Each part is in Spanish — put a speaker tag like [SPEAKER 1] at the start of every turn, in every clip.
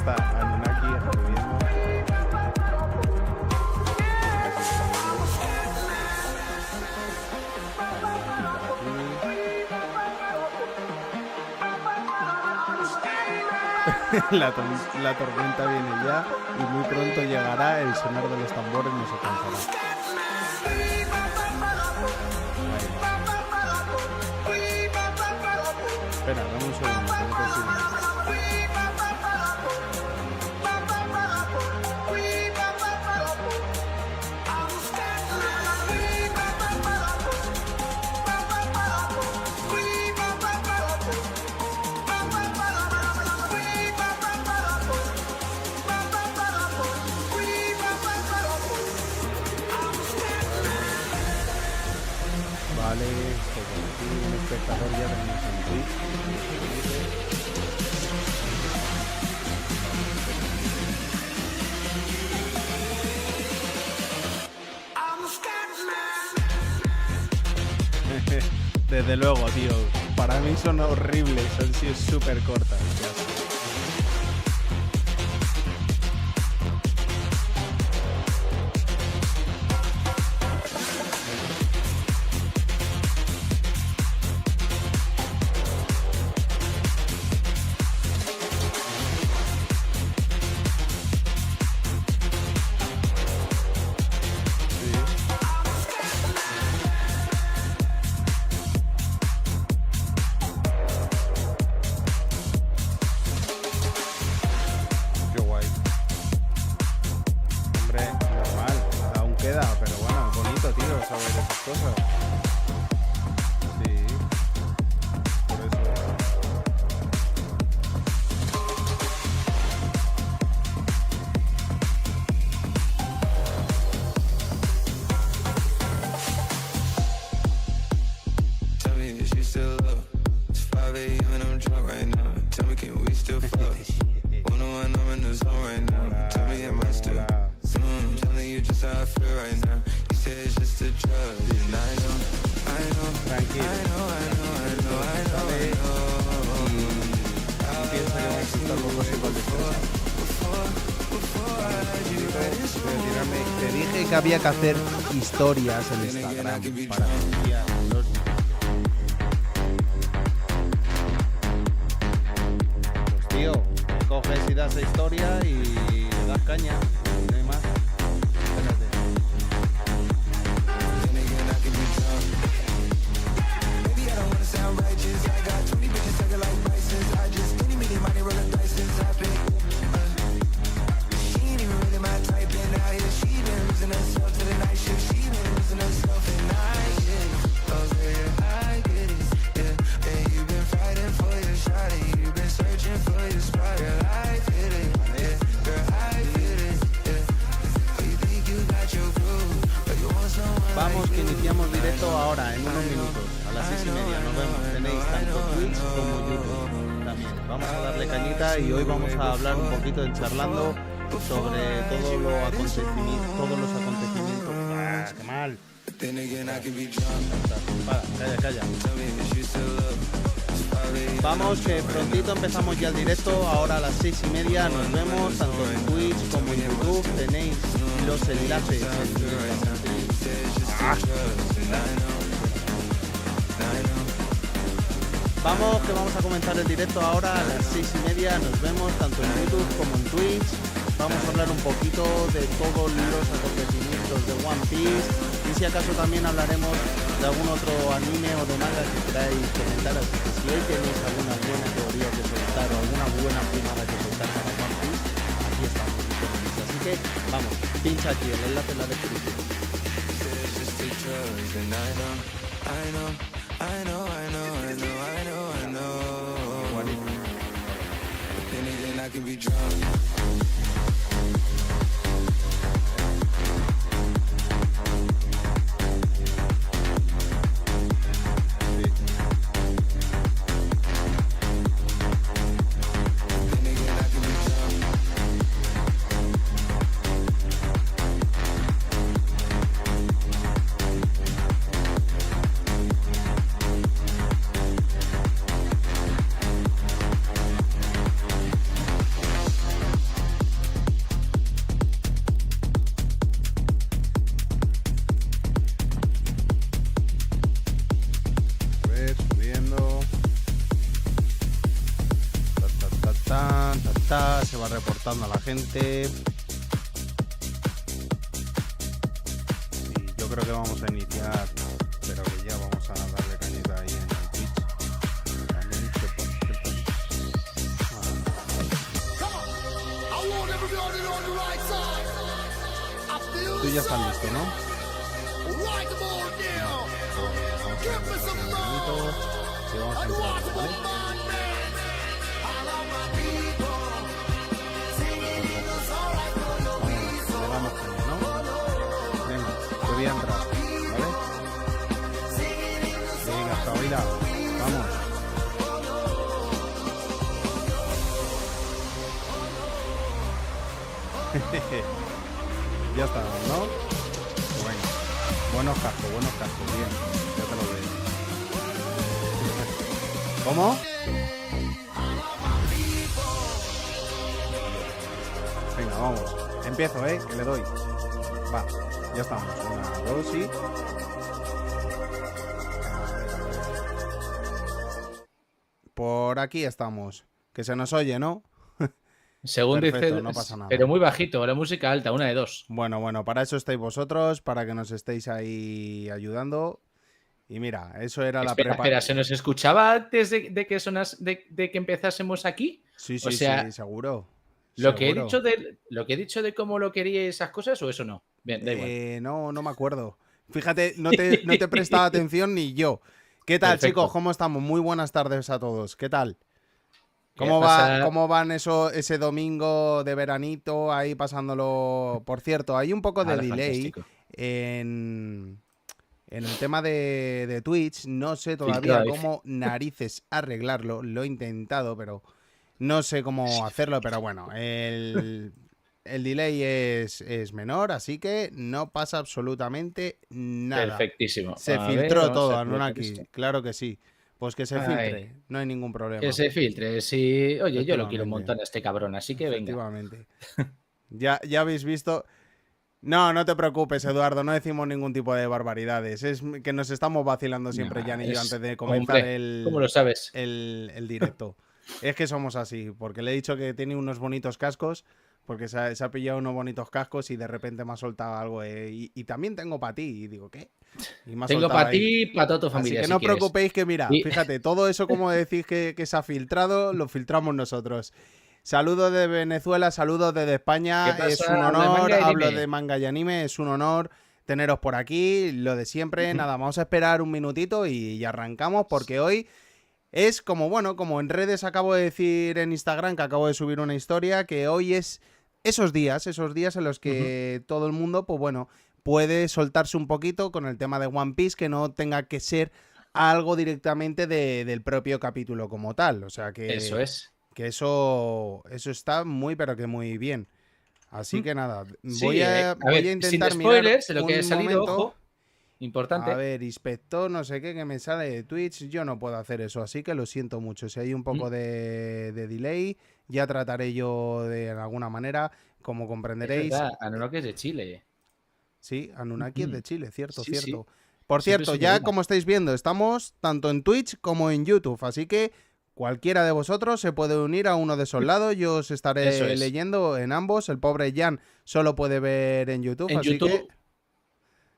[SPEAKER 1] está Anunnaki escribiendo. La tormenta viene ya y muy pronto llegará, el sonar de los tambores nos alcanzará. Espera, dame un segundo, que no consigo. Vale, como aquí un espectador ya tenemos en Twitch. Desde luego, tío. Para mí son horribles, han sido súper cortas. Que había que hacer historias en Instagram para los... Pues tío, coges y das la historia y le das caña, no hay más. Espérate. Vamos, que iniciamos directo ahora, en unos minutos, a las 6:30. Nos vemos. Tenéis tanto Twitch como YouTube también. Vamos a darle cañita y hoy vamos a hablar un poquito en charlando sobre todos los acontecimientos. ¡Ah, qué mal! Calla. Vamos, que prontito empezamos ya el directo, ahora a las 6:30. Nos vemos tanto en Twitch como en YouTube. Tenéis los enlaces. Vamos, que vamos a comenzar el directo ahora a las 6:30. Nos vemos tanto en YouTube como en Twitch. Vamos a hablar un poquito de todos los acontecimientos de One Piece y si acaso también hablaremos de algún otro anime o de manga que queráis comentar. Así que si hoy tenéis alguna buena teoría que soltar o alguna buena fumada que soltar para One Piece, aquí estamos disponibles. Así que vamos, pincha aquí el enlace en la descripción. I can be drunk. vuelta, se va reportando a la gente. Sí, yo creo que vamos a iniciar, pero que ya vamos a darle cañita ahí en el Twitch. También que por cierto. Tú ya estás listo, ¿no? Vamos a entrar, ¿vale? Le damos caña, ¿no? Venga, te voy a entrar, ¿vale? Venga, Cabila, vamos. Ya está, ¿no? Bueno, buenos cascos, bien, ya te lo veo. ¿Cómo? Venga, vamos. Empiezo, que le doy. Va, ya estamos. 1, 2 y... Por aquí estamos. Que se nos oye, ¿no?
[SPEAKER 2] Según
[SPEAKER 1] Perfecto,
[SPEAKER 2] dice,
[SPEAKER 1] no pasa nada.
[SPEAKER 2] pero muy bajito, la música alta, 1 de 2.
[SPEAKER 1] Bueno, para eso estáis vosotros, para que nos estéis ahí ayudando. Y mira, eso era la
[SPEAKER 2] preparación. Espera, ¿se nos escuchaba antes de que empezásemos aquí?
[SPEAKER 1] Sí,
[SPEAKER 2] o sea,
[SPEAKER 1] sí, seguro.
[SPEAKER 2] Lo que he dicho de cómo lo quería y esas cosas, o eso no. Bien, da igual.
[SPEAKER 1] No me acuerdo. Fíjate, no te he prestado atención ni yo. ¿Qué tal,
[SPEAKER 2] Perfecto.
[SPEAKER 1] chicos? ¿Cómo estamos? Muy buenas tardes a todos. ¿Qué tal? ¿Cómo van ese domingo de veranito ahí pasándolo? Por cierto, hay un poco de delay en el tema de Twitch. No sé todavía cómo narices arreglarlo. Lo he intentado, pero no sé cómo hacerlo. Pero bueno, el delay es menor, así que no pasa absolutamente nada.
[SPEAKER 2] Perfectísimo.
[SPEAKER 1] Se filtró todo, Anunnaki. Claro que sí. Pues que se filtre, no hay ningún problema.
[SPEAKER 2] Que se filtre, sí. Oye, yo lo quiero un montón a este cabrón, así que venga.
[SPEAKER 1] Efectivamente. Ya habéis visto. No te preocupes, Eduardo, no decimos ningún tipo de barbaridades. Es que nos estamos vacilando siempre, Jan y yo, antes de comenzar
[SPEAKER 2] ¿cómo lo sabes?
[SPEAKER 1] el directo. Es que somos así, porque le he dicho que tiene unos bonitos cascos, porque se ha pillado unos bonitos cascos y de repente me ha soltado algo. Y también tengo para ti. Y digo, ¿qué? Y
[SPEAKER 2] tengo para ti y para toda tu familia.
[SPEAKER 1] Así que no os preocupéis que, mira, fíjate, todo eso como decís que se ha filtrado, lo filtramos nosotros. Saludos de Venezuela, saludos desde España. Es un honor, hablo de manga y anime, es un honor teneros por aquí, lo de siempre. Nada, vamos a esperar un minutito y arrancamos, porque hoy es como en redes acabo de decir en Instagram, que acabo de subir una historia, que hoy es esos días en los que todo el mundo, pues bueno, puede soltarse un poquito con el tema de One Piece, que no tenga que ser algo directamente del propio capítulo como tal. O sea que...
[SPEAKER 2] Eso es.
[SPEAKER 1] Que eso está muy, pero que muy bien. Así que nada, voy a intentar
[SPEAKER 2] sin spoilers,
[SPEAKER 1] mirar
[SPEAKER 2] lo que ha salido,
[SPEAKER 1] momento.
[SPEAKER 2] ojo, importante.
[SPEAKER 1] A ver, inspector, no sé qué, que me sale de Twitch. Yo no puedo hacer eso, así que lo siento mucho. Si hay un poco de delay, ya trataré yo de alguna manera, como comprenderéis.
[SPEAKER 2] Anunnaki es de Chile.
[SPEAKER 1] Sí, Anunnaki es de Chile, cierto.
[SPEAKER 2] Sí.
[SPEAKER 1] Por cierto, ya como estáis viendo, estamos tanto en Twitch como en YouTube, así que cualquiera de vosotros se puede unir a uno de esos lados. Yo os estaré leyendo en ambos. El pobre Jan solo puede ver en YouTube. Que...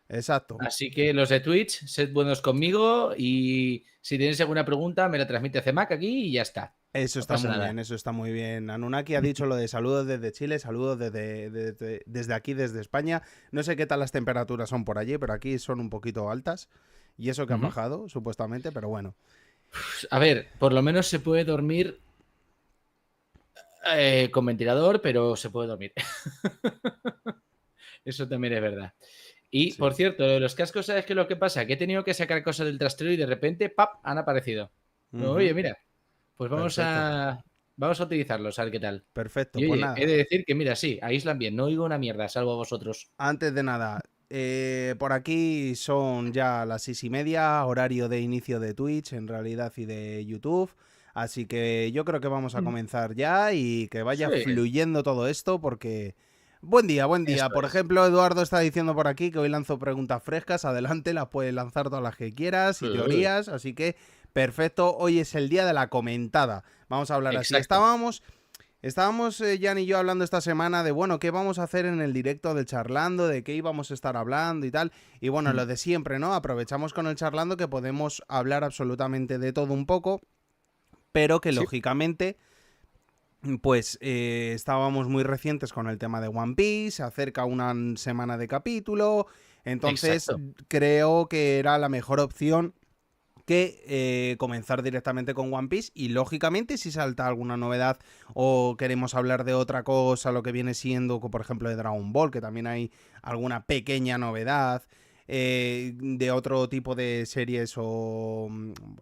[SPEAKER 1] Exacto.
[SPEAKER 2] Así que los de Twitch, sed buenos conmigo y si tenéis alguna pregunta me la transmite CEMAC aquí y ya está.
[SPEAKER 1] Eso está muy bien, eso está muy bien. Anunnaki ha dicho lo de saludos desde Chile, saludos desde aquí, desde España. No sé qué tal las temperaturas son por allí, pero aquí son un poquito altas. Y eso que han bajado, supuestamente, pero bueno.
[SPEAKER 2] A ver, por lo menos se puede dormir con ventilador, pero se puede dormir. Eso también es verdad. Y, por cierto, los cascos, ¿sabes qué es lo que pasa? Que he tenido que sacar cosas del trastero y de repente, ¡pap!, han aparecido. Oye, mira, pues vamos a utilizarlos, a ver qué tal.
[SPEAKER 1] Perfecto,
[SPEAKER 2] y, oye,
[SPEAKER 1] pues nada.
[SPEAKER 2] He de decir que, mira, sí, aíslan bien, no oigo una mierda, salvo a vosotros.
[SPEAKER 1] Antes de nada, por aquí son ya las 6:30, horario de inicio de Twitch, en realidad, y de YouTube. Así que yo creo que vamos a comenzar ya y que vaya fluyendo todo esto, porque... Buen día. Por ejemplo, Eduardo está diciendo por aquí que hoy lanzo preguntas frescas. Adelante, las puedes lanzar todas las que quieras y teorías. Así que, perfecto. Hoy es el día de la comentada. Vamos a hablar así. Estábamos Jan y yo hablando esta semana de, bueno, qué vamos a hacer en el directo del Charlando, de qué íbamos a estar hablando y tal. Y bueno, lo de siempre, ¿no? Aprovechamos con el Charlando que podemos hablar absolutamente de todo un poco, pero que
[SPEAKER 2] Sí,
[SPEAKER 1] lógicamente, pues estábamos muy recientes con el tema de One Piece, se acerca una semana de capítulo, entonces
[SPEAKER 2] exacto.
[SPEAKER 1] creo que era la mejor opción que comenzar directamente con One Piece y lógicamente si salta alguna novedad o queremos hablar de otra cosa, lo que viene siendo, por ejemplo, de Dragon Ball, que también hay alguna pequeña novedad, de otro tipo de series o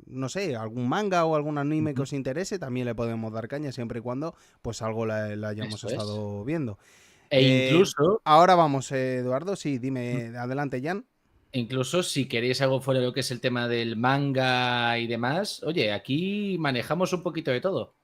[SPEAKER 1] no sé, algún manga o algún anime que
[SPEAKER 2] Ujú.
[SPEAKER 1] os interese, también le podemos dar caña siempre y cuando pues algo la hayamos
[SPEAKER 2] Eso es.
[SPEAKER 1] estado viendo.
[SPEAKER 2] E incluso,
[SPEAKER 1] Ahora vamos, Eduardo, sí, dime, adelante, Jan.
[SPEAKER 2] incluso si queréis algo fuera de lo que es el tema del manga y demás, oye, aquí manejamos un poquito de todo.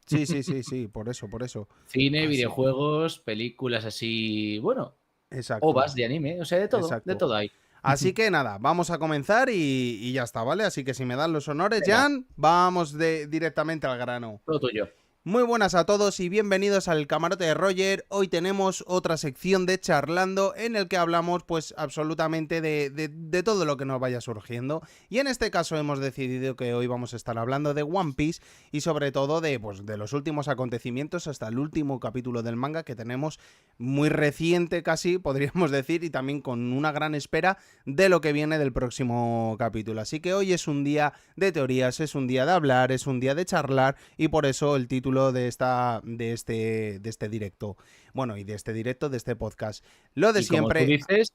[SPEAKER 1] Sí, sí, sí, sí, por eso, por eso.
[SPEAKER 2] Cine,
[SPEAKER 1] Así,
[SPEAKER 2] videojuegos, películas así, bueno,
[SPEAKER 1] exacto,
[SPEAKER 2] ovas de anime, o sea, de
[SPEAKER 1] exacto.
[SPEAKER 2] todo hay.
[SPEAKER 1] Así que nada, vamos a comenzar y ya está, ¿vale? Así que si me dan los honores,
[SPEAKER 2] Venga,
[SPEAKER 1] Jan, vamos directamente al grano.
[SPEAKER 2] todo tuyo.
[SPEAKER 1] Muy buenas a todos y bienvenidos al Camarote de Roger. Hoy tenemos otra sección de Charlando en el que hablamos pues absolutamente de todo lo que nos vaya surgiendo. Y en este caso hemos decidido que hoy vamos a estar hablando de One Piece y sobre todo de los últimos acontecimientos hasta el último capítulo del manga que tenemos muy reciente casi, podríamos decir, y también con una gran espera de lo que viene del próximo capítulo. Así que hoy es un día de teorías, es un día de hablar, es un día de charlar y por eso el título de este directo. Bueno, y de este podcast. Lo de
[SPEAKER 2] Y como tú
[SPEAKER 1] siempre,
[SPEAKER 2] dices,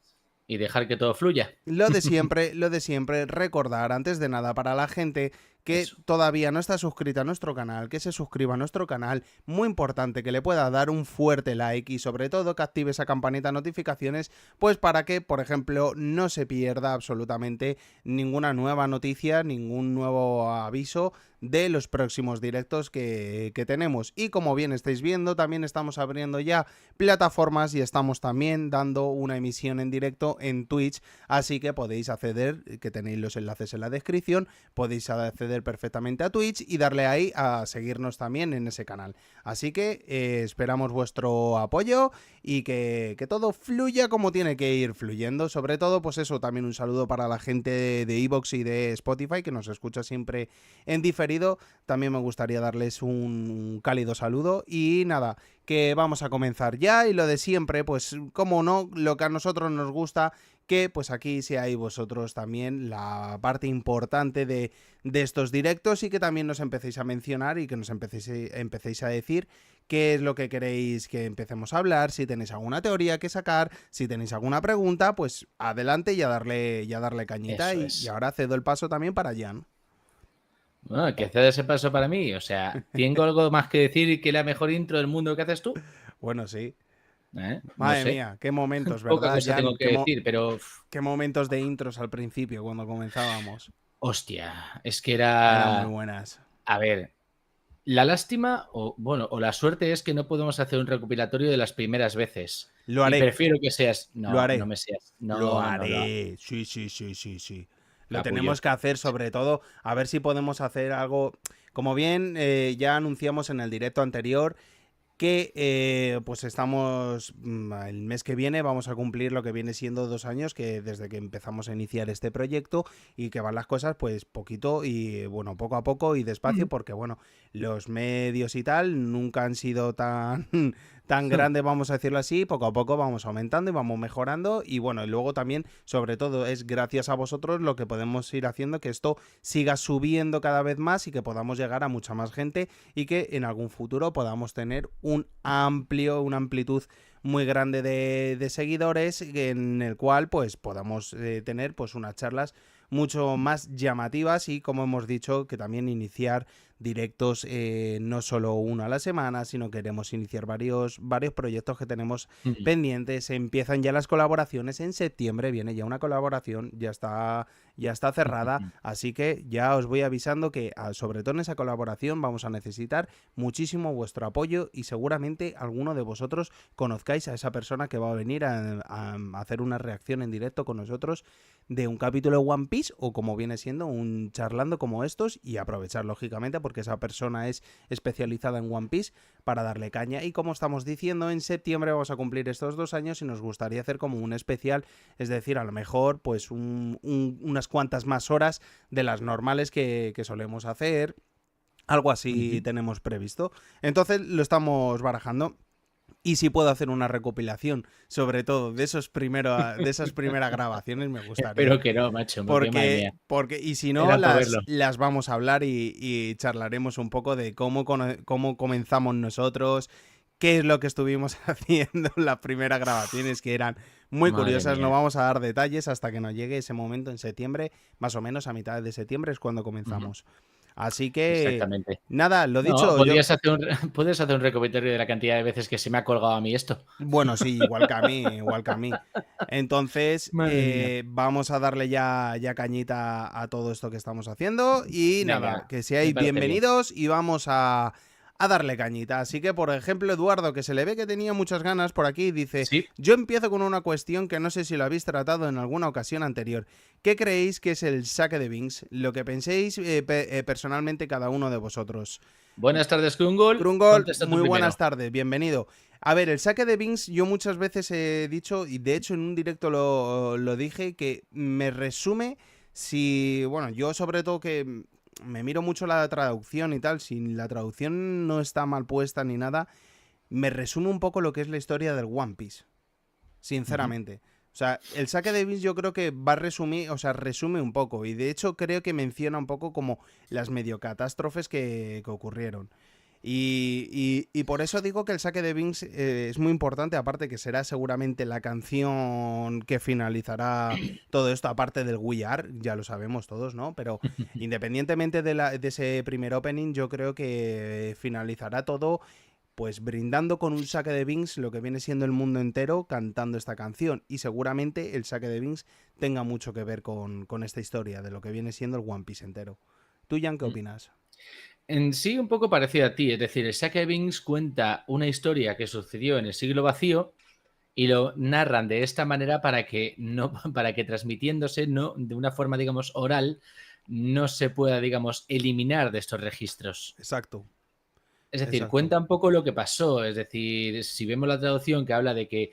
[SPEAKER 2] y dejar que todo fluya.
[SPEAKER 1] lo de siempre, recordar antes de nada para la gente que
[SPEAKER 2] Eso.
[SPEAKER 1] todavía no está suscrita a nuestro canal, que se suscriba a nuestro canal, muy importante que le pueda dar un fuerte like y sobre todo que active esa campanita de notificaciones, pues para que, por ejemplo, no se pierda absolutamente ninguna nueva noticia, ningún nuevo aviso de los próximos directos que tenemos. Y como bien estáis viendo, también estamos abriendo ya plataformas y estamos también dando una emisión en directo en Twitch, así que podéis acceder, que tenéis los enlaces en la descripción, podéis acceder perfectamente a Twitch y darle ahí a seguirnos también en ese canal. Así que esperamos vuestro apoyo y que todo fluya como tiene que ir fluyendo. Sobre todo, pues eso, también un saludo para la gente de iVoox y de Spotify que nos escucha siempre en diferido. También me gustaría darles un cálido saludo y nada, que vamos a comenzar ya y lo de siempre, pues como no, lo que a nosotros nos gusta, que pues aquí seáis vosotros también la parte importante de estos directos y que también nos empecéis a mencionar y que nos empecéis a decir qué es lo que queréis que empecemos a hablar, si tenéis alguna teoría que sacar, si tenéis alguna pregunta, pues adelante y a darle cañita
[SPEAKER 2] Eso
[SPEAKER 1] y
[SPEAKER 2] es.
[SPEAKER 1] ahora cedo el paso también para Jan.
[SPEAKER 2] Bueno, que cedas ese paso para mí. O sea, ¿tengo algo más que decir que la mejor intro del mundo que haces tú?
[SPEAKER 1] Bueno, sí.
[SPEAKER 2] No
[SPEAKER 1] Madre
[SPEAKER 2] sé.
[SPEAKER 1] mía, qué momentos,
[SPEAKER 2] Poca
[SPEAKER 1] ¿verdad,
[SPEAKER 2] cosa tengo
[SPEAKER 1] Jan?
[SPEAKER 2] que decir, pero
[SPEAKER 1] Qué momentos de intros al principio cuando comenzábamos.
[SPEAKER 2] hostia, es que
[SPEAKER 1] Eran muy
[SPEAKER 2] era.
[SPEAKER 1] buenas.
[SPEAKER 2] A ver, la lástima, o bueno, o la suerte es que no podemos hacer un recopilatorio de las primeras veces.
[SPEAKER 1] Lo
[SPEAKER 2] Y
[SPEAKER 1] haré,
[SPEAKER 2] prefiero que seas.
[SPEAKER 1] lo
[SPEAKER 2] No, no
[SPEAKER 1] haré,
[SPEAKER 2] me seas.
[SPEAKER 1] lo
[SPEAKER 2] No, no lo hagas.
[SPEAKER 1] haré. Sí, sí, sí, sí, sí. Lo
[SPEAKER 2] Capullo.
[SPEAKER 1] tenemos que hacer sobre todo, a ver si podemos hacer algo. Como bien ya anunciamos en el directo anterior, que pues estamos, el mes que viene vamos a cumplir lo que viene siendo 2 años que desde que empezamos a iniciar este proyecto y que van las cosas pues poquito y bueno, poco a poco y despacio porque bueno, los medios y tal nunca han sido tan tan grandes, vamos a decirlo así, poco a poco vamos aumentando y vamos mejorando y bueno, y luego también sobre todo es gracias a vosotros lo que podemos ir haciendo que esto siga subiendo cada vez más y que podamos llegar a mucha más gente y que en algún futuro podamos tener una amplitud muy grande de seguidores en el cual pues podamos tener pues unas charlas mucho más llamativas y como hemos dicho que también iniciar directos no solo uno a la semana sino queremos iniciar varios proyectos que tenemos pendientes. Empiezan ya las colaboraciones en septiembre, viene ya una colaboración, ya está cerrada, así que ya os voy avisando que sobre todo en esa colaboración vamos a necesitar muchísimo vuestro apoyo y seguramente alguno de vosotros conozcáis a esa persona que va a venir a hacer una reacción en directo con nosotros
[SPEAKER 3] de un capítulo de One Piece o como viene siendo un charlando como estos y aprovechar lógicamente porque esa persona es especializada en One Piece para darle caña. Y como estamos diciendo, en septiembre vamos a cumplir estos 2 años y nos gustaría hacer como un especial, es decir, a lo mejor pues unas cuantas más horas de las normales que solemos hacer. Algo así tenemos previsto. Entonces lo estamos barajando. Y si puedo hacer una recopilación, sobre todo de esas primeras grabaciones, me gustaría.
[SPEAKER 2] Espero que no, macho, porque madre mía.
[SPEAKER 3] Y si no, las vamos a hablar y charlaremos un poco de cómo comenzamos nosotros, qué es lo que estuvimos haciendo en las primeras grabaciones, que eran muy curiosas. No vamos a dar detalles hasta que nos llegue ese momento en septiembre, más o menos a mitad de septiembre es cuando comenzamos. Así que, nada, lo dicho.
[SPEAKER 2] Puedes hacer un recopilatorio de la cantidad de veces que se me ha colgado a mí esto.
[SPEAKER 3] Bueno, sí, igual que a mí. Entonces, vamos a darle ya cañita a todo esto que estamos haciendo. Y venga, nada, que seáis bienvenidos y vamos a darle cañita. Así que, por ejemplo, Eduardo, que se le ve que tenía muchas ganas por aquí, dice: ¿sí? Yo empiezo con una cuestión que no sé si lo habéis tratado en alguna ocasión anterior. ¿Qué creéis que es el saque de Binks? Lo que penséis personalmente cada uno de vosotros.
[SPEAKER 2] Buenas tardes, Krungol.
[SPEAKER 3] Krungol, muy buenas tardes, bienvenido. A ver, el saque de Binks yo muchas veces he dicho, y de hecho en un directo lo dije, que me resume si... Bueno, yo sobre todo que... me miro mucho la traducción y tal, si la traducción no está mal puesta ni nada, me resume un poco lo que es la historia del One Piece, sinceramente. O sea, el saque de Binks yo creo que va a resumir, o sea, resume un poco, y de hecho creo que menciona un poco como las medio catástrofes que ocurrieron. Y por eso digo que el saque de Binks es muy importante, aparte que será seguramente la canción que finalizará todo esto, aparte del We Are, ya lo sabemos todos, ¿no? Pero independientemente de ese primer opening, yo creo que finalizará todo pues brindando con un saque de Binks lo que viene siendo el mundo entero cantando esta canción. Y seguramente el saque de Binks tenga mucho que ver con esta historia de lo que viene siendo el One Piece entero. ¿Tú, Jan, qué opinas?
[SPEAKER 2] En sí, un poco parecido a ti, es decir, el saque de Binks cuenta una historia que sucedió en el siglo vacío y lo narran de esta manera para que transmitiéndose no de una forma, digamos, oral, no se pueda, digamos, eliminar de estos registros.
[SPEAKER 3] Exacto.
[SPEAKER 2] Es decir, cuenta un poco lo que pasó. Es decir, si vemos la traducción que habla de que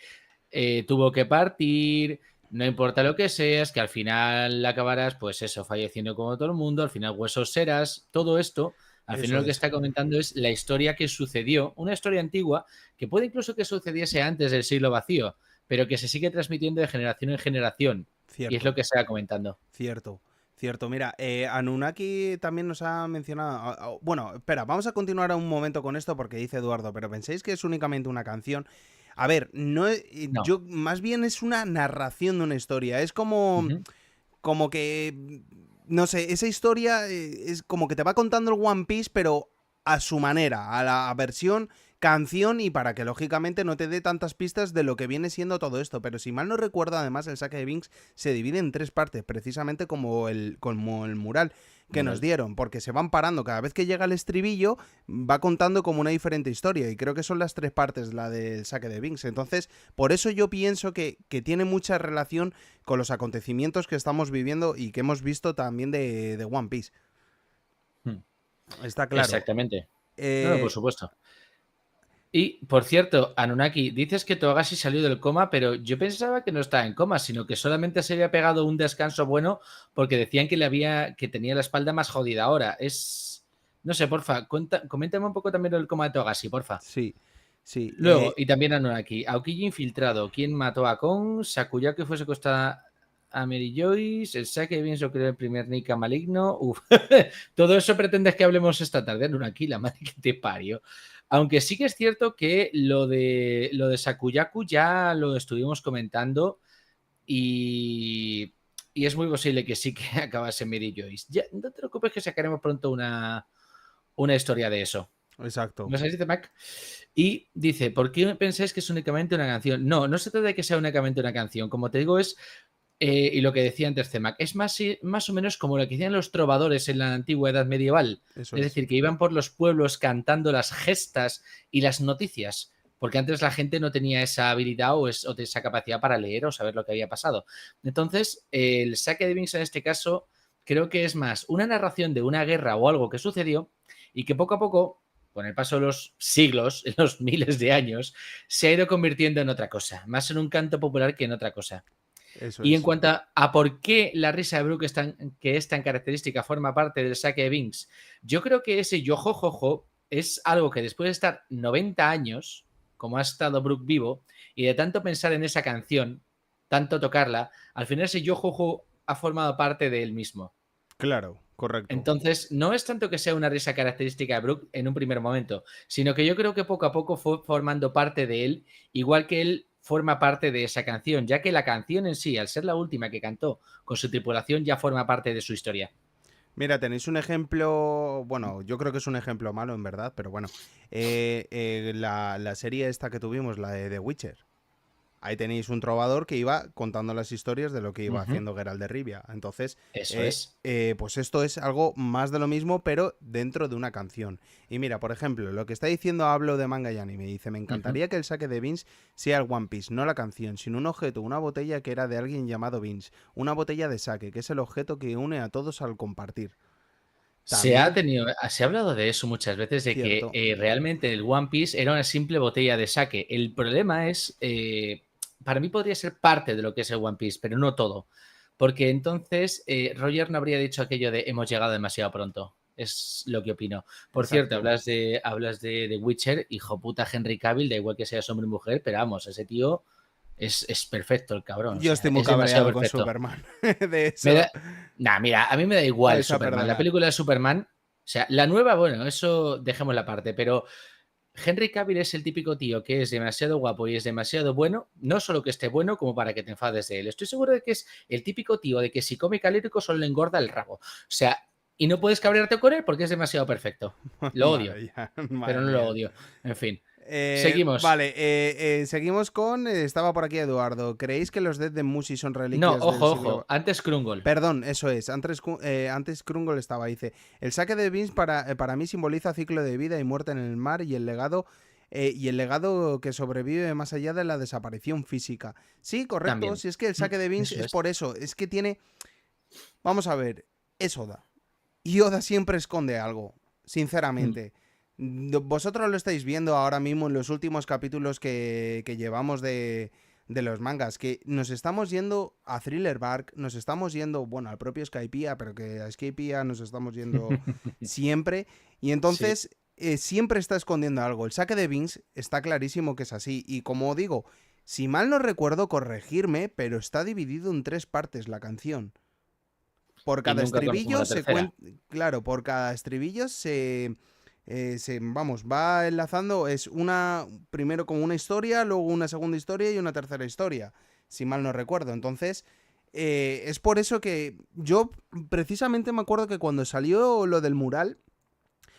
[SPEAKER 2] tuvo que partir, no importa lo que seas, que al final acabarás, pues eso, falleciendo como todo el mundo, al final huesos serás, todo esto. Al final lo que está comentando es la historia que sucedió, una historia antigua que puede incluso que sucediese antes del siglo vacío, pero que se sigue transmitiendo de generación en generación. Cierto. Y es lo que se va comentando.
[SPEAKER 3] Cierto. Mira, Anunnaki también nos ha mencionado... Bueno, espera, vamos a continuar un momento con esto porque dice Eduardo, pero ¿pensáis que es únicamente una canción? A ver, no. Yo más bien es una narración de una historia. Es como que... No sé, esa historia es como que te va contando el One Piece, pero a su manera, a la versión canción y para que lógicamente no te dé tantas pistas de lo que viene siendo todo esto. Pero si mal no recuerdo, además el saque de Binks se divide en 3 partes, precisamente como el mural que nos dieron, porque se van parando. Cada vez que llega el estribillo va contando como una diferente historia y creo que son las 3 partes la del saque de Binks. Entonces, por eso yo pienso que tiene mucha relación con los acontecimientos que estamos viviendo y que hemos visto también de One Piece. Está claro.
[SPEAKER 2] Exactamente. No, por supuesto. Y, por cierto, Anunnaki, dices que Togashi salió del coma, pero yo pensaba que no estaba en coma, sino que solamente se había pegado un descanso bueno porque decían que tenía la espalda más jodida ahora. No sé, porfa, coméntame un poco también el coma de Togashi, porfa.
[SPEAKER 3] Sí.
[SPEAKER 2] Luego, y también Anunnaki, Aokiji infiltrado, ¿quién mató a Kon? Sakuyaku fue secuestrada a Mary Joyce, el saque bien se creó el primer Nika maligno. Todo eso pretendes que hablemos esta tarde, Anunnaki, la madre que te parió. Aunque sí que es cierto que lo de Sakuyaku ya lo estuvimos comentando y es muy posible que sí que acabase Mary Joyce. Ya, no te preocupes que sacaremos pronto una historia de eso.
[SPEAKER 3] Exacto.
[SPEAKER 2] ¿No se dice, Mac? Y dice, ¿por qué pensáis que es únicamente una canción? No se trata de que sea únicamente una canción. Como te digo, es... y lo que decía antes CEMAC, es más o menos como lo que hacían los trovadores en la antigua edad medieval. Es decir, que iban por los pueblos cantando las gestas y las noticias. porque antes la gente no tenía esa habilidad o esa capacidad para leer o saber lo que había pasado. Entonces, el saque de Binks en este caso creo que es más una narración de una guerra o algo que sucedió y que poco a poco, con el paso de los siglos, en los miles de años, se ha ido convirtiendo en otra cosa, más en un canto popular que en otra cosa.
[SPEAKER 3] Eso
[SPEAKER 2] Y
[SPEAKER 3] es.
[SPEAKER 2] en cuanto a por qué la risa de Brooke que es tan característica forma parte del saque de Binks, yo creo que ese yojojojo es algo que después de estar 90 años, como ha estado Brooke vivo, y de tanto pensar en esa canción, tanto tocarla, al final ese yojojo ha formado parte de él mismo.
[SPEAKER 3] Claro, correcto.
[SPEAKER 2] Entonces, no es tanto que sea una risa característica de Brooke en un primer momento, sino que yo creo que poco a poco fue formando parte de él, igual que él forma parte de esa canción, ya que la canción en sí, al ser la última que cantó con su tripulación, ya forma parte de su historia.
[SPEAKER 3] Mira, tenéis un ejemplo, bueno, yo creo que es un ejemplo malo en verdad, pero bueno, la serie esta que tuvimos, la de The Witcher. Ahí tenéis un trovador que iba contando las historias de lo que iba haciendo Geralt de Rivia. Entonces,
[SPEAKER 2] Eso es.
[SPEAKER 3] pues esto es algo más de lo mismo, pero dentro de una canción. Y mira, por ejemplo, lo que está diciendo Hablo de Manga y Anime. Dice, me encantaría que el saque de Vince sea el One Piece, no la canción, sino un objeto, una botella que era de alguien llamado Vince. Una botella de saque, que es el objeto que une a todos al compartir.
[SPEAKER 2] Se ha
[SPEAKER 3] También,
[SPEAKER 2] hablado de eso muchas veces, de que
[SPEAKER 3] cierto.
[SPEAKER 2] realmente el One Piece era una simple botella de sake. El problema es, para mí podría ser parte de lo que es el One Piece, pero no todo. Porque entonces Roger no habría dicho aquello de hemos llegado demasiado pronto. Es lo que opino. Por cierto,
[SPEAKER 3] Exacto.
[SPEAKER 2] hablas de The Witcher, hijo puta Henry Cavill, da igual que seas hombre o mujer, pero vamos, ese tío es perfecto, el cabrón. O
[SPEAKER 3] Yo
[SPEAKER 2] sea,
[SPEAKER 3] estoy muy
[SPEAKER 2] es demasiado
[SPEAKER 3] cabreado con
[SPEAKER 2] perfecto.
[SPEAKER 3] Superman. De
[SPEAKER 2] Me
[SPEAKER 3] eso.
[SPEAKER 2] da... Nah, mira, a mí me da igual
[SPEAKER 3] Vais a
[SPEAKER 2] Superman. La
[SPEAKER 3] perdonar.
[SPEAKER 2] película de Superman, o sea, la nueva, bueno, eso dejemos la parte, pero Henry Cavill es el típico tío que es demasiado guapo y es demasiado bueno, no solo que esté bueno como para que te enfades de él. Estoy seguro de que es el típico tío de que si come calórico solo le engorda el rabo. O sea, y no puedes cabrearte con él porque es demasiado perfecto. Lo odio,
[SPEAKER 3] Madre,
[SPEAKER 2] pero
[SPEAKER 3] madre
[SPEAKER 2] no lo
[SPEAKER 3] mía.
[SPEAKER 2] odio. En fin, seguimos.
[SPEAKER 3] Vale, seguimos con... estaba por aquí Eduardo. ¿Creéis que los Dead de Musi son
[SPEAKER 2] No,
[SPEAKER 3] reliquias del
[SPEAKER 2] ojo,
[SPEAKER 3] siglo...
[SPEAKER 2] ojo, antes Krungol.
[SPEAKER 3] Perdón, eso es. Antes Krungol estaba, dice. El saque de Vince para mí simboliza ciclo de vida y muerte en el mar y el legado que sobrevive más allá de la desaparición física. Sí, correcto.
[SPEAKER 2] También.
[SPEAKER 3] Si es que el saque de Vince
[SPEAKER 2] Eso
[SPEAKER 3] es por eso. Es que tiene... Vamos a ver. Es Oda. Y Oda siempre esconde algo. Sinceramente. Vosotros lo estáis viendo ahora mismo en los últimos capítulos que llevamos de los mangas, que nos estamos yendo a Thriller Bark, nos estamos yendo, bueno, al propio Skypiea, pero que a Skypiea nos estamos yendo siempre, y entonces siempre está escondiendo algo. El saque de Vince está clarísimo que es así, y como digo, si mal no recuerdo, corregirme, pero está dividido en 3 partes la canción. Por
[SPEAKER 2] Y
[SPEAKER 3] cada
[SPEAKER 2] nunca conocemos
[SPEAKER 3] estribillo
[SPEAKER 2] la
[SPEAKER 3] se
[SPEAKER 2] tercera.
[SPEAKER 3] cuenta, claro, por cada estribillo vamos, va enlazando, es primero como una historia, luego una segunda historia y una tercera historia, si mal no recuerdo. Entonces, es por eso que yo precisamente me acuerdo que cuando salió lo del mural,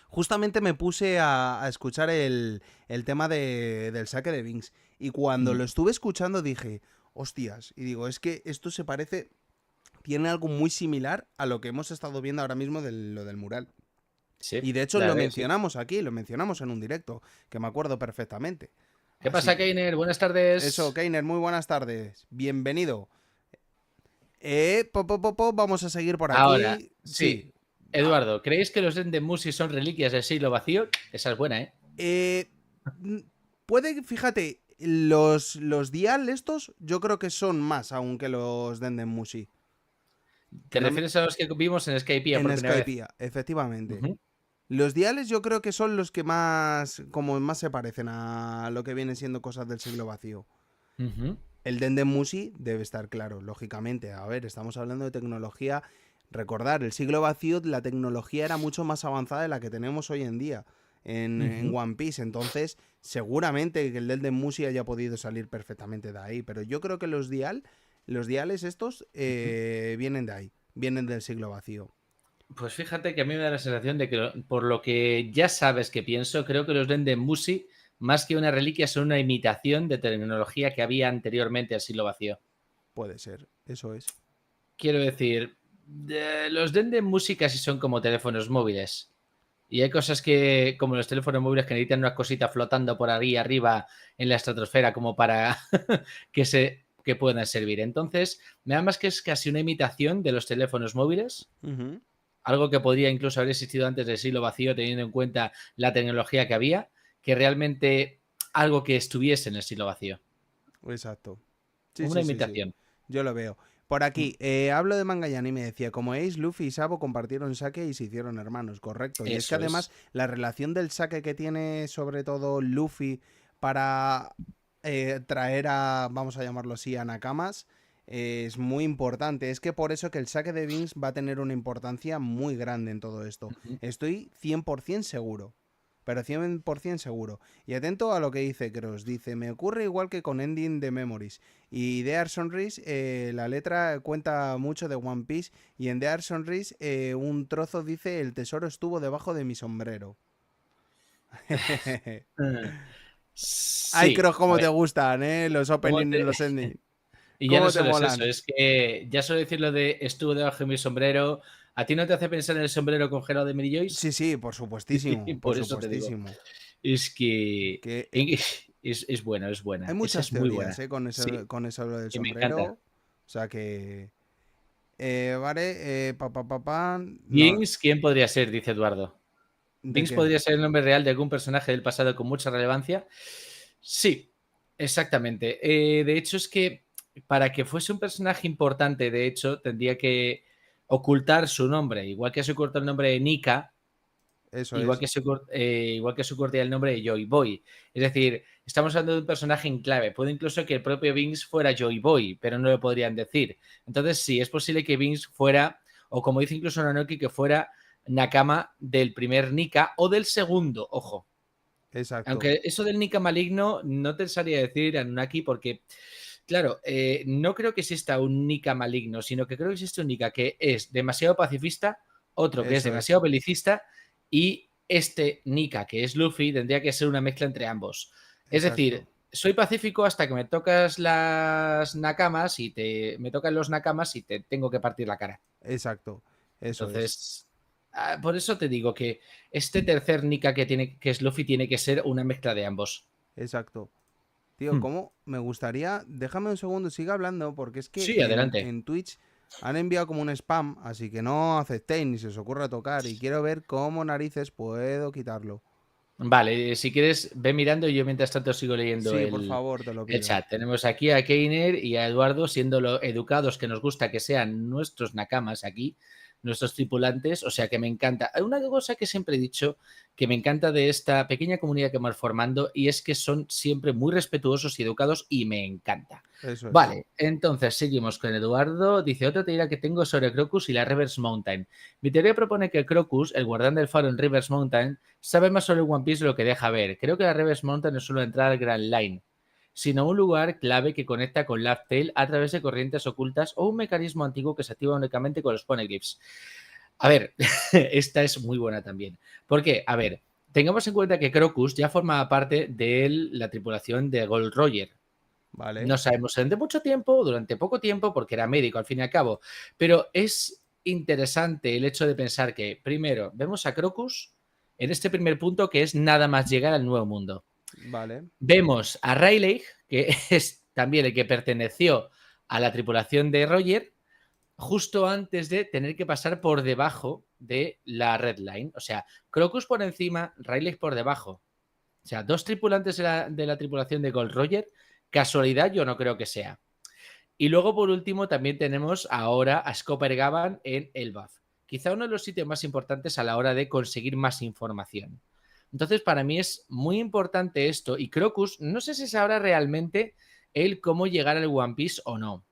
[SPEAKER 3] justamente me puse a escuchar el tema del saque de Vince. Y cuando lo estuve escuchando dije, hostias, y digo, es que esto se parece, tiene algo muy similar a lo que hemos estado viendo ahora mismo de lo del mural.
[SPEAKER 2] Sí,
[SPEAKER 3] Y de hecho
[SPEAKER 2] la
[SPEAKER 3] lo
[SPEAKER 2] verdad que sí.
[SPEAKER 3] mencionamos aquí, lo mencionamos en un directo, que me acuerdo perfectamente.
[SPEAKER 2] ¿Qué
[SPEAKER 3] Así
[SPEAKER 2] pasa,
[SPEAKER 3] que,
[SPEAKER 2] Keiner? Buenas tardes.
[SPEAKER 3] eso, Keiner, muy buenas tardes. Bienvenido. Vamos a seguir por
[SPEAKER 2] Ahora,
[SPEAKER 3] aquí.
[SPEAKER 2] sí.
[SPEAKER 3] Sí.
[SPEAKER 2] Eduardo, ¿creéis que los Dendemusi son reliquias del siglo vacío? Esa es buena, ¿eh?
[SPEAKER 3] Eh, puede, fíjate, los dial estos yo creo que son más aún que los Dendemushi.
[SPEAKER 2] ¿Te
[SPEAKER 3] No,
[SPEAKER 2] refieres a los que vimos en Skypiea por
[SPEAKER 3] en
[SPEAKER 2] primera vez?
[SPEAKER 3] Skypiea, efectivamente.
[SPEAKER 2] Ujú,
[SPEAKER 3] Los diales yo creo que son los que más, como más se parecen a lo que vienen siendo cosas del siglo vacío.
[SPEAKER 2] ujú.
[SPEAKER 3] El Dendemushi debe estar claro, lógicamente. A ver, estamos hablando de tecnología. Recordar, el siglo vacío, la tecnología era mucho más avanzada de la que tenemos hoy en día en One Piece. Entonces, seguramente que el Dendemushi haya podido salir perfectamente de ahí. Pero yo creo que los diales estos vienen de ahí, vienen del siglo vacío.
[SPEAKER 2] Pues fíjate que a mí me da la sensación de que, por lo que ya sabes que pienso, creo que los Dendemusi, más que una reliquia, son una imitación de tecnología que había anteriormente al siglo vacío.
[SPEAKER 3] Puede ser, eso es.
[SPEAKER 2] Quiero decir, los Dendemusi casi son como teléfonos móviles. Y hay cosas que, como los teléfonos móviles, que necesitan unas cositas flotando por ahí arriba en la estratosfera como para que puedan servir. Entonces, me da más que es casi una imitación de los teléfonos móviles, algo que podría incluso haber existido antes del siglo vacío, teniendo en cuenta la tecnología que había, que realmente algo que estuviese en el siglo vacío.
[SPEAKER 3] Exacto.
[SPEAKER 2] Una imitación.
[SPEAKER 3] Yo lo veo. Por aquí, hablo de manga y anime, decía, como Ace, Luffy y Sabo compartieron Sake y se hicieron hermanos, correcto. Y es que además la relación del Sake que tiene sobre todo Luffy para traer a, vamos a llamarlo así, a Nakamas, es muy importante. Es que por eso que el Sake de Vince va a tener una importancia muy grande en todo esto. Estoy 100% seguro. Pero 100% seguro. Y atento a lo que dice Cross. Dice, me ocurre igual que con Ending de Memories. Y The Art Sunrise, la letra cuenta mucho de One Piece. Y en The Art Sunrise, un trozo dice, el tesoro estuvo debajo de mi sombrero.
[SPEAKER 2] Sí,
[SPEAKER 3] ay, Cross, cómo te gustan, los openings y los endings.
[SPEAKER 2] Y ya no solo es eso, es que ya solo decir lo de estuvo debajo de mi sombrero, ¿a ti no te hace pensar en el sombrero congelado de Mary Joyce?
[SPEAKER 3] Sí, por supuestísimo.
[SPEAKER 2] Por eso te digo. Es que es buena, es buena.
[SPEAKER 3] Hay muchas
[SPEAKER 2] Esa es muy
[SPEAKER 3] teorías,
[SPEAKER 2] buena.
[SPEAKER 3] con eso lo del
[SPEAKER 2] Y me
[SPEAKER 3] sombrero.
[SPEAKER 2] encanta.
[SPEAKER 3] O sea que... vale,
[SPEAKER 2] Binks, ¿quién podría ser? Dice Eduardo. ¿Binks
[SPEAKER 3] qué?
[SPEAKER 2] podría ser el nombre real de algún personaje del pasado con mucha relevancia? Sí, exactamente. De hecho, es que para que fuese un personaje importante, de hecho, tendría que ocultar su nombre. Igual que se oculta el nombre de Nika, igual que se oculta el nombre de Joy Boy. Es decir, estamos hablando de un personaje en clave. Puede incluso que el propio Binks fuera Joy Boy, pero no lo podrían decir. Entonces, sí, es posible que Binks fuera, o como dice incluso Nanoki, que fuera Nakama del primer Nika o del segundo, ojo.
[SPEAKER 3] Exacto.
[SPEAKER 2] Aunque eso del Nika maligno no te sabría decir, Anunnaki, porque, claro, no creo que exista un Nika maligno, sino que creo que existe un Nika que es demasiado pacifista, otro que es demasiado belicista, y este Nika, que es Luffy, tendría que ser una mezcla entre ambos. Es decir, soy pacífico hasta que me tocas las nakamas y me tocan los nakamas y te tengo que partir la cara.
[SPEAKER 3] Exacto.
[SPEAKER 2] Entonces, por eso te digo que este tercer Nika que es Luffy tiene que ser una mezcla de ambos.
[SPEAKER 3] Exacto. Tío, ¿cómo me gustaría? Déjame un segundo, siga hablando, porque es que
[SPEAKER 2] sí, adelante.
[SPEAKER 3] En Twitch han enviado como un spam, así que no aceptéis ni se os ocurra tocar. Y quiero ver cómo narices puedo quitarlo.
[SPEAKER 2] Vale, si quieres, ve mirando y yo mientras tanto sigo leyendo
[SPEAKER 3] por favor, te lo pido.
[SPEAKER 2] el chat. Tenemos aquí a Keiner y a Eduardo, siendo lo educados que nos gusta que sean nuestros nakamas aquí, nuestros tripulantes, o sea que me encanta. Hay una cosa que siempre he dicho que me encanta de esta pequeña comunidad que vamos formando y es que son siempre muy respetuosos y educados y me encanta.
[SPEAKER 3] Eso es.
[SPEAKER 2] Vale, entonces seguimos con Eduardo. Dice, otra teoría que tengo sobre Crocus y la Reverse Mountain. Mi teoría propone que Crocus, el guardián del faro en Reverse Mountain, sabe más sobre One Piece de lo que deja ver. Creo que la Reverse Mountain no es solo entrar al Grand Line, sino un lugar clave que conecta con Laugh Tale a través de corrientes ocultas o un mecanismo antiguo que se activa únicamente con los poneglyphs. A ver, esta es muy buena también. ¿Por qué? A ver, tengamos en cuenta que Crocus ya formaba parte de la tripulación de Gold Roger.
[SPEAKER 3] Vale.
[SPEAKER 2] No sabemos durante mucho tiempo, durante poco tiempo, porque era médico al fin y al cabo. Pero es interesante el hecho de pensar que, primero, vemos a Crocus en este primer punto que es nada más llegar al Nuevo Mundo.
[SPEAKER 3] Vale.
[SPEAKER 2] Vemos a Rayleigh, que es también el que perteneció a la tripulación de Roger, justo antes de tener que pasar por debajo de la Red Line. O sea, Crocus por encima, Rayleigh por debajo. O sea, dos tripulantes de la tripulación de Gold Roger. Casualidad yo no creo que sea. Y luego, por último, también tenemos ahora a Scopper Gavan en Elbaf. Quizá uno de los sitios más importantes a la hora de conseguir más información. Entonces, para mí es muy importante esto. Y Crocus, no sé si sabrá realmente él cómo llegar al One Piece o no.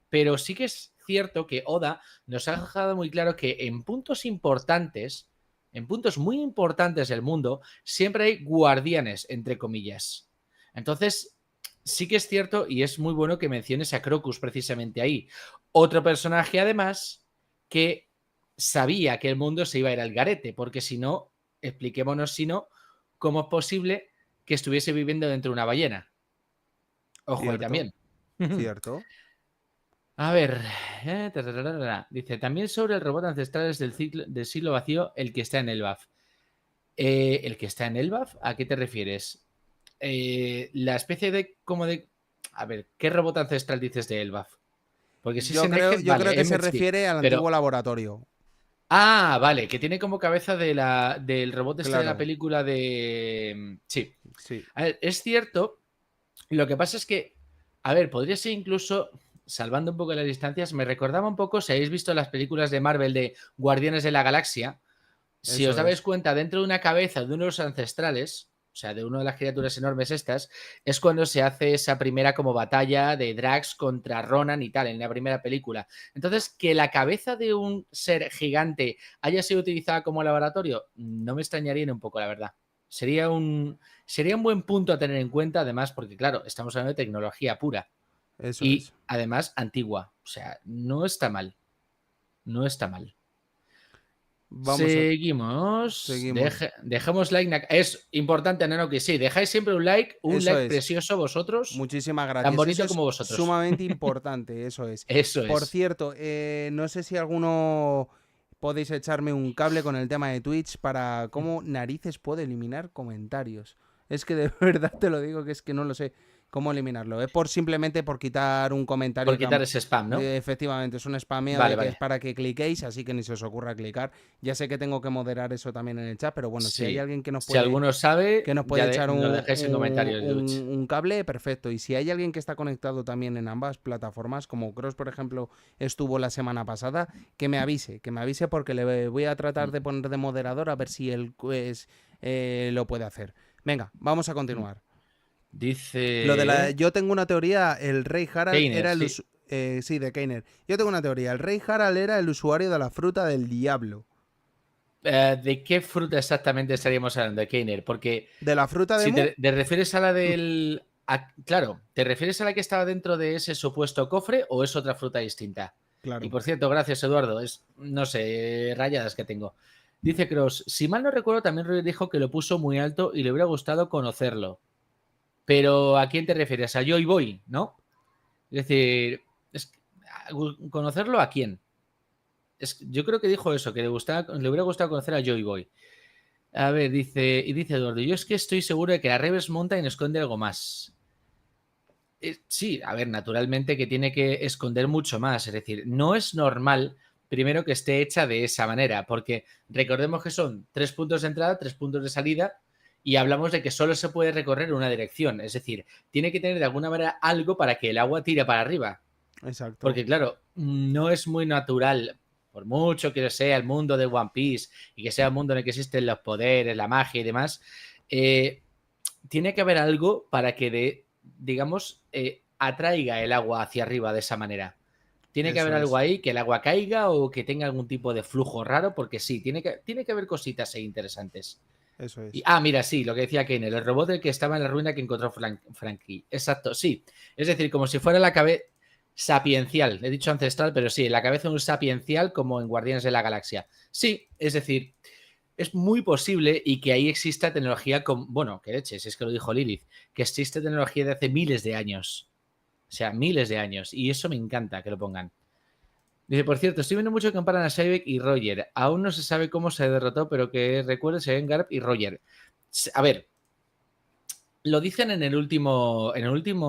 [SPEAKER 2] Pero sí que es cierto que Oda nos ha dejado muy claro que en puntos importantes, en puntos muy importantes del mundo, siempre hay guardianes, entre comillas. Entonces, sí que es cierto y es muy bueno que menciones a Crocus precisamente ahí. Otro personaje, además, que sabía que el mundo se iba a ir al garete, porque si no, expliquémonos si no, cómo es posible que estuviese viviendo dentro de una ballena. Ojo ahí también.
[SPEAKER 3] Cierto.
[SPEAKER 2] A ver, dice, también sobre el robot ancestrales del siglo vacío, el que está en el BAF. El que está en Elbaf, ¿a qué te refieres? La especie de como de... A ver, ¿qué robot ancestral dices de Elbaf? Porque si es en Egghead,
[SPEAKER 3] Yo creo
[SPEAKER 2] vale,
[SPEAKER 3] que se
[SPEAKER 2] Emmett sí,
[SPEAKER 3] refiere al
[SPEAKER 2] pero...
[SPEAKER 3] antiguo laboratorio.
[SPEAKER 2] Ah, vale, que tiene como cabeza del robot este de la
[SPEAKER 3] Claro,
[SPEAKER 2] película de... Sí.
[SPEAKER 3] sí.
[SPEAKER 2] A ver, es cierto. Lo que pasa es que, a ver, podría ser incluso, salvando un poco las distancias, me recordaba un poco, si habéis visto las películas de Marvel de Guardianes de la Galaxia, si os
[SPEAKER 3] Eso
[SPEAKER 2] dabais
[SPEAKER 3] es.
[SPEAKER 2] cuenta, dentro de una cabeza de uno de los ancestrales, o sea, de una de las criaturas enormes estas, es cuando se hace esa primera como batalla de Drax contra Ronan y tal, en la primera película. Entonces, que la cabeza de un ser gigante haya sido utilizada como laboratorio, no me extrañaría ni un poco, la verdad. Sería un buen punto a tener en cuenta, además, porque claro, estamos hablando de tecnología pura
[SPEAKER 3] Eso
[SPEAKER 2] y
[SPEAKER 3] es.
[SPEAKER 2] además antigua. O sea, no está mal. No está mal.
[SPEAKER 3] Vamos a...
[SPEAKER 2] Seguimos.
[SPEAKER 3] Seguimos.
[SPEAKER 2] Dejamos like. Es importante, Nano, que sí. Dejáis siempre un like
[SPEAKER 3] Eso es.
[SPEAKER 2] precioso vosotros.
[SPEAKER 3] Muchísimas
[SPEAKER 2] Tan
[SPEAKER 3] gracias. Eso
[SPEAKER 2] bonito
[SPEAKER 3] es
[SPEAKER 2] como vosotros.
[SPEAKER 3] sumamente importante, eso es.
[SPEAKER 2] Eso
[SPEAKER 3] Por
[SPEAKER 2] es.
[SPEAKER 3] cierto, no sé si alguno podéis echarme un cable con el tema de Twitch para cómo narices puedo eliminar comentarios. Es que de verdad te lo digo que es que no lo sé cómo eliminarlo. Es simplemente por quitar un comentario
[SPEAKER 2] Por quitar ese spam, ¿no?
[SPEAKER 3] efectivamente, es un spameo
[SPEAKER 2] Vale,
[SPEAKER 3] de que es
[SPEAKER 2] vale.
[SPEAKER 3] para que cliquéis, así que ni se os ocurra clicar. Ya sé que tengo que moderar eso también en el chat, pero bueno, si hay
[SPEAKER 2] Sí.
[SPEAKER 3] alguien que nos
[SPEAKER 2] Si
[SPEAKER 3] puede
[SPEAKER 2] alguno sabe,
[SPEAKER 3] que nos puede echar
[SPEAKER 2] lo dejáis en comentarios de Twitch.
[SPEAKER 3] un cable, perfecto. Y si hay alguien que está conectado también en ambas plataformas, como Cross, por ejemplo, estuvo la semana pasada, que me avise porque le voy a tratar de poner de moderador a ver si él pues, lo puede hacer. Venga, vamos a continuar.
[SPEAKER 2] Dice...
[SPEAKER 3] Yo tengo una teoría, el rey Harald
[SPEAKER 2] Keiner,
[SPEAKER 3] era el
[SPEAKER 2] sí.
[SPEAKER 3] sí, de Keiner. Yo tengo una teoría, el rey Harald era el usuario de la fruta del diablo.
[SPEAKER 2] ¿De qué fruta exactamente estaríamos hablando, de Keiner? Porque
[SPEAKER 3] ¿De la fruta de
[SPEAKER 2] si
[SPEAKER 3] Mu?
[SPEAKER 2] te refieres a la del... claro, ¿te refieres a la que estaba dentro de ese supuesto cofre o es otra fruta distinta? Y
[SPEAKER 3] Claro.
[SPEAKER 2] por cierto, gracias Eduardo, es, no sé, rayadas que tengo. Dice Cross, si mal no recuerdo, también Roy dijo que lo puso muy alto y le hubiera gustado conocerlo. Pero ¿a quién te refieres? A Joy Boy, ¿no? Es decir, ¿conocerlo a quién? Yo creo que dijo eso, que le hubiera gustado conocer a Joy Boy. A ver, dice Eduardo, yo es que estoy seguro de que la Reverse Mountain esconde algo más. Sí, a ver, naturalmente que tiene que esconder mucho más. Es decir, no es normal, primero, que esté hecha de esa manera, porque recordemos que son 3 puntos de entrada, 3 puntos de salida, y hablamos de que solo se puede recorrer una dirección. Es decir, tiene que tener de alguna manera algo para que el agua tire para arriba.
[SPEAKER 3] Exacto.
[SPEAKER 2] Porque, claro, no es muy natural, por mucho que sea el mundo de One Piece y que sea el mundo en el que existen los poderes, la magia y demás, tiene que haber algo para que, digamos, atraiga el agua hacia arriba de esa manera. Tiene que haber algo ahí, que el agua caiga o que tenga algún tipo de flujo raro, porque sí, tiene que haber cositas ahí interesantes.
[SPEAKER 3] Eso es.
[SPEAKER 2] Mira, sí, lo que decía Keiner, el robot del que estaba en la ruina que encontró Frankie. Exacto, sí. Es decir, como si fuera la cabeza sapiencial, he dicho ancestral, pero sí, la cabeza de un sapiencial como en Guardianes de la Galaxia. Sí, es decir, es muy posible y que ahí exista tecnología bueno, que leches, es que lo dijo Lilith, que existe tecnología de hace miles de años. O sea, miles de años. Y eso me encanta que lo pongan. Dice, por cierto, estoy viendo mucho que comparan a Cybeck y Roger. Aún no se sabe cómo se derrotó, pero que recuerde se ven Garp y Roger. A ver, lo dicen en el último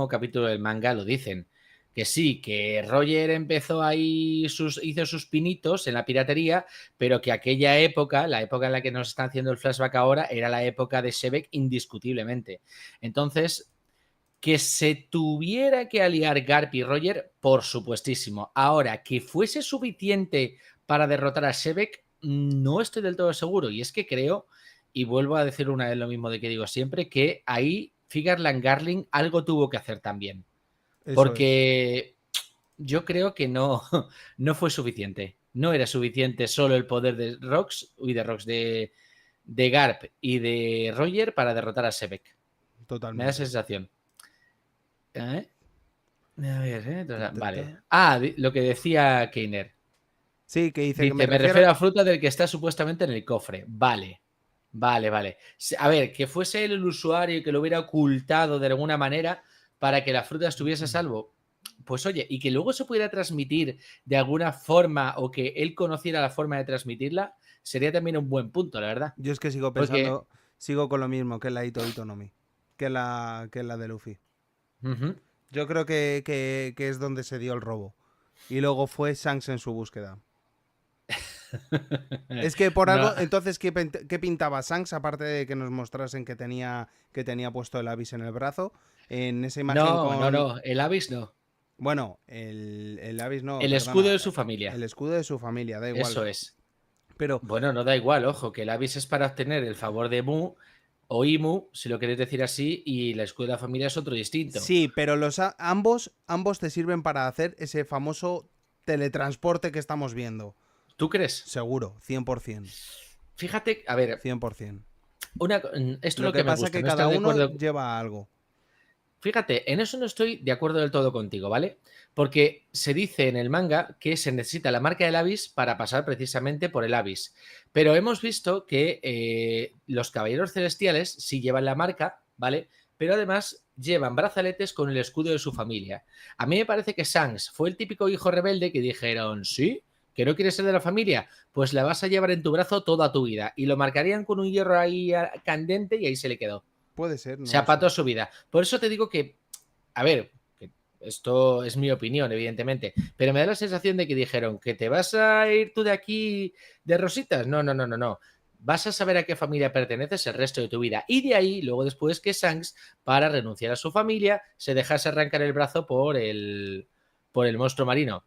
[SPEAKER 2] capítulo del manga, lo dicen. Que sí, que Roger empezó ahí, hizo sus pinitos en la piratería, pero que aquella época, la época en la que nos están haciendo el flashback ahora, era la época de Shebeck indiscutiblemente. Entonces, que se tuviera que aliar Garp y Roger, por supuestísimo. Ahora, que fuese suficiente para derrotar a Shebeck, no estoy del todo seguro. Y es que creo, y vuelvo a decir una vez lo mismo de que digo siempre, que ahí Figarland Garling algo tuvo que hacer también. Porque yo creo que no fue suficiente. No era suficiente solo el poder de Garp y de Roger para derrotar a Shebeck.
[SPEAKER 3] Totalmente.
[SPEAKER 2] Me da esa sensación. A ver, vale. Lo que decía Keiner.
[SPEAKER 3] Sí, que dice que
[SPEAKER 2] me refiero a la fruta del que está supuestamente en el cofre. Vale. A ver, que fuese él el usuario y que lo hubiera ocultado de alguna manera para que la fruta estuviese a salvo. Pues oye, y que luego se pudiera transmitir de alguna forma o que él conociera la forma de transmitirla, sería también un buen punto, la verdad.
[SPEAKER 3] Yo es que sigo
[SPEAKER 2] Porque-
[SPEAKER 3] pensando, sigo con lo mismo que la Ito no Mi, que la de Luffy.
[SPEAKER 2] Ujú.
[SPEAKER 3] Yo creo que es donde se dio el robo. Y luego fue Shanks en su búsqueda. Es que por algo,
[SPEAKER 2] No,
[SPEAKER 3] entonces, ¿qué pintaba Shanks? Aparte de que nos mostrasen que tenía puesto el Abyss en el brazo, en esa imagen
[SPEAKER 2] no, el Abyss no.
[SPEAKER 3] Bueno, el Abyss no,
[SPEAKER 2] El escudo
[SPEAKER 3] perdona.
[SPEAKER 2] de su familia.
[SPEAKER 3] El escudo de su familia, da igual.
[SPEAKER 2] Eso es.
[SPEAKER 3] Pero
[SPEAKER 2] Bueno, no da igual, ojo, que el Abyss es para obtener el favor de Mu o Imu, si lo queréis decir así, y el escudo de la familia es otro distinto.
[SPEAKER 3] sí, pero ambos te sirven para hacer ese famoso teletransporte que estamos viendo.
[SPEAKER 2] ¿Tú crees?
[SPEAKER 3] Seguro, 100%.
[SPEAKER 2] Fíjate, a ver,
[SPEAKER 3] 100%.
[SPEAKER 2] esto es
[SPEAKER 3] Lo
[SPEAKER 2] lo
[SPEAKER 3] que
[SPEAKER 2] que me
[SPEAKER 3] pasa es
[SPEAKER 2] gusta,
[SPEAKER 3] que
[SPEAKER 2] no
[SPEAKER 3] cada
[SPEAKER 2] estar de
[SPEAKER 3] uno
[SPEAKER 2] acuerdo.
[SPEAKER 3] lleva algo.
[SPEAKER 2] Fíjate, en eso no estoy de acuerdo del todo contigo, ¿vale? Porque se dice en el manga que se necesita la marca del Abyss para pasar precisamente por el Abyss. Pero hemos visto que los caballeros celestiales sí llevan la marca, ¿vale? Pero además llevan brazaletes con el escudo de su familia. A mí me parece que Shanks fue el típico hijo rebelde que dijeron, ¿sí? ¿Que no quieres ser de la familia? Pues la vas a llevar en tu brazo toda tu vida. Y lo marcarían con un hierro ahí candente y ahí se le quedó.
[SPEAKER 3] Puede ser, no
[SPEAKER 2] Se
[SPEAKER 3] lo sé.
[SPEAKER 2] apató su vida. Por eso te digo que, a ver, que esto es mi opinión, evidentemente, pero me da la sensación de que dijeron que te vas a ir tú de aquí de rositas. No. Vas a saber a qué familia perteneces el resto de tu vida. Y de ahí, luego después que Shanks, para renunciar a su familia, se dejase arrancar el brazo por el monstruo marino.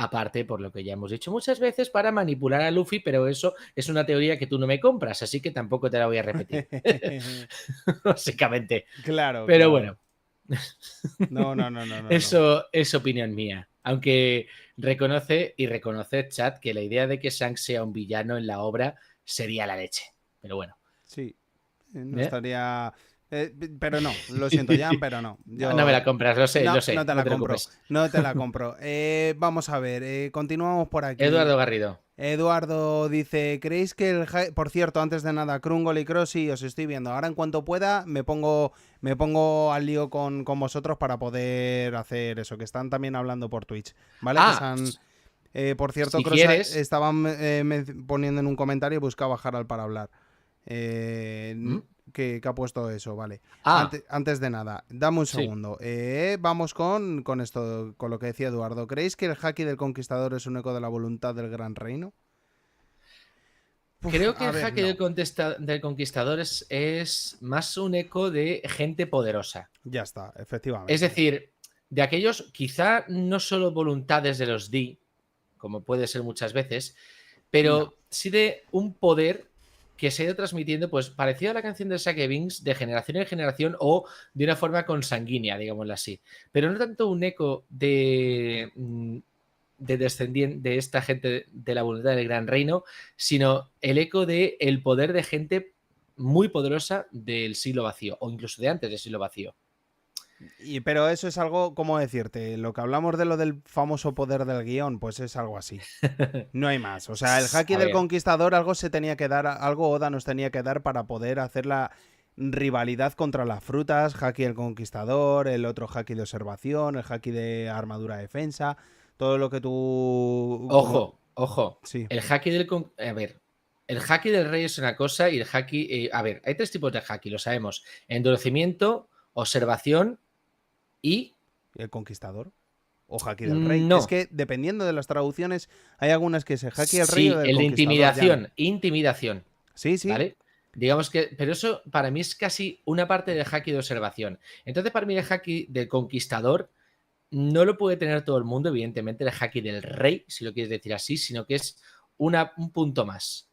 [SPEAKER 2] Aparte, por lo que ya hemos dicho muchas veces, para manipular a Luffy, pero eso es una teoría que tú no me compras, así que tampoco te la voy a repetir. Básicamente.
[SPEAKER 3] Claro,
[SPEAKER 2] Pero
[SPEAKER 3] claro.
[SPEAKER 2] bueno.
[SPEAKER 3] No.
[SPEAKER 2] Eso es opinión mía. Aunque reconoce chat que la idea de que Shanks sea un villano en la obra sería la leche. Pero bueno.
[SPEAKER 3] Sí. No
[SPEAKER 2] ¿Eh?
[SPEAKER 3] estaría. Pero no, lo siento, Jan, pero no.
[SPEAKER 2] No me la compras, lo sé,
[SPEAKER 3] no,
[SPEAKER 2] lo sé.
[SPEAKER 3] no te la compro.
[SPEAKER 2] preocupes.
[SPEAKER 3] No te la compro. Vamos a ver, continuamos por aquí.
[SPEAKER 2] Eduardo Garrido.
[SPEAKER 3] Eduardo dice, ¿creéis que por cierto, antes de nada, Krungol y Crossy, os estoy viendo. Ahora en cuanto pueda, me pongo al lío con vosotros para poder hacer eso, que están también hablando por Twitch, ¿vale? Por cierto,
[SPEAKER 2] si
[SPEAKER 3] Crossy
[SPEAKER 2] quieres...
[SPEAKER 3] estaban poniendo en un comentario, busca bajar al para hablar. Que ha puesto eso, vale. Antes de nada, dame un segundo. Vamos con esto, con lo que decía Eduardo. ¿Creéis que el Haki del Conquistador es un eco de la voluntad del Gran Reino?
[SPEAKER 2] Creo que el Haki del Conquistador es más un eco de gente poderosa.
[SPEAKER 3] Ya está, efectivamente.
[SPEAKER 2] Es decir, de aquellos, quizá no solo voluntades de los Di, como puede ser muchas veces, pero sí de un poder que se ha ido transmitiendo, pues parecido a la canción del Sake Vince, de generación en generación o de una forma consanguínea, digámoslo así. Pero no tanto un eco de descendiente de esta gente de la voluntad del Gran Reino, sino el eco de el poder de gente muy poderosa del siglo vacío, o incluso de antes del siglo vacío.
[SPEAKER 3] Pero eso es algo, ¿cómo decirte? Lo que hablamos de lo del famoso poder del guión, pues es algo así. No hay más. O sea, el Haki del Conquistador, algo se tenía que dar, algo Oda nos tenía que dar para poder hacer la rivalidad contra las frutas, Haki del Conquistador, el otro Haki de observación, el Haki de armadura defensa, todo lo que tú...
[SPEAKER 2] Ojo.
[SPEAKER 3] Sí.
[SPEAKER 2] El Haki del... A ver, el Haki del Rey es una cosa y el Haki... a ver, hay 3 tipos de Haki, lo sabemos. Endurecimiento, observación y...
[SPEAKER 3] ¿El Conquistador? ¿O Haki del Rey?
[SPEAKER 2] No.
[SPEAKER 3] Es que dependiendo de las traducciones, hay algunas que es el Haki del Rey o del
[SPEAKER 2] el de
[SPEAKER 3] Conquistador.
[SPEAKER 2] intimidación.
[SPEAKER 3] Sí.
[SPEAKER 2] ¿Vale? Digamos que... Pero eso para mí es casi una parte del Haki de observación. Entonces para mí el Haki del Conquistador no lo puede tener todo el mundo, evidentemente, el Haki del Rey, si lo quieres decir así, sino que es un punto más.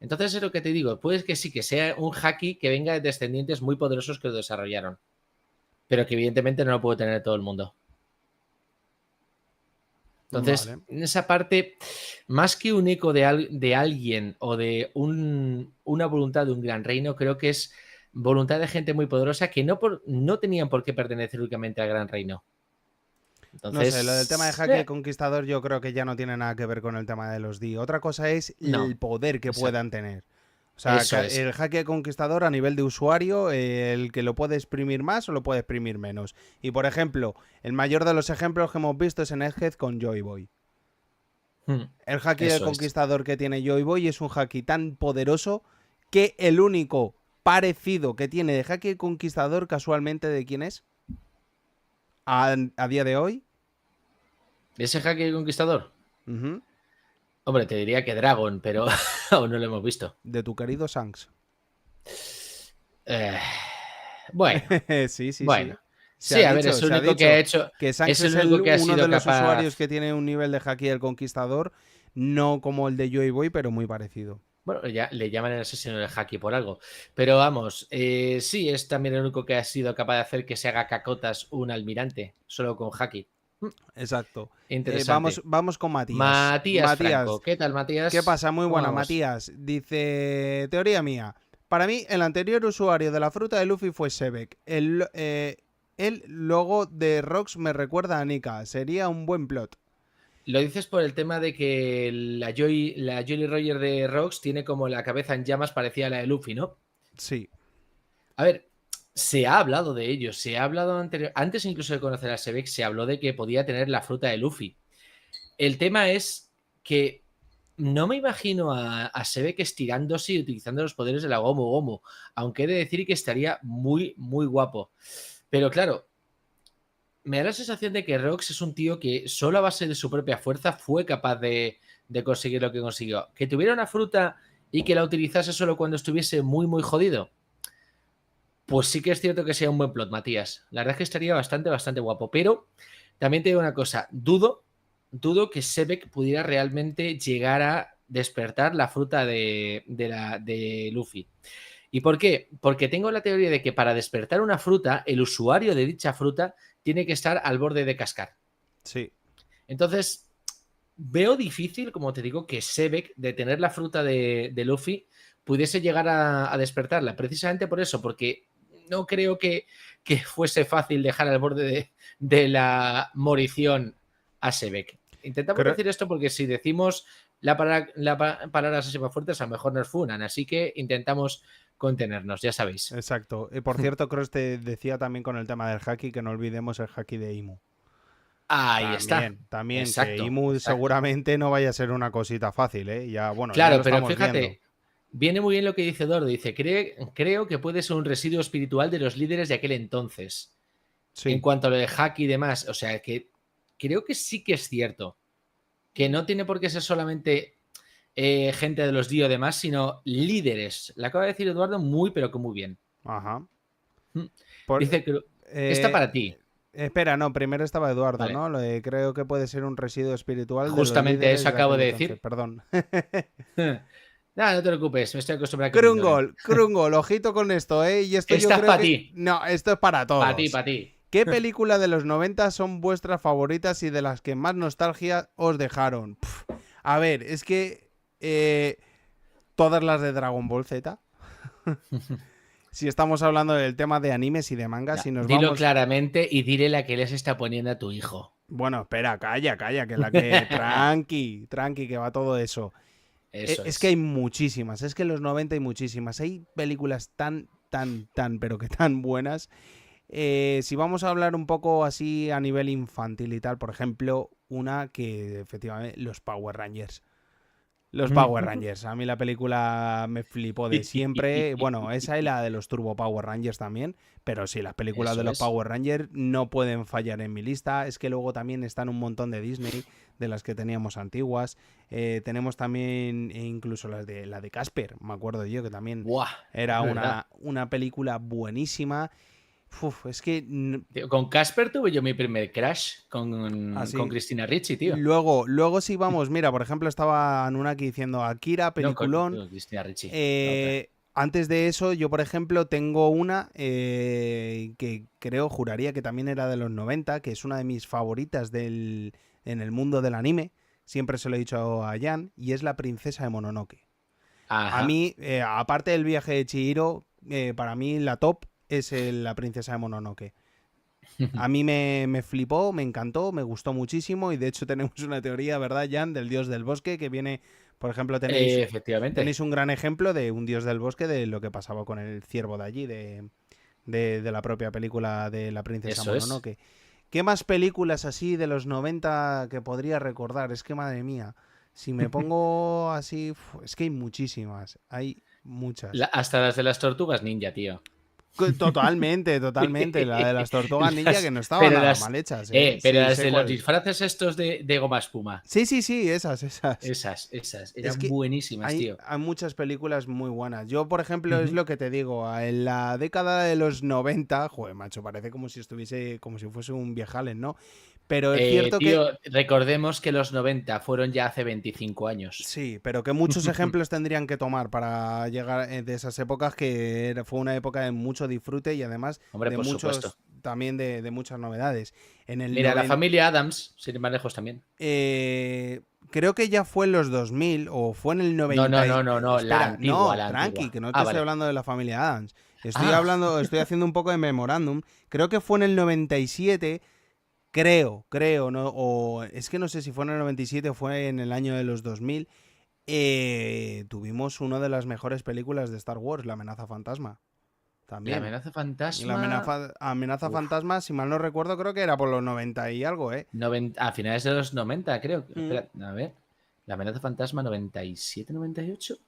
[SPEAKER 2] Entonces es lo que te digo, puede que sí, que sea un Haki que venga de descendientes muy poderosos que lo desarrollaron. Pero que evidentemente no lo puede tener todo el mundo. Entonces, en esa parte, más que un eco de alguien o de una voluntad de un gran reino, creo que es voluntad de gente muy poderosa que no tenían por qué pertenecer únicamente al gran reino. Entonces,
[SPEAKER 3] no sé, lo del tema de Haki Conquistador yo creo que ya no tiene nada que ver con el tema de los Di. Otra cosa es el poder que puedan tener. O sea, el Haki Conquistador a nivel de usuario, el que lo puede exprimir más o lo puede exprimir menos. Y por ejemplo, el mayor de los ejemplos que hemos visto es en Egghead con Joy Boy. El haki del
[SPEAKER 2] Eso es.
[SPEAKER 3] conquistador que tiene Joy Boy es un haki tan poderoso que el único parecido que tiene de haki del conquistador, casualmente, ¿de quién es? A día de hoy.
[SPEAKER 2] ¿Ese Haki Conquistador?
[SPEAKER 3] Ujú.
[SPEAKER 2] Hombre, te diría que Dragon, pero aún no lo hemos visto.
[SPEAKER 3] De tu querido Shanks.
[SPEAKER 2] Bueno,
[SPEAKER 3] Sí, sí,
[SPEAKER 2] bueno.
[SPEAKER 3] sí.
[SPEAKER 2] Sí, a ver, es el único que ha hecho.
[SPEAKER 3] Que Shanks
[SPEAKER 2] Es el
[SPEAKER 3] es
[SPEAKER 2] único que ha
[SPEAKER 3] uno
[SPEAKER 2] sido
[SPEAKER 3] de los
[SPEAKER 2] capaz.
[SPEAKER 3] usuarios que tiene un nivel de haki del conquistador, no como el de Joy Boy, pero muy parecido.
[SPEAKER 2] Bueno, ya le llaman el asesino del haki por algo. Pero vamos, sí, es también el único que ha sido capaz de hacer que se haga cacotas un almirante, solo con haki.
[SPEAKER 3] Exacto.
[SPEAKER 2] Interesante.
[SPEAKER 3] Vamos con Matías.
[SPEAKER 2] Matías Franco. ¿Qué tal, Matías?
[SPEAKER 3] ¿Qué pasa? Muy
[SPEAKER 2] ¿Cómo
[SPEAKER 3] buena,
[SPEAKER 2] vamos?
[SPEAKER 3] Matías. Dice, teoría mía. Para mí, el anterior usuario de la fruta de Luffy fue Sebek. El logo de Rox me recuerda a Nika. Sería un buen plot.
[SPEAKER 2] Lo dices por el tema de que la Jolly Roger de Rox tiene como la cabeza en llamas parecida a la de Luffy, ¿no?
[SPEAKER 3] Sí.
[SPEAKER 2] A ver, se ha hablado de ello, se ha hablado antes incluso de conocer a Sebek, se habló de que podía tener la fruta de Luffy. El tema es que no me imagino a Sebek estirándose y utilizando los poderes de la Gomu Gomu, aunque he de decir que estaría muy, muy guapo. Pero claro, me da la sensación de que Rox es un tío que solo a base de su propia fuerza fue capaz de conseguir lo que consiguió. Que tuviera una fruta y que la utilizase solo cuando estuviese muy, muy jodido. Pues sí que es cierto que sea un buen plot, Matías. La verdad es que estaría bastante, bastante guapo. Pero también te digo una cosa, dudo que Sebek pudiera realmente llegar a despertar la fruta de Luffy. ¿Y por qué? Porque tengo la teoría de que para despertar una fruta, el usuario de dicha fruta tiene que estar al borde de cascar.
[SPEAKER 3] Sí.
[SPEAKER 2] Entonces, veo difícil, como te digo, que Sebek, de tener la fruta de Luffy, pudiese llegar a despertarla. Precisamente por eso, porque no creo que fuese fácil dejar al borde de la morición a Sebek. Intentamos decir esto porque si decimos la palabra asesina fuertes, a lo mejor nos funan. Así que intentamos contenernos, ya sabéis.
[SPEAKER 3] Exacto. Y por cierto, Cross te decía también con el tema del haki que no olvidemos el haki de Imu.
[SPEAKER 2] Ahí está.
[SPEAKER 3] También,
[SPEAKER 2] exacto,
[SPEAKER 3] que Imu seguramente no vaya a ser una cosita fácil, ¿eh? Ya, bueno,
[SPEAKER 2] claro,
[SPEAKER 3] ya lo
[SPEAKER 2] pero
[SPEAKER 3] estamos
[SPEAKER 2] fíjate,
[SPEAKER 3] viendo.
[SPEAKER 2] viene muy bien lo que dice Dordo. Dice, creo que puede ser un residuo espiritual de los líderes de aquel entonces.
[SPEAKER 3] Sí.
[SPEAKER 2] En cuanto a lo de haki y demás. O sea, que creo que sí que es cierto. Que no tiene por qué ser solamente gente de los Dio demás, sino líderes. Lo acaba de decir Eduardo muy, pero que muy bien.
[SPEAKER 3] Ajá.
[SPEAKER 2] Dice que está para ti.
[SPEAKER 3] Espera, no, primero estaba Eduardo,
[SPEAKER 2] Vale.
[SPEAKER 3] ¿no? Lo de, creo que puede ser un residuo espiritual.
[SPEAKER 2] Justamente
[SPEAKER 3] de los líderes
[SPEAKER 2] eso acabo de decir.
[SPEAKER 3] entonces. Perdón.
[SPEAKER 2] No te preocupes, me estoy acostumbrado a que
[SPEAKER 3] Krungol, ojito con esto, ¿eh? Y esto
[SPEAKER 2] Esta
[SPEAKER 3] yo
[SPEAKER 2] es
[SPEAKER 3] creo
[SPEAKER 2] para ti.
[SPEAKER 3] No, esto es para todos.
[SPEAKER 2] Para ti.
[SPEAKER 3] ¿Qué película de los 90 son vuestras favoritas y de las que más nostalgia os dejaron? A ver, es que todas las de Dragon Ball Z. Si estamos hablando del tema de animes y de mangas, si nos
[SPEAKER 2] dilo
[SPEAKER 3] vamos...
[SPEAKER 2] claramente y dile la que les está poniendo a tu hijo.
[SPEAKER 3] Bueno, espera, calla, que la que... tranqui, que va todo eso. Es que hay muchísimas, es que en los 90 hay muchísimas. Hay películas tan, pero que tan buenas. Si vamos a hablar un poco así a nivel infantil y tal, por ejemplo, una que efectivamente, los Power Rangers. Los Power Rangers. A mí la película me flipó de siempre. Bueno, esa y la de los Turbo Power Rangers también. Pero sí, las películas de los Power Rangers no pueden fallar en mi lista. Es que luego también están un montón de Disney, de las que teníamos antiguas. Tenemos también incluso la de Casper, me acuerdo yo, que también era una película buenísima. Uf, es que...
[SPEAKER 2] Con Casper tuve yo mi primer crush con Cristina Ricci, tío.
[SPEAKER 3] Luego sí vamos, mira, por ejemplo, estaba Anunnaki diciendo Akira, peliculón.
[SPEAKER 2] No, con Cristina Ricci.
[SPEAKER 3] Antes de eso, yo, por ejemplo, tengo una que juraría que también era de los 90, que es una de mis favoritas en el mundo del anime. Siempre se lo he dicho a Jan, y es La princesa de Mononoke. Ajá. A mí, aparte del viaje de Chihiro, para mí la top es La princesa de Mononoke. A mí me flipó, me encantó, me gustó muchísimo, y de hecho tenemos una teoría, ¿verdad, Jan? Del dios del bosque, que viene, por ejemplo, tenéis un gran ejemplo de un dios del bosque, de lo que pasaba con el ciervo de allí, de la propia película de La princesa Mononoke. ¿Qué más películas así de los 90 que podría recordar? Es que, madre mía, Si me pongo así, es que hay muchísimas, hay muchas.
[SPEAKER 2] Hasta las de las tortugas ninja, tío.
[SPEAKER 3] Totalmente, totalmente. La de las tortugas ninja que no estaban nada mal hechas.
[SPEAKER 2] Pero
[SPEAKER 3] Sí,
[SPEAKER 2] las
[SPEAKER 3] sé
[SPEAKER 2] de
[SPEAKER 3] cuál.
[SPEAKER 2] los disfraces estos de goma espuma.
[SPEAKER 3] Sí, esas.
[SPEAKER 2] Esas eran
[SPEAKER 3] Es que
[SPEAKER 2] buenísimas, tío.
[SPEAKER 3] hay muchas películas muy buenas. Yo, por ejemplo, es lo que te digo, en la década de los 90, joder, macho, parece como si fuese un viejalen, ¿no? Pero es cierto
[SPEAKER 2] tío, recordemos que los 90 fueron ya hace 25 años.
[SPEAKER 3] Sí, pero que muchos ejemplos tendrían que tomar para llegar de esas épocas, que fue una época de mucho disfrute y además
[SPEAKER 2] Hombre,
[SPEAKER 3] de
[SPEAKER 2] por
[SPEAKER 3] muchos,
[SPEAKER 2] supuesto.
[SPEAKER 3] también de muchas novedades.
[SPEAKER 2] Mira, la familia Adams, sin ir más lejos también.
[SPEAKER 3] Creo que ya fue en los 2000 o fue en el 90.
[SPEAKER 2] No,
[SPEAKER 3] Espera,
[SPEAKER 2] la antigua,
[SPEAKER 3] no,
[SPEAKER 2] la
[SPEAKER 3] tranqui,
[SPEAKER 2] antigua.
[SPEAKER 3] que no te estoy
[SPEAKER 2] Vale.
[SPEAKER 3] hablando de la familia Adams. Estoy haciendo un poco de memorándum. Creo que fue en el 97. Creo, no, o es que no sé si fue en el 97 o fue en el año de los 2000. Tuvimos una de las mejores películas de Star Wars, La amenaza fantasma. También.
[SPEAKER 2] La amenaza fantasma.
[SPEAKER 3] La amenaza fantasma, si mal no recuerdo, creo que era por los 90 y algo, ¿eh?
[SPEAKER 2] A finales de los 90, creo. Espera, a ver. La amenaza fantasma 97, 98.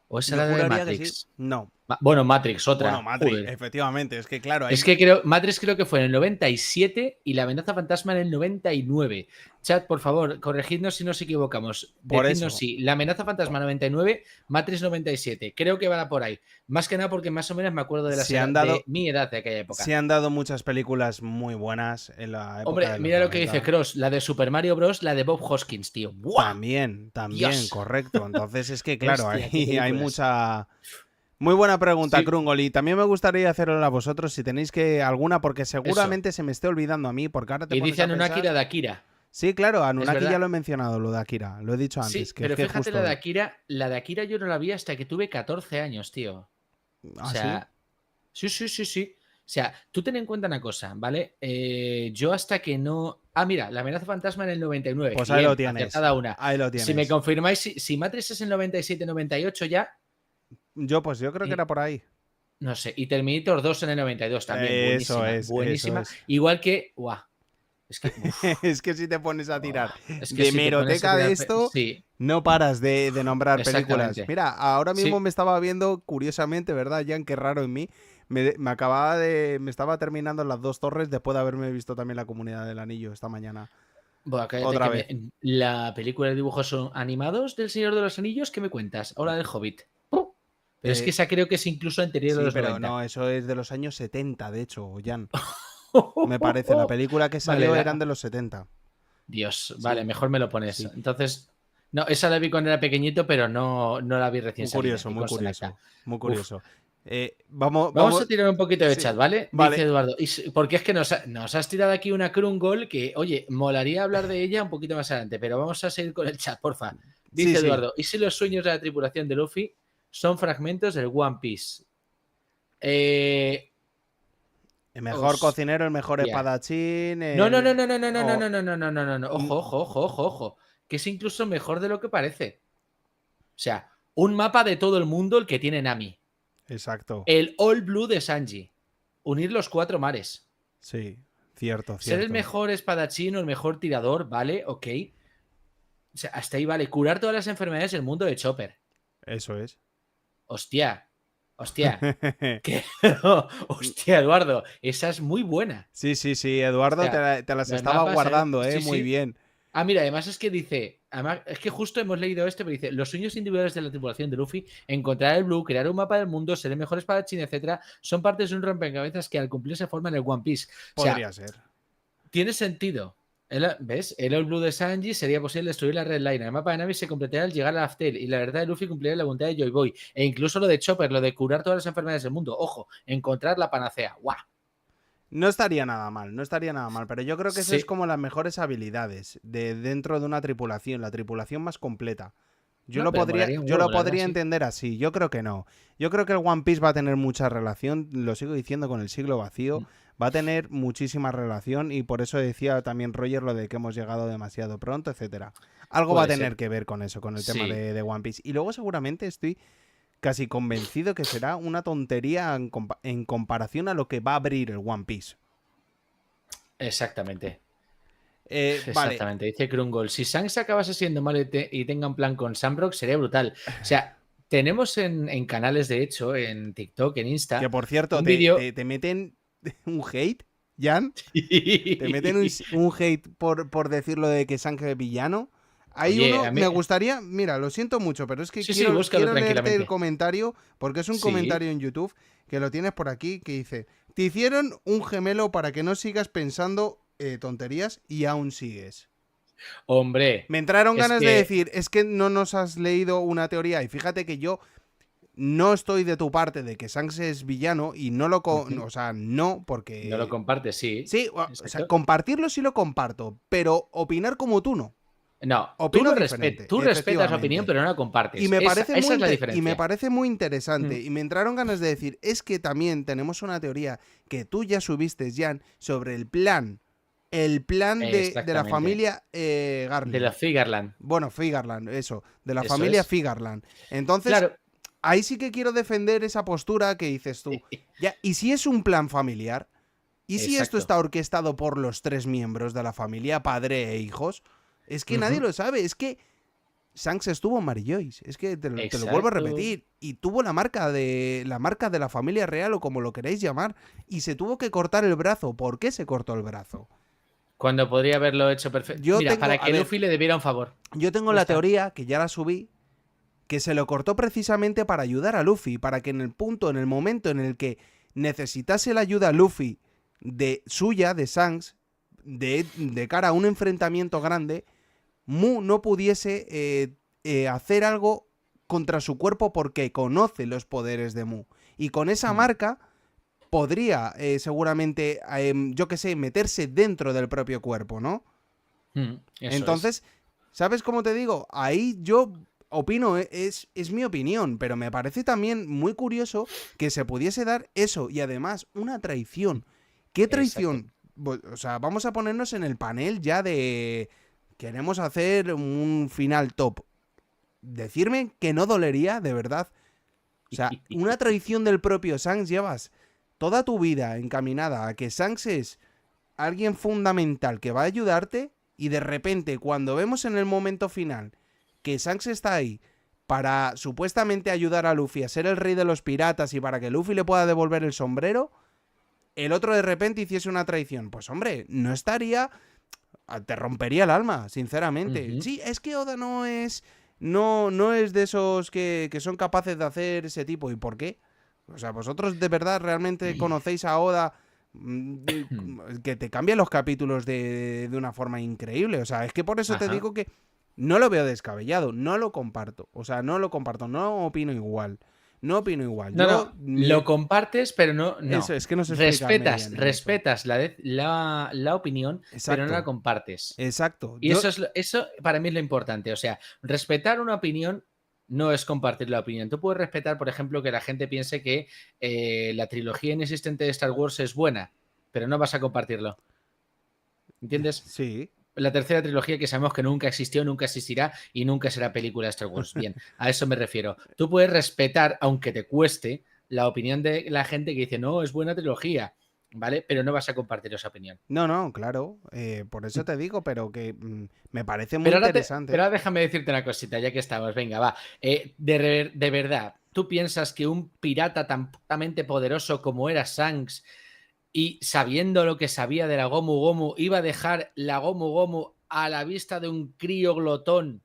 [SPEAKER 2] ¿O esa era de Matrix?
[SPEAKER 3] Sí. No.
[SPEAKER 2] Bueno, Matrix, otra.
[SPEAKER 3] Bueno, Matrix,
[SPEAKER 2] Joder.
[SPEAKER 3] efectivamente. Es que claro.
[SPEAKER 2] Es que Matrix creo que fue en el 97 y la amenaza fantasma en el 99. Chat, por favor, corregidnos si nos equivocamos. Decidnos si la amenaza fantasma 99, Matrix 97. Creo que va por ahí. Más que nada porque más o menos me acuerdo de de mi edad de aquella época.
[SPEAKER 3] Se han dado muchas películas muy buenas en la época.
[SPEAKER 2] Hombre, mira lo que dice Cross, la de Super Mario Bros, la de Bob Hoskins, tío. ¡Buah!
[SPEAKER 3] También,
[SPEAKER 2] Dios.
[SPEAKER 3] Correcto. Entonces es que claro,
[SPEAKER 2] Hostia,
[SPEAKER 3] hay mucha... Muy buena pregunta, sí. Krungol, y también me gustaría hacerlo a vosotros si tenéis que alguna, porque seguramente se me esté olvidando a mí, porque ahora te
[SPEAKER 2] y
[SPEAKER 3] pones
[SPEAKER 2] dice
[SPEAKER 3] a pensar...
[SPEAKER 2] Anunnaki la de Akira.
[SPEAKER 3] Sí, claro, Anunnaki ya lo he mencionado, lo de Akira, lo he dicho antes.
[SPEAKER 2] Sí, pero fíjate la de Akira yo no la vi hasta que tuve 14 años, tío.
[SPEAKER 3] ¿Ah,
[SPEAKER 2] o sea, sí? Sí. O sea, tú ten en cuenta una cosa, ¿vale? Yo hasta que no... Ah, mira, la amenaza fantasma en el 99.
[SPEAKER 3] Pues ahí lo tienes.
[SPEAKER 2] Una.
[SPEAKER 3] Ahí lo tienes.
[SPEAKER 2] Si me confirmáis, si Matrix es el 97, 98 ya...
[SPEAKER 3] Yo creo que era por ahí.
[SPEAKER 2] No sé, y Terminator 2 en el 92 también. Buenísima.
[SPEAKER 3] Eso es.
[SPEAKER 2] Igual que... ¡Guau! Es que,
[SPEAKER 3] es que si te pones a tirar
[SPEAKER 2] es que
[SPEAKER 3] de
[SPEAKER 2] si
[SPEAKER 3] hemeroteca de esto, no paras de nombrar películas. Mira, ahora mismo me estaba viendo, curiosamente, ¿verdad, Jan? Qué raro en mí. Me estaba terminando Las Dos Torres después de haberme visto también La Comunidad del Anillo esta mañana.
[SPEAKER 2] Bueno, otra vez. La película de dibujos son animados del Señor de los Anillos, ¿qué me cuentas? Ahora del Hobbit. Pero es que esa creo que es incluso anterior a los 90.
[SPEAKER 3] No, eso es de los años 70, de hecho, Jan. Me parece, la película que salió eran de los 70.
[SPEAKER 2] Dios, vale, mejor me lo pones. Sí. Entonces, no, esa la vi cuando era pequeñito, pero no la vi recién salida.
[SPEAKER 3] Muy curioso. Vamos
[SPEAKER 2] a tirar un poquito de chat, ¿vale? Dice Eduardo. Porque es que nos has tirado aquí una Krungol que, oye, molaría hablar de ella un poquito más adelante, pero vamos a seguir con el chat, porfa. Dice Eduardo, ¿y si los sueños de la tripulación de Luffy son fragmentos del One Piece?
[SPEAKER 3] El mejor cocinero, el mejor espadachín.
[SPEAKER 2] No. Ojo. Que es incluso mejor de lo que parece. O sea, un mapa de todo el mundo el que tiene Nami.
[SPEAKER 3] Exacto.
[SPEAKER 2] El All Blue de Sanji. Unir los 4 mares.
[SPEAKER 3] Sí, cierto.
[SPEAKER 2] Ser el mejor espadachín o el mejor tirador, ¿vale? Ok. O sea, hasta ahí vale. Curar todas las enfermedades del mundo de Chopper.
[SPEAKER 3] Eso es.
[SPEAKER 2] Hostia. Hostia, Eduardo, esa es muy buena.
[SPEAKER 3] Sí, Eduardo, o sea, te las estaba guardando, muy bien.
[SPEAKER 2] Ah, mira, además es que dice, es que justo hemos leído esto, pero dice, los sueños individuales de la tripulación de Luffy, encontrar el Blue, crear un mapa del mundo, ser el mejor espadachín, etcétera, son partes de un rompecabezas que al cumplirse forman el One Piece.
[SPEAKER 3] Podría ser.
[SPEAKER 2] Tiene sentido. ¿Ves? El All Blue de Sanji sería posible destruir la Red Line. El mapa de Nami se completaría al llegar a Aftel y la verdad de Luffy cumpliría la voluntad de Joy Boy. E incluso lo de Chopper, lo de curar todas las enfermedades del mundo. Ojo, encontrar la panacea. ¡Guau!
[SPEAKER 3] No estaría nada mal, pero yo creo que eso es como las mejores habilidades dentro de una tripulación, la tripulación más completa. Yo lo podría entender así, yo creo que no. Yo creo que el One Piece va a tener mucha relación, lo sigo diciendo, con el siglo vacío. Va a tener muchísima relación y por eso decía también Roger lo de que hemos llegado demasiado pronto, etcétera. Algo va a tener que ver con eso, con el tema de One Piece. Y luego seguramente estoy casi convencido que será una tontería en comparación a lo que va a abrir el One Piece.
[SPEAKER 2] Exactamente.
[SPEAKER 3] Vale.
[SPEAKER 2] Exactamente, dice Krungol. Si Shanks acabase siendo malo y tenga un plan con Shamrock, sería brutal. O sea, tenemos en canales, de hecho, en TikTok, en Insta,
[SPEAKER 3] Que por cierto,
[SPEAKER 2] un vídeo...
[SPEAKER 3] te meten un hate, Jan. Te meten un hate por decirlo de que Shanks es villano. Hay
[SPEAKER 2] Oye,
[SPEAKER 3] uno,
[SPEAKER 2] a mí...
[SPEAKER 3] me gustaría, mira, lo siento mucho, pero es que
[SPEAKER 2] Sí,
[SPEAKER 3] quiero
[SPEAKER 2] búscalo
[SPEAKER 3] leerte el
[SPEAKER 2] tranquilamente.
[SPEAKER 3] comentario, porque es un
[SPEAKER 2] Sí.
[SPEAKER 3] comentario en YouTube, que lo tienes por aquí, que dice: te hicieron un gemelo para que no sigas pensando tonterías y aún sigues.
[SPEAKER 2] Hombre,
[SPEAKER 3] Me entraron
[SPEAKER 2] es
[SPEAKER 3] ganas de
[SPEAKER 2] que...
[SPEAKER 3] decir, es que no nos has leído una teoría, y fíjate que yo no estoy de tu parte de que Shanks es villano y no lo... O sea, no, porque...
[SPEAKER 2] No lo compartes, sí.
[SPEAKER 3] Sí, o sea,
[SPEAKER 2] Exacto.
[SPEAKER 3] compartirlo sí lo comparto, pero opinar como tú no.
[SPEAKER 2] No,
[SPEAKER 3] Opino
[SPEAKER 2] tú
[SPEAKER 3] diferente,
[SPEAKER 2] tú respetas la
[SPEAKER 3] efectivamente.
[SPEAKER 2] opinión, pero no la compartes.
[SPEAKER 3] Y me parece,
[SPEAKER 2] esa es la diferencia.
[SPEAKER 3] y me parece muy interesante. Y me entraron ganas de decir, es que también tenemos una teoría que tú ya subiste, Jan, sobre el plan. El plan de la
[SPEAKER 2] Exactamente.
[SPEAKER 3] familia Garland.
[SPEAKER 2] De la Figarland.
[SPEAKER 3] Bueno, Figarland, eso. De la
[SPEAKER 2] Eso
[SPEAKER 3] familia
[SPEAKER 2] es.
[SPEAKER 3] Figarland. Entonces,
[SPEAKER 2] Claro.
[SPEAKER 3] ahí sí que quiero defender esa postura que dices tú. Ya, ¿y si es un plan familiar? ¿Y si esto
[SPEAKER 2] Exacto.
[SPEAKER 3] está orquestado por los 3 miembros de la familia, padre e hijos? Es que nadie lo sabe. Es que Shanks estuvo en Mary Joyce. Es que te lo vuelvo a repetir. Y tuvo la marca de la familia real, o como lo queréis llamar. Y se tuvo que cortar el brazo. ¿Por qué se cortó el brazo?
[SPEAKER 2] Cuando podría haberlo hecho perfecto. Mira, para que Luffy le debiera un favor.
[SPEAKER 3] Yo tengo la teoría, que ya la subí, que se lo cortó precisamente para ayudar a Luffy. Para que en el momento en el que necesitase la ayuda a Luffy de Shanks, de cara a un enfrentamiento grande, Mu no pudiese hacer algo contra su cuerpo porque conoce los poderes de Mu. Y con esa marca podría seguramente, yo qué sé, meterse dentro del propio cuerpo, ¿no? Entonces, ¿sabes cómo te digo? Ahí yo opino, es mi opinión, pero me parece también muy curioso que se pudiese dar eso. Y además, una traición. ¿Qué traición? O sea, vamos a ponernos en el panel ya de... Queremos hacer un final top. Decirme que no dolería, de verdad. O sea, una traición del propio Shanks. Llevas toda tu vida encaminada a que Shanks es alguien fundamental que va a ayudarte, y de repente, cuando vemos en el momento final que Shanks está ahí para supuestamente ayudar a Luffy a ser el rey de los piratas y para que Luffy le pueda devolver el sombrero, el otro de repente hiciese una traición. Pues hombre, no estaría... Te rompería el alma, sinceramente. Sí, es que Oda no es de esos que son capaces de hacer ese tipo. ¿Y por qué? O sea, vosotros de verdad realmente conocéis a Oda, que te cambia los capítulos de una forma increíble. O sea, es que por eso te digo que no lo veo descabellado, no lo comparto. O sea, no lo comparto, no opino igual. No opino igual.
[SPEAKER 2] Lo compartes, pero no.
[SPEAKER 3] Eso, es que no se
[SPEAKER 2] respetas la opinión, pero no la compartes.
[SPEAKER 3] Exacto.
[SPEAKER 2] Y eso para mí es lo importante. O sea, respetar una opinión no es compartir la opinión. Tú puedes respetar, por ejemplo, que la gente piense que la trilogía inexistente de Star Wars es buena, pero no vas a compartirlo. ¿Entiendes?
[SPEAKER 3] Sí.
[SPEAKER 2] La tercera trilogía, que sabemos que nunca existió, nunca existirá y nunca será película de Star Wars. Bien, a eso me refiero. Tú puedes respetar, aunque te cueste, la opinión de la gente que dice, no, es buena trilogía, ¿vale? Pero no vas a compartir esa opinión.
[SPEAKER 3] No, claro. Por eso te digo, pero que me parece muy interesante.
[SPEAKER 2] Pero ahora déjame decirte una cosita, ya que estamos. Venga, va. De verdad, ¿tú piensas que un pirata tan putamente poderoso como era Shanks, y sabiendo lo que sabía de la Gomu Gomu, iba a dejar la Gomu Gomu a la vista de un crío glotón,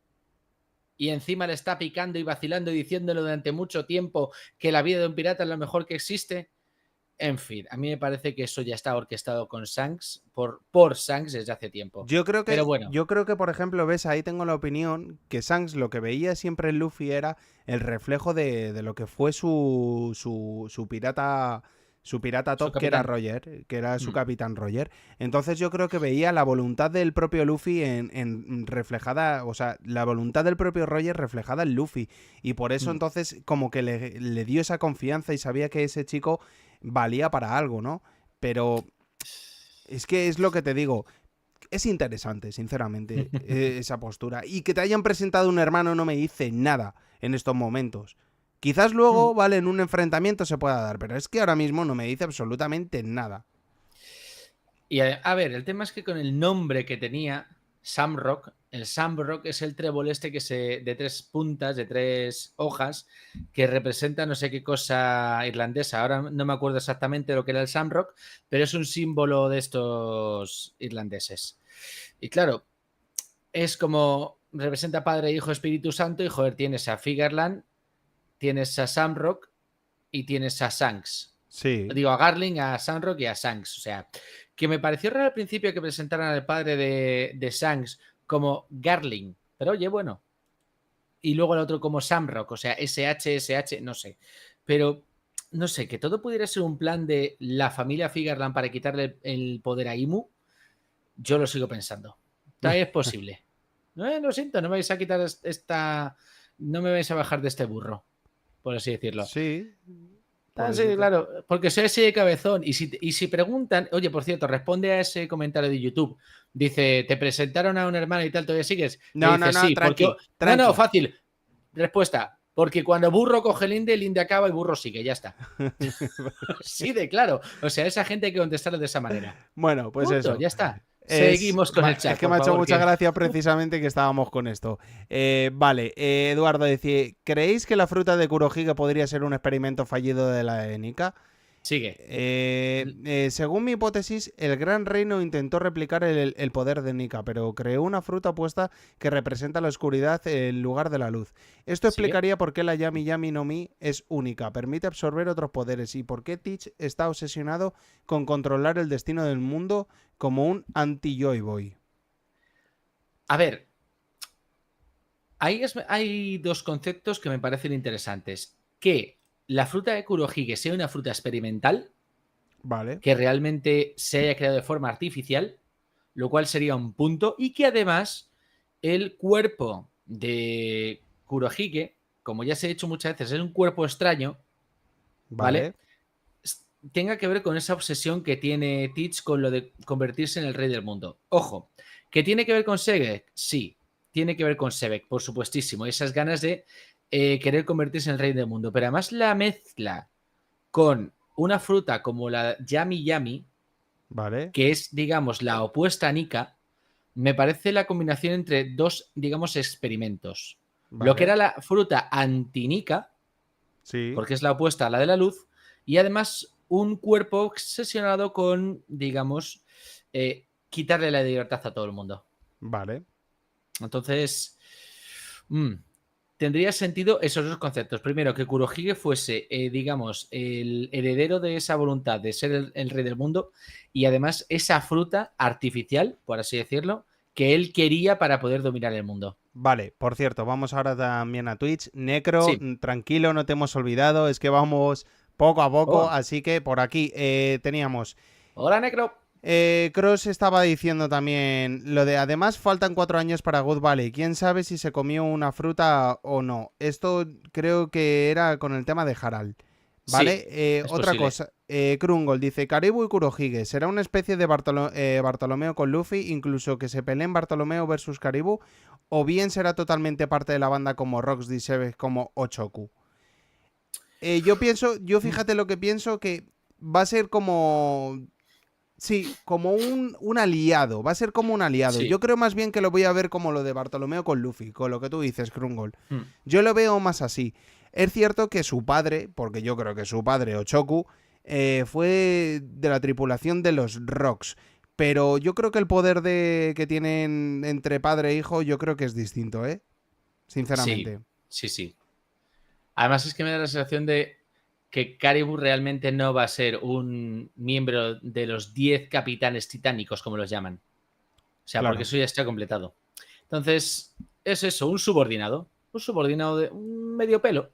[SPEAKER 2] y encima le está picando y vacilando y diciéndole durante mucho tiempo que la vida de un pirata es lo mejor que existe? En fin, a mí me parece que eso ya está orquestado con Shanks, por Shanks desde hace tiempo.
[SPEAKER 3] Yo creo que,
[SPEAKER 2] pero bueno.
[SPEAKER 3] Yo creo que, por ejemplo, ves, ahí tengo la opinión que Shanks lo que veía siempre en Luffy era el reflejo de lo que fue su pirata... Su pirata top, que era Roger, que era su capitán Roger. Entonces yo creo que veía la voluntad del propio Luffy en reflejada, o sea, la voluntad del propio Roger reflejada en Luffy. Y por eso entonces como que le dio esa confianza y sabía que ese chico valía para algo, ¿no? Pero es que es lo que te digo. Es interesante, sinceramente, esa postura. Y que te hayan presentado un hermano no me dice nada en estos momentos. Quizás luego, vale, en un enfrentamiento se pueda dar, pero es que ahora mismo no me dice absolutamente nada.
[SPEAKER 2] Y a ver, el tema es que con el nombre que tenía, Shamrock, el Shamrock es el trébol este de 3 puntas, de 3 hojas, que representa no sé qué cosa irlandesa. Ahora no me acuerdo exactamente lo que era el Shamrock, pero es un símbolo de estos irlandeses. Y claro, es como representa Padre, Hijo, Espíritu Santo, y joder, tienes a Figuerland, tienes a Shamrock y tienes a Shanks.
[SPEAKER 3] Sí.
[SPEAKER 2] Digo, a Garling, a Shamrock y a Shanks. O sea, que me pareció raro al principio que presentaran al padre de Shanks como Garling. Pero oye, bueno. Y luego el otro como Shamrock. O sea, SH, no sé. Pero, no sé, que todo pudiera ser un plan de la familia Figuerland para quitarle el poder a Imu. Yo lo sigo pensando. También es posible. Lo siento, no me vais a quitar esta... No me vais a bajar de este burro, por así decirlo.
[SPEAKER 3] Sí.
[SPEAKER 2] Sí, claro, porque soy ese cabezón. Y si preguntan, oye, por cierto, responde a ese comentario de YouTube. Dice, te presentaron a un hermano y tal, ¿todavía sigues?
[SPEAKER 3] No,
[SPEAKER 2] dice,
[SPEAKER 3] no,
[SPEAKER 2] sí,
[SPEAKER 3] tranqui,
[SPEAKER 2] porque...
[SPEAKER 3] tranqui.
[SPEAKER 2] No, fácil. Respuesta, porque cuando burro coge linde acaba y burro sigue, ya está. Sí, de claro. O sea, esa gente hay que contestarle de esa manera.
[SPEAKER 3] Bueno, pues
[SPEAKER 2] Punto,
[SPEAKER 3] eso.
[SPEAKER 2] ya está. Seguimos con el chat.
[SPEAKER 3] Es que me ha hecho mucha gracia precisamente que estábamos con esto. Vale, Eduardo decía, ¿creéis que la fruta de Kurohige podría ser un experimento fallido de la Nika?
[SPEAKER 2] Sigue.
[SPEAKER 3] Según mi hipótesis, el Gran Reino intentó replicar el poder de Nika, pero creó una fruta opuesta que representa la oscuridad en lugar de la luz. Esto explicaría por qué la Yami Yami no Mi es única, permite absorber otros poderes y por qué Teach está obsesionado con controlar el destino del mundo como un anti-Joy Boy.
[SPEAKER 2] A ver, hay dos conceptos que me parecen interesantes. Que la fruta de Kurohige sea una fruta experimental,
[SPEAKER 3] vale,
[SPEAKER 2] que realmente se haya creado de forma artificial, lo cual sería un punto, y que además el cuerpo de Kurohige, como ya se ha dicho muchas veces, es un cuerpo extraño, ¿vale? Tenga que ver con esa obsesión que tiene Teach con lo de convertirse en el rey del mundo. Ojo, ¿que tiene que ver con Sebek? Sí, tiene que ver con Sebek, por supuestísimo. Esas ganas de querer convertirse en el rey del mundo. Pero además la mezcla con una fruta como la Yami Yami,
[SPEAKER 3] vale,
[SPEAKER 2] que es, digamos, la opuesta a Nika, me parece la combinación entre dos, digamos, experimentos.
[SPEAKER 3] vale.
[SPEAKER 2] Lo que era la fruta anti-Nika,
[SPEAKER 3] sí,
[SPEAKER 2] porque es la opuesta a la de la luz, y además un cuerpo obsesionado con, digamos, quitarle la libertad a todo el mundo.
[SPEAKER 3] Vale.
[SPEAKER 2] Entonces, tendría sentido esos dos conceptos. Primero, que Kurohige fuese, digamos, el heredero de esa voluntad de ser el rey del mundo y además esa fruta artificial, por así decirlo, que él quería para poder dominar el mundo.
[SPEAKER 3] Vale, por cierto, vamos ahora también a Twitch. Necro,
[SPEAKER 2] Sí.
[SPEAKER 3] Tranquilo, no te hemos olvidado, es que vamos poco a poco, así que por aquí teníamos...
[SPEAKER 2] Hola, Necro.
[SPEAKER 3] Cross estaba diciendo también lo de además faltan 4 años para Good Valley. ¿Quién sabe si se comió una fruta o no? Esto creo que era con el tema de Harald. ¿Vale?
[SPEAKER 2] Sí,
[SPEAKER 3] otra
[SPEAKER 2] posible.
[SPEAKER 3] cosa. Krungol dice, Karibu y Kurohige, ¿será una especie de Bartolomeo con Luffy, incluso que se peleen Bartolomeo versus Karibu? ¿O bien será totalmente parte de la banda como Roxy, Sebek, como Ochoku? Yo fíjate lo que pienso, que va a ser como... Sí, como un aliado, va a ser como un aliado.
[SPEAKER 2] Sí.
[SPEAKER 3] Yo creo más bien que lo voy a ver como lo de Bartolomeo con Luffy, con lo que tú dices, Krungol. Yo lo veo más así. Es cierto que su padre, porque yo creo que su padre, Ochoku, fue de la tripulación de los Rocks. Pero yo creo que el poder que tienen entre padre e hijo, yo creo que es distinto, ¿eh? Sinceramente.
[SPEAKER 2] Sí. Además es que me da la sensación de que Karibu realmente no va a ser un miembro de los 10 capitanes titánicos, como los llaman. O sea,
[SPEAKER 3] Claro.
[SPEAKER 2] porque eso ya está completado. Entonces, es eso, un subordinado. Un subordinado de un medio pelo.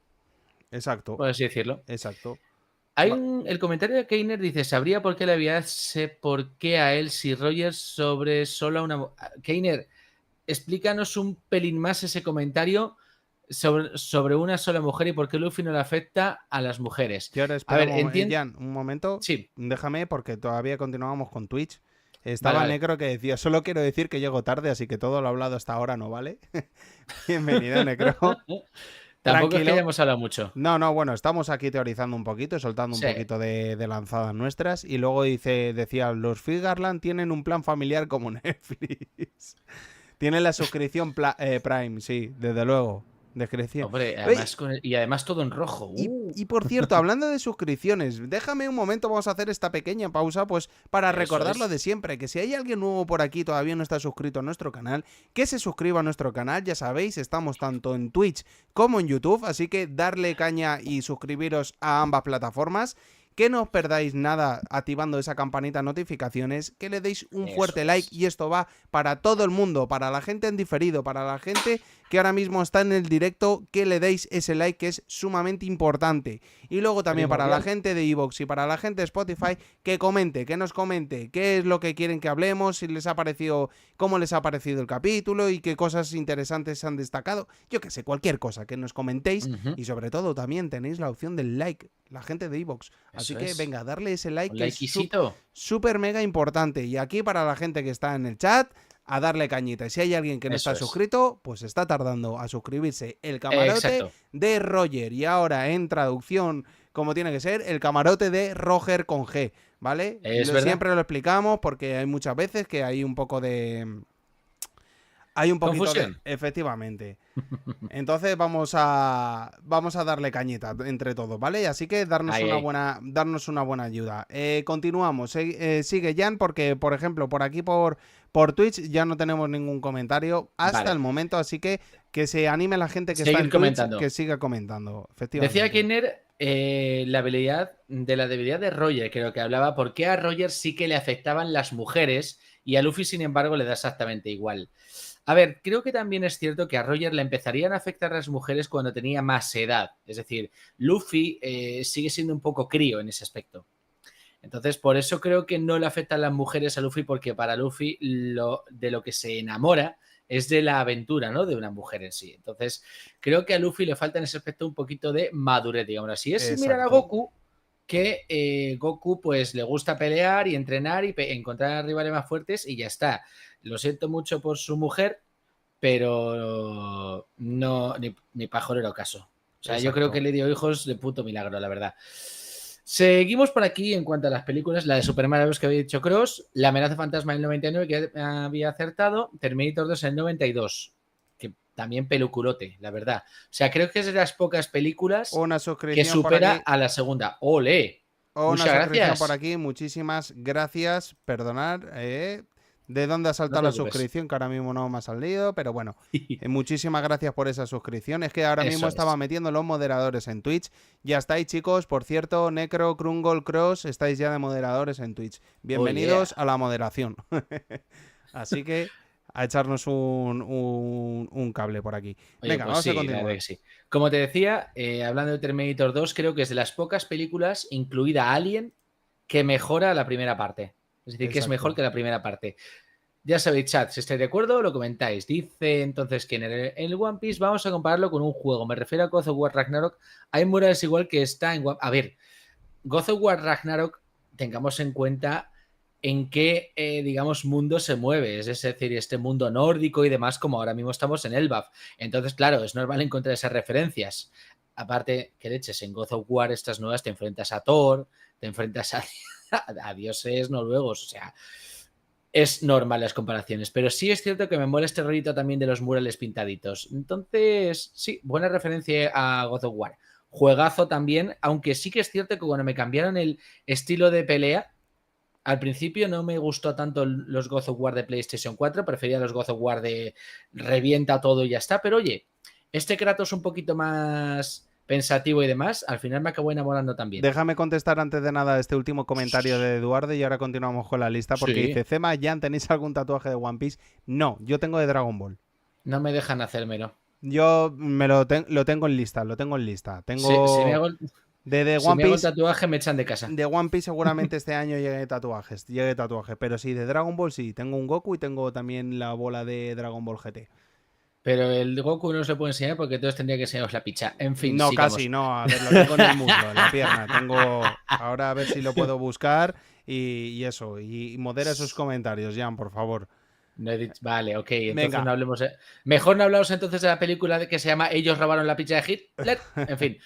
[SPEAKER 3] Exacto.
[SPEAKER 2] Por así decirlo.
[SPEAKER 3] Exacto.
[SPEAKER 2] El comentario de Keiner dice, ¿sabría por qué le aviase por qué a él si Rogers sobre solo a una... Keiner, explícanos un pelín más ese comentario sobre una sola mujer y por qué Luffy no le afecta a las mujeres.
[SPEAKER 3] Y ahora espera,
[SPEAKER 2] A ver,
[SPEAKER 3] Jan, un momento.
[SPEAKER 2] Sí.
[SPEAKER 3] Déjame, porque todavía continuábamos con Twitch. Estaba
[SPEAKER 2] Vale.
[SPEAKER 3] Necro que decía, solo quiero decir que llego tarde, así que todo lo hablado hasta ahora no vale. Bienvenido, Necro.
[SPEAKER 2] Tampoco es que
[SPEAKER 3] Tranquilo.
[SPEAKER 2] hayamos hablado mucho.
[SPEAKER 3] No, bueno, estamos aquí teorizando un poquito, soltando un
[SPEAKER 2] Sí.
[SPEAKER 3] poquito de lanzadas nuestras. Y luego decía, los Phil Garland tienen un plan familiar como Netflix. Tienen la suscripción Prime, sí, desde luego. Descripción.
[SPEAKER 2] Hombre,
[SPEAKER 3] Oye,
[SPEAKER 2] además y además todo en rojo.
[SPEAKER 3] y por cierto, hablando de suscripciones, déjame un momento, vamos a hacer esta pequeña pausa, pues para
[SPEAKER 2] Eso
[SPEAKER 3] recordar lo
[SPEAKER 2] es.
[SPEAKER 3] de siempre, que si hay alguien nuevo por aquí todavía no está suscrito a nuestro canal, que se suscriba a nuestro canal, ya sabéis, estamos tanto en Twitch como en YouTube, así que darle caña y suscribiros a ambas plataformas. Que no os perdáis nada activando esa campanita de notificaciones, que le deis un fuerte
[SPEAKER 2] Eso
[SPEAKER 3] like
[SPEAKER 2] es.
[SPEAKER 3] y esto va para todo el mundo, para la gente en diferido, para la gente que ahora mismo está en el directo, que le deis ese like que es sumamente importante. Y luego también para la
[SPEAKER 2] Primordial.
[SPEAKER 3] gente de iVoox y para la gente de Spotify, que comente, que nos comente qué es lo que quieren que hablemos, si les ha parecido, cómo les ha parecido el capítulo y qué cosas interesantes han destacado. Yo que sé, cualquier cosa que nos comentéis.
[SPEAKER 2] Ujú.
[SPEAKER 3] Y sobre todo también tenéis la opción del like, la gente de iVoox. Así
[SPEAKER 2] Eso
[SPEAKER 3] que
[SPEAKER 2] es.
[SPEAKER 3] venga, darle ese like
[SPEAKER 2] Un
[SPEAKER 3] que es
[SPEAKER 2] likecito.
[SPEAKER 3] súper mega importante. Y aquí para la gente que está en el chat, a darle cañita. Y si hay alguien que no
[SPEAKER 2] Eso
[SPEAKER 3] está
[SPEAKER 2] es.
[SPEAKER 3] suscrito, pues está tardando a suscribirse. El camarote
[SPEAKER 2] Exacto.
[SPEAKER 3] de Roger. Y ahora en traducción, como tiene que ser, el camarote de Roger con G. ¿Vale?
[SPEAKER 2] Es verdad.
[SPEAKER 3] Siempre lo explicamos porque hay muchas veces que hay un poco de... Hay un poquito
[SPEAKER 2] Confusión.
[SPEAKER 3] de... Efectivamente. Entonces vamos a darle cañita entre todos, ¿vale? Así que darnos
[SPEAKER 2] Ahí,
[SPEAKER 3] darnos una buena ayuda. Continuamos. Sigue Jan porque, por ejemplo, por aquí por Twitch ya no tenemos ningún comentario hasta
[SPEAKER 2] Vale.
[SPEAKER 3] el momento, así que se anime la gente que
[SPEAKER 2] Seguir
[SPEAKER 3] está en
[SPEAKER 2] comentando.
[SPEAKER 3] Twitch, que siga comentando. Efectivamente.
[SPEAKER 2] Decía Kenner la debilidad de Roger, creo que hablaba, por qué a Roger sí que le afectaban las mujeres y a Luffy, sin embargo, le da exactamente igual. A ver, creo que también es cierto que a Roger le empezarían a afectar las mujeres cuando tenía más edad. Es decir, Luffy sigue siendo un poco crío en ese aspecto. Entonces, por eso creo que no le afectan las mujeres a Luffy, porque para Luffy de lo que se enamora es de la aventura, ¿no? De una mujer en sí. Entonces, creo que a Luffy le falta en ese aspecto un poquito de madurez, digamos así. Es similar a
[SPEAKER 3] Exacto.
[SPEAKER 2] Goku, que Goku pues le gusta pelear y entrenar y encontrar rivales más fuertes y ya está. Lo siento mucho por su mujer, pero no, ni pajolero caso. O sea, yo creo
[SPEAKER 3] Exacto.
[SPEAKER 2] que le dio hijos de puto milagro, la verdad. Seguimos por aquí en cuanto a las películas. La de Super Mario Bros. Que había dicho Cross, La amenaza fantasma en el 99, que había acertado, Terminator 2 en el 92, que también peluculote, la verdad. O sea, creo que es de las pocas películas
[SPEAKER 3] Una
[SPEAKER 2] que
[SPEAKER 3] suscripción por
[SPEAKER 2] supera
[SPEAKER 3] aquí.
[SPEAKER 2] a la segunda. ¡Ole!
[SPEAKER 3] Una
[SPEAKER 2] Muchas
[SPEAKER 3] suscripción
[SPEAKER 2] gracias.
[SPEAKER 3] por aquí, muchísimas gracias. Perdonad, ¿de dónde ha saltado
[SPEAKER 2] No
[SPEAKER 3] la
[SPEAKER 2] te preocupes.
[SPEAKER 3] suscripción? Que ahora mismo no me ha salido, pero bueno, muchísimas gracias por esa suscripción. Es que ahora
[SPEAKER 2] Eso
[SPEAKER 3] mismo
[SPEAKER 2] es.
[SPEAKER 3] estaba metiendo los moderadores en Twitch. Ya estáis, chicos. Por cierto, Necro, Krungol, Cross, estáis ya de moderadores en Twitch. Bienvenidos a la moderación. Así que a echarnos un cable por aquí.
[SPEAKER 2] Oye,
[SPEAKER 3] Venga,
[SPEAKER 2] pues
[SPEAKER 3] vamos
[SPEAKER 2] sí,
[SPEAKER 3] a
[SPEAKER 2] la
[SPEAKER 3] continuar.
[SPEAKER 2] verdad que sí. Como te decía, hablando de Terminator 2, creo que es de las pocas películas, incluida Alien, que mejora la primera parte. Es decir, que es
[SPEAKER 3] Exacto.
[SPEAKER 2] mejor que la primera parte. Ya sabéis, chat, si estáis de acuerdo, lo comentáis. Dice entonces que en el One Piece vamos a compararlo con un juego. Me refiero a God of War Ragnarok. Hay murales igual que está en One... A ver, God of War Ragnarok, tengamos en cuenta en qué, digamos, mundo se mueve. Es decir, este mundo nórdico y demás, como ahora mismo estamos en Elbaf. Entonces, claro, es normal encontrar esas referencias. Aparte, que leches, en God of War estas nuevas te enfrentas a Thor, te enfrentas a dioses noruegos, o sea... Es normal las comparaciones, pero sí es cierto que me mola este rollito también de los murales pintaditos. Entonces, sí, buena referencia a God of War. Juegazo también, aunque sí que es cierto que cuando me cambiaron el estilo de pelea, al principio no me gustó tanto los God of War de PlayStation 4, prefería los God of War de revienta todo y ya está, pero oye, este Kratos un poquito más pensativo y demás, al final me acabó enamorando también.
[SPEAKER 3] Déjame contestar antes de nada este último comentario de Eduardo y ahora continuamos con la lista porque
[SPEAKER 2] Sí.
[SPEAKER 3] dice, Cema, ¿ya tenéis algún tatuaje de One Piece? No, yo tengo de Dragon Ball.
[SPEAKER 2] No me dejan hacérmelo.
[SPEAKER 3] Yo lo tengo en lista, Tengo
[SPEAKER 2] Si me hago,
[SPEAKER 3] de
[SPEAKER 2] si
[SPEAKER 3] One
[SPEAKER 2] me hago el
[SPEAKER 3] Piece.
[SPEAKER 2] tatuaje me echan de casa.
[SPEAKER 3] De One Piece seguramente este año llegue tatuajes, pero sí, de Dragon Ball sí, tengo un Goku y tengo también la bola de Dragon Ball GT.
[SPEAKER 2] Pero el Goku no se puede enseñar porque entonces tendría que enseñaros la picha. En fin,
[SPEAKER 3] No,
[SPEAKER 2] sigamos.
[SPEAKER 3] casi, no, a ver, lo tengo en el muslo, en la pierna. Ahora a ver si lo puedo buscar y eso. Y modera esos comentarios, Jan, por favor.
[SPEAKER 2] No he dicho... Vale, ok. Entonces
[SPEAKER 3] Venga.
[SPEAKER 2] no hablemos... Mejor no hablamos entonces de la película que se llama Ellos robaron la pizza de Hitler. En fin.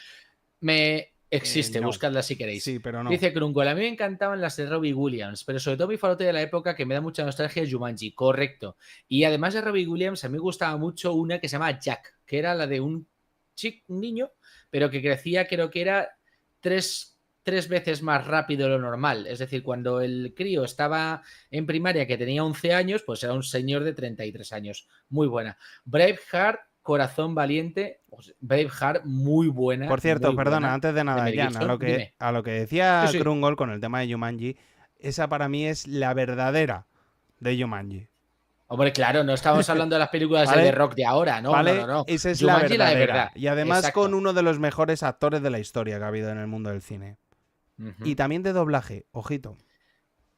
[SPEAKER 2] Existe,
[SPEAKER 3] no.
[SPEAKER 2] buscadla si queréis.
[SPEAKER 3] Sí, pero no.
[SPEAKER 2] Dice Krungol, a mí me encantaban las de Robbie Williams, pero sobre todo mi favorito de la época que me da mucha nostalgia es Jumanji, correcto. Y además de Robbie Williams, a mí me gustaba mucho una que se llama Jack, que era la de un niño, pero que crecía, creo que era tres veces más rápido de lo normal. Es decir, cuando el crío estaba en primaria, que tenía 11 años, pues era un señor de 33 años. Muy buena. Braveheart, Corazón Valiente. Braveheart, muy buena.
[SPEAKER 3] Por cierto, perdona,
[SPEAKER 2] buena,
[SPEAKER 3] antes de nada, Jan, a lo que decía
[SPEAKER 2] sí.
[SPEAKER 3] Krungol con el tema de Jumanji, esa para mí es la verdadera de Jumanji.
[SPEAKER 2] Hombre, claro, no estamos hablando de las películas
[SPEAKER 3] ¿Vale?
[SPEAKER 2] de rock de ahora, ¿no?
[SPEAKER 3] ¿Vale?
[SPEAKER 2] No.
[SPEAKER 3] Esa es
[SPEAKER 2] Jumanji,
[SPEAKER 3] la
[SPEAKER 2] de
[SPEAKER 3] verdadera.
[SPEAKER 2] verdad.
[SPEAKER 3] Y además
[SPEAKER 2] Exacto.
[SPEAKER 3] con uno de los mejores actores de la historia que ha habido en el mundo del cine. Y también de doblaje, ojito.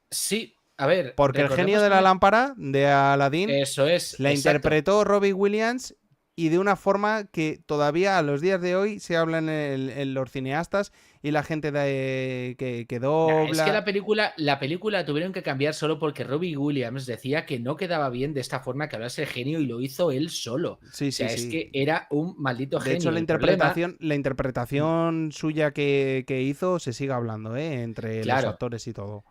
[SPEAKER 2] Sí, a ver.
[SPEAKER 3] Porque el genio de la lámpara de Aladdin
[SPEAKER 2] eso es,
[SPEAKER 3] la interpretó Robbie Williams y de una forma que todavía a los días de hoy se habla en los cineastas y la gente que dobla.
[SPEAKER 2] Es que la película tuvieron que cambiar solo porque Robbie Williams decía que no quedaba bien de esta forma que hablase el genio y lo hizo él solo.
[SPEAKER 3] Sí,
[SPEAKER 2] o sea,
[SPEAKER 3] sí,
[SPEAKER 2] es
[SPEAKER 3] sí.
[SPEAKER 2] que era un maldito genio.
[SPEAKER 3] De hecho, la interpretación suya que hizo se sigue hablando, entre los actores y todo.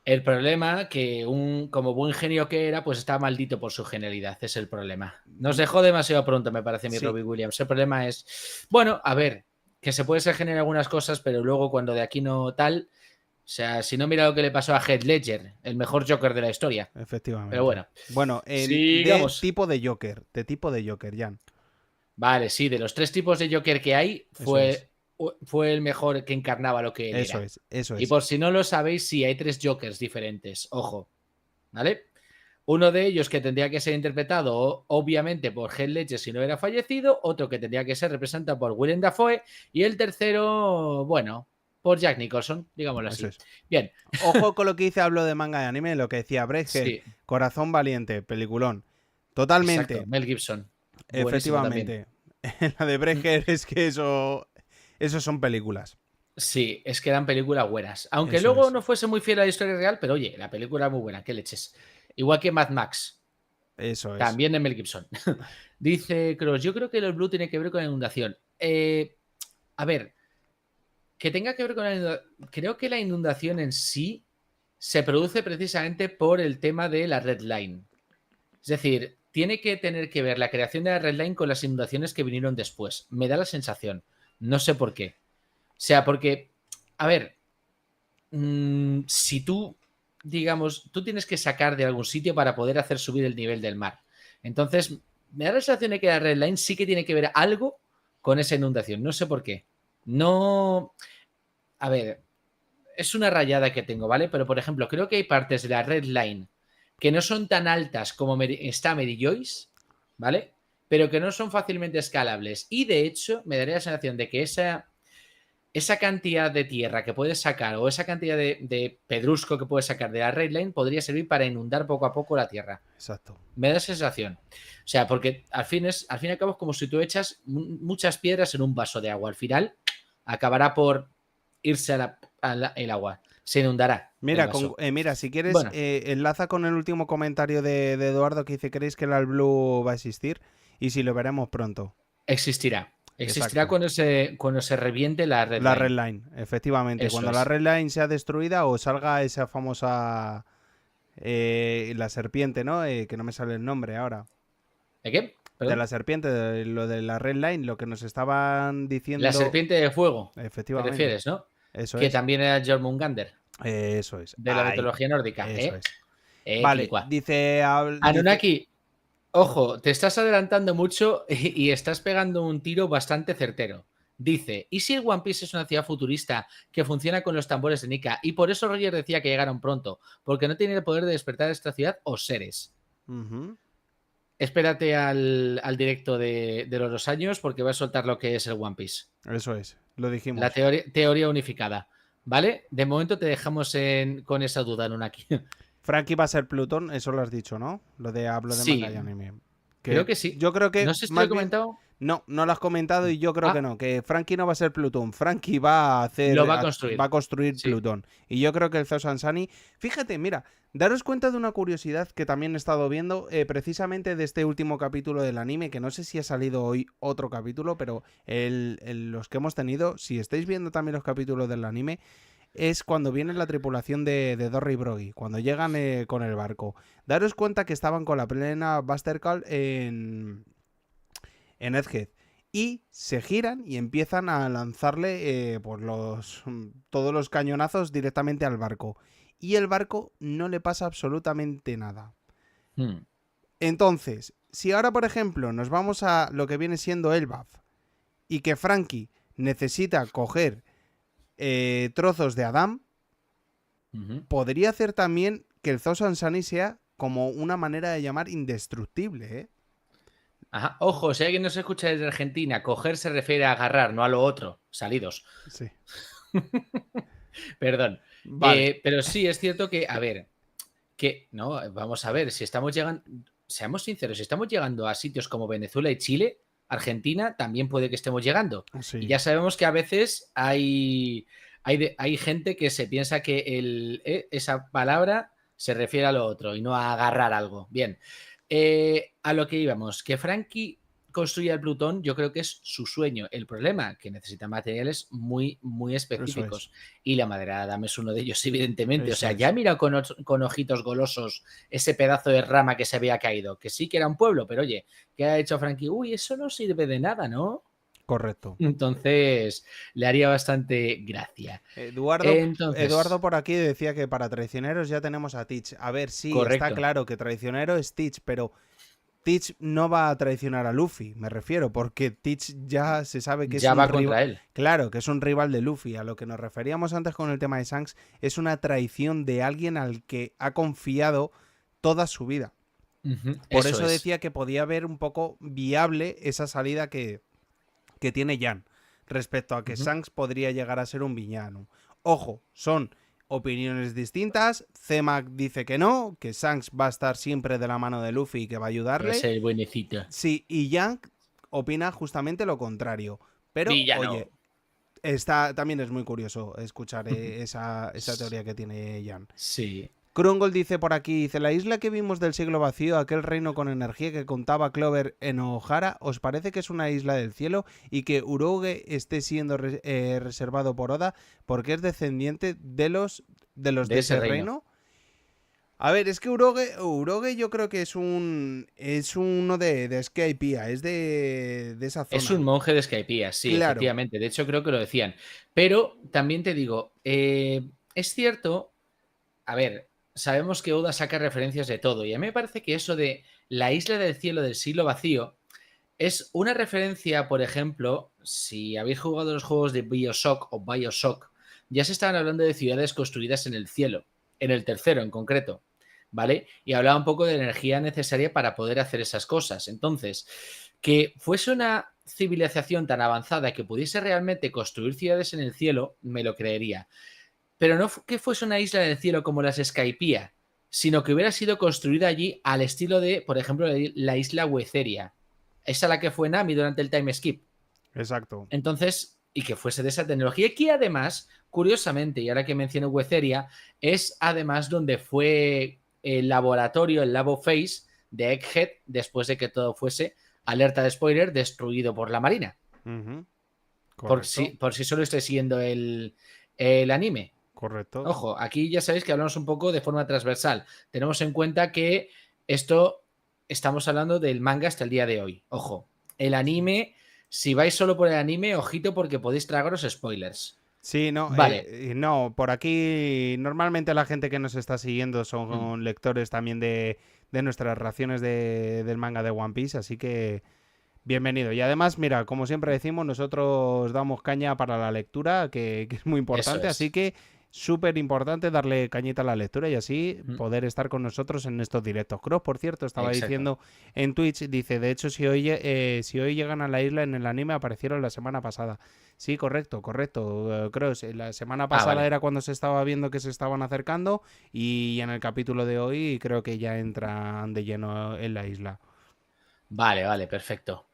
[SPEAKER 2] El problema que como buen genio que era, pues está maldito por su genialidad, es el problema. Nos dejó demasiado pronto, me parece, mi Robbie Williams. El problema es, bueno, a ver, que se puede ser genio en algunas cosas, pero luego cuando de aquí no tal, o sea, si no mira lo que le pasó a Heath Ledger, el mejor Joker de la historia.
[SPEAKER 3] Efectivamente.
[SPEAKER 2] Pero bueno.
[SPEAKER 3] Bueno,
[SPEAKER 2] de
[SPEAKER 3] tipo de Joker, Jan.
[SPEAKER 2] Vale, sí, de los 3 tipos de Joker que hay, fue el mejor que encarnaba lo que él era.
[SPEAKER 3] Eso es.
[SPEAKER 2] Y por si no lo sabéis, sí, hay 3 Jokers diferentes. Ojo, ¿vale? Uno de ellos que tendría que ser interpretado, obviamente, por Heath Ledger si no hubiera fallecido. Otro que tendría que ser representado por Willem Dafoe. Y el tercero, bueno, por Jack Nicholson, digámoslo así. Bien.
[SPEAKER 3] Ojo con lo que dice, hablo de manga y anime, lo que decía Braveheart, Corazón Valiente, peliculón. Totalmente.
[SPEAKER 2] Exacto, Mel Gibson.
[SPEAKER 3] Efectivamente. La de Braveheart es que eso son películas.
[SPEAKER 2] Sí, es que eran películas buenas. Aunque luego no fuese muy fiel a la historia real, pero oye, la película es muy buena, qué leches. Igual que Mad Max.
[SPEAKER 3] Eso es.
[SPEAKER 2] También de Mel Gibson. Dice Cross, yo creo que los Blue tiene que ver con la inundación. A ver, que tenga que ver con la inundación. Creo que la inundación en sí se produce precisamente por el tema de la Red Line. Es decir, tiene que tener que ver la creación de la Red Line con las inundaciones que vinieron después. Me da la sensación. No sé por qué. O sea, porque, a ver, si tú, digamos, tú tienes que sacar de algún sitio para poder hacer subir el nivel del mar. Entonces, me da la sensación de que la Red Line sí que tiene que ver algo con esa inundación. No sé por qué. No... A ver, es una rayada que tengo, ¿vale? Pero, por ejemplo, creo que hay partes de la Red Line que no son tan altas como está Mary Joyce, ¿vale? Pero que no son fácilmente escalables. Y, de hecho, me daría la sensación de que esa cantidad de tierra que puedes sacar o esa cantidad de pedrusco que puedes sacar de la Red Line podría servir para inundar poco a poco la tierra.
[SPEAKER 3] Exacto.
[SPEAKER 2] Me da sensación. O sea, porque al fin y al cabo es como si tú echas muchas piedras en un vaso de agua. Al final acabará por irse el agua. Se inundará.
[SPEAKER 3] Mira, si quieres, enlaza con el último comentario de Eduardo que dice: ¿creéis que el All Blue va a existir? Y si lo veremos pronto.
[SPEAKER 2] Existirá cuando se reviente la Red Line.
[SPEAKER 3] La Red Line, efectivamente. Cuando la Red Line sea destruida o salga esa famosa la serpiente, ¿no? Que no me sale el nombre ahora.
[SPEAKER 2] ¿De qué? ¿Perdón?
[SPEAKER 3] De la serpiente, de lo de la Red Line, lo que nos estaban diciendo.
[SPEAKER 2] La serpiente de fuego.
[SPEAKER 3] Efectivamente.
[SPEAKER 2] ¿Te refieres, no?
[SPEAKER 3] Eso
[SPEAKER 2] que
[SPEAKER 3] es.
[SPEAKER 2] también era Jormungandr.
[SPEAKER 3] Eso es.
[SPEAKER 2] De la mitología nórdica.
[SPEAKER 3] Eso es. Vale, dice...
[SPEAKER 2] Anunnaki, ojo, te estás adelantando mucho y estás pegando un tiro bastante certero. Dice, ¿y si el One Piece es una ciudad futurista que funciona con los tambores de Nika? Y por eso Roger decía que llegaron pronto, porque no tiene el poder de despertar esta ciudad o seres. Espérate al directo de los 2 años porque va a soltar lo que es el One Piece.
[SPEAKER 3] Eso es, lo dijimos.
[SPEAKER 2] La teoría unificada. ¿Vale? De momento te dejamos con esa duda, Anunnaki.
[SPEAKER 3] Frankie va a ser Plutón, eso lo has dicho, ¿no? Lo de hablo de manga y anime.
[SPEAKER 2] Creo que sí.
[SPEAKER 3] Yo creo que...
[SPEAKER 2] No sé si te lo he comentado.
[SPEAKER 3] No, no lo has comentado y yo creo que no, que Frankie no va a ser Plutón. Frankie va a hacer...
[SPEAKER 2] Lo va a construir. Sí.
[SPEAKER 3] Plutón. Y yo creo que el Thousand Sunny... Fíjate, mira, daros cuenta de una curiosidad que también he estado viendo precisamente de este último capítulo del anime, que no sé si ha salido hoy otro capítulo, pero los que hemos tenido, si estáis viendo también los capítulos del anime, es cuando viene la tripulación de Dorry y Broggy, cuando llegan con el barco. Daros cuenta que estaban con la plena Buster Call en Egghead. Y se giran y empiezan a lanzarle todos los cañonazos directamente al barco. Y el barco no le pasa absolutamente nada. Entonces, si ahora, por ejemplo, nos vamos a lo que viene siendo Elbaf y que Frankie necesita coger trozos de Adam, podría hacer también que el Thousand Sunny sea como una manera de llamar indestructible, ¿eh?
[SPEAKER 2] Ajá. Ojo, si alguien nos escucha desde Argentina, coger se refiere a agarrar, no a lo otro. Salidos.
[SPEAKER 3] Sí.
[SPEAKER 2] Perdón.
[SPEAKER 3] Vale.
[SPEAKER 2] Pero sí, es cierto que, a ver, que, no, vamos a ver, si estamos llegando, seamos sinceros, si estamos llegando a sitios como Venezuela y Chile, Argentina también puede que estemos llegando.
[SPEAKER 3] Sí.
[SPEAKER 2] Y ya sabemos que a veces hay gente que se piensa que esa palabra se refiere a lo otro y no a agarrar algo. Bien. A lo que íbamos, que Frankie construya el Plutón, yo creo que es su sueño. El problema, que necesita materiales muy, muy específicos. Y la madera de Adam es uno de ellos, evidentemente.
[SPEAKER 3] Eso
[SPEAKER 2] o sea, ya mira con ojitos golosos ese pedazo de rama que se había caído, que sí que era un pueblo, pero oye, ¿qué ha hecho Frankie? Uy, eso no sirve de nada, ¿no?
[SPEAKER 3] Correcto.
[SPEAKER 2] Entonces, le haría bastante gracia.
[SPEAKER 3] Eduardo por aquí decía que para traicioneros ya tenemos a Teach. A ver, sí, correcto. Está claro que traicionero es Teach, pero Teach no va a traicionar a Luffy, me refiero, porque Teach ya se sabe que
[SPEAKER 2] ya es un rival contra él.
[SPEAKER 3] Claro, que es un rival de Luffy. A lo que nos referíamos antes con el tema de Shanks es una traición de alguien al que ha confiado toda su vida. Por eso decía que podía ver un poco viable esa salida que tiene Jan respecto a que Shanks podría llegar a ser un villano. Ojo, son opiniones distintas. C-Mac dice que no, que Shanks va a estar siempre de la mano de Luffy y que va a ayudarle.
[SPEAKER 2] Va a ser buenecito.
[SPEAKER 3] Sí, y Jan opina justamente lo contrario. Pero,
[SPEAKER 2] villano.
[SPEAKER 3] Oye, también es muy curioso escuchar esa teoría que tiene Jan.
[SPEAKER 2] Sí.
[SPEAKER 3] Krungol dice por aquí, dice, la isla que vimos del siglo vacío, aquel reino con energía que contaba Clover en Ohara, ¿os parece que es una isla del cielo y que Uroge esté siendo reservado por Oda porque es descendiente de los de ese reino? A ver, es que Uroge yo creo que es uno de Skypiea, es de esa zona.
[SPEAKER 2] Es un monje de Skypiea, sí, claro. Efectivamente. De hecho, creo que lo decían. Pero también te digo, es cierto, a ver, sabemos que Oda saca referencias de todo y a mí me parece que eso de la isla del cielo del siglo vacío es una referencia, por ejemplo, si habéis jugado los juegos de Bioshock o Bioshock, ya se estaban hablando de ciudades construidas en el cielo, en el tercero en concreto, ¿vale? Y hablaba un poco de la energía necesaria para poder hacer esas cosas. Entonces, que fuese una civilización tan avanzada que pudiese realmente construir ciudades en el cielo, me lo creería. Pero no que fuese una isla del cielo como las Skypiea, sino que hubiera sido construida allí al estilo de, por ejemplo, la isla Westeria. Esa la que fue Nami durante el time skip.
[SPEAKER 3] Exacto.
[SPEAKER 2] Entonces, y que fuese de esa tecnología, que además, curiosamente, y ahora que menciono Westeria, es además donde fue el laboratorio, el Labo Phase de Egghead, después de que todo fuese, alerta de spoiler, destruido por la Marina. Por si solo estoy siguiendo el anime.
[SPEAKER 3] Correcto.
[SPEAKER 2] Ojo, aquí ya sabéis que hablamos un poco de forma transversal. Tenemos en cuenta que esto estamos hablando del manga hasta el día de hoy. Ojo, el anime, si vais solo por el anime, ojito porque podéis tragaros spoilers.
[SPEAKER 3] Sí, no,
[SPEAKER 2] vale.
[SPEAKER 3] No, por aquí normalmente la gente que nos está siguiendo son lectores también de nuestras raciones del manga de One Piece, así que bienvenido. Y además, mira, como siempre decimos, nosotros damos caña para la lectura, que es muy importante, así que súper importante darle cañita a la lectura y así poder estar con nosotros en estos directos. Cross, por cierto, estaba diciendo en Twitch, dice, de hecho, si hoy llegan a la isla en el anime, aparecieron la semana pasada. Sí, correcto. Cross, la semana pasada era cuando se estaba viendo que se estaban acercando y en el capítulo de hoy creo que ya entran de lleno en la isla.
[SPEAKER 2] Vale, perfecto.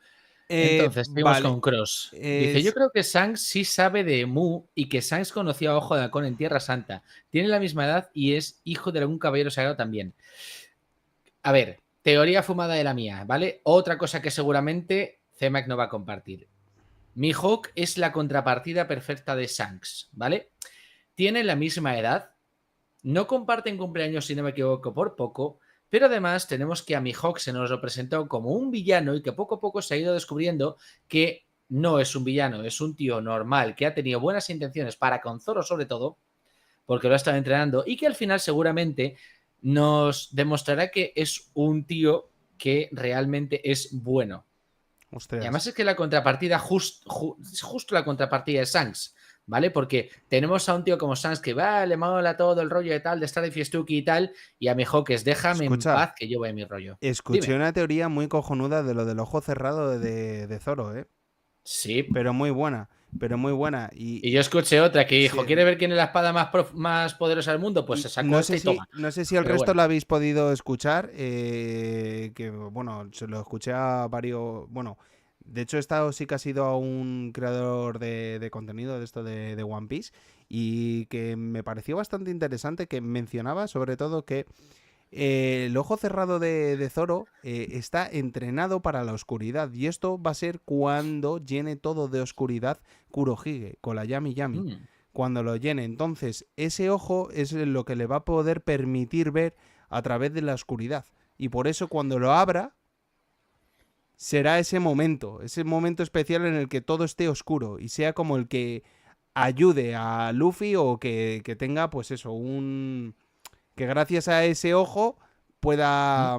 [SPEAKER 2] Entonces, seguimos
[SPEAKER 3] vale.
[SPEAKER 2] con Cross. Dice, yo creo que Shanks sí sabe de Mu y que Shanks conoció a Ojo de Halcón en Tierra Santa. Tiene la misma edad y es hijo de algún caballero sagrado también. A ver, teoría fumada de la mía, ¿vale? Otra cosa que seguramente C-Mac no va a compartir. Mihawk es la contrapartida perfecta de Shanks, ¿vale? Tienen la misma edad, no comparten cumpleaños si no me equivoco por poco, pero además tenemos que a Mihawk se nos lo presentó como un villano y que poco a poco se ha ido descubriendo que no es un villano, es un tío normal que ha tenido buenas intenciones para con Zoro sobre todo, porque lo ha estado entrenando y que al final seguramente nos demostrará que es un tío que realmente es bueno.
[SPEAKER 3] Ostras.
[SPEAKER 2] Y además es que la contrapartida, justo la contrapartida es Shanks, ¿vale? Porque tenemos a un tío como Shanks que va, le mola todo el rollo de tal, de estar de fiestuki y tal, y a Mihawk es déjame en paz que yo voy a mi rollo.
[SPEAKER 3] Escuché
[SPEAKER 2] Dime.
[SPEAKER 3] una teoría muy cojonuda de lo del ojo cerrado de Zoro, ¿eh?
[SPEAKER 2] Sí.
[SPEAKER 3] Pero muy buena,
[SPEAKER 2] Y yo escuché otra que dijo,
[SPEAKER 3] sí,
[SPEAKER 2] ¿quiere ver quién es la espada más poderosa del mundo? Pues se sacó
[SPEAKER 3] no
[SPEAKER 2] esta
[SPEAKER 3] sé
[SPEAKER 2] y toma.
[SPEAKER 3] No sé si el
[SPEAKER 2] Pero
[SPEAKER 3] resto
[SPEAKER 2] bueno.
[SPEAKER 3] lo habéis podido escuchar, que bueno, se lo escuché a varios, bueno, de hecho sí que ha sido a un creador de contenido de esto de One Piece y que me pareció bastante interesante que mencionaba sobre todo que el ojo cerrado de Zoro está entrenado para la oscuridad y esto va a ser cuando llene todo de oscuridad Kurohige con la Yami Yami. Cuando lo llene, entonces ese ojo es lo que le va a poder permitir ver a través de la oscuridad y por eso cuando lo abra será ese momento especial en el que todo esté oscuro y sea como el que ayude a Luffy o que tenga pues eso, que gracias a ese ojo pueda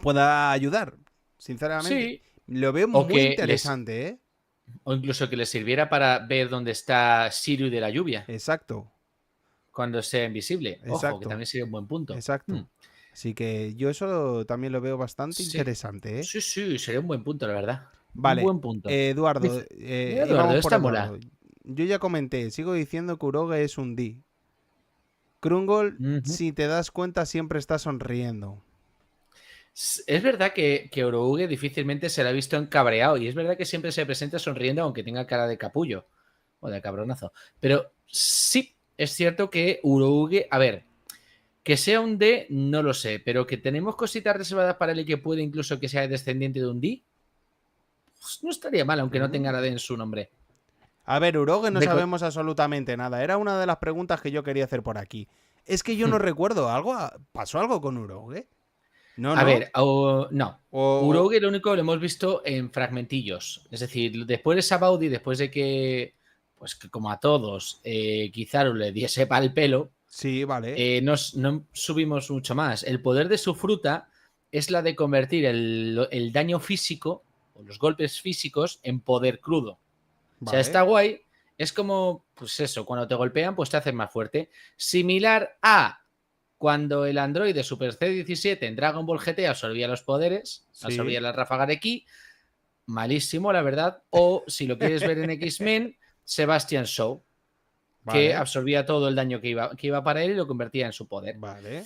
[SPEAKER 3] pueda ayudar, sinceramente.
[SPEAKER 2] Sí.
[SPEAKER 3] Lo veo
[SPEAKER 2] O
[SPEAKER 3] muy
[SPEAKER 2] que
[SPEAKER 3] interesante, ¿eh?
[SPEAKER 2] O incluso que le sirviera para ver dónde está Shiryu de la lluvia.
[SPEAKER 3] Exacto.
[SPEAKER 2] Cuando sea invisible. Ojo, que también sería un buen punto.
[SPEAKER 3] Exacto. Así que yo eso también lo veo bastante
[SPEAKER 2] Sí.
[SPEAKER 3] interesante, ¿eh?
[SPEAKER 2] Sí, sería un buen punto, la verdad.
[SPEAKER 3] Vale.
[SPEAKER 2] Un buen punto.
[SPEAKER 3] Eduardo,
[SPEAKER 2] Eduardo, esta mola.
[SPEAKER 3] Yo ya comenté, sigo diciendo que Uroge es un D. Krungol, si te das cuenta, siempre está sonriendo.
[SPEAKER 2] Es verdad que Urouge difícilmente se la ha visto encabreado y es verdad que siempre se presenta sonriendo aunque tenga cara de capullo o de cabronazo. Pero sí, es cierto que Urouge, a ver, que sea un D, no lo sé, pero que tenemos cositas reservadas para él y que puede incluso que sea descendiente de un D, pues no estaría mal, aunque no tenga la D en su nombre.
[SPEAKER 3] A ver, Uroge no sabemos absolutamente nada. Era una de las preguntas que yo quería hacer por aquí. Es que yo no recuerdo, ¿pasó algo con Uroge? No,
[SPEAKER 2] a ver, no. Uroge lo único que lo hemos visto en fragmentillos. Es decir, después de Sabaudi, después de que, pues que como a todos, Kizaru le diese pa'l pelo,
[SPEAKER 3] sí, vale.
[SPEAKER 2] no subimos mucho más. El poder de su fruta es la de convertir el daño físico o los golpes físicos en poder crudo. Vale. O sea, está guay. Es como, pues eso, cuando te golpean, pues te hacen más fuerte. Similar a cuando el androide Super C-17 en Dragon Ball GT absorbía los poderes, absorbía la ráfaga de ki. Malísimo, la verdad. O, si lo quieres ver en X-Men, Sebastian Shaw, que absorbía todo el daño que iba para él y lo convertía en su poder.
[SPEAKER 3] Vale.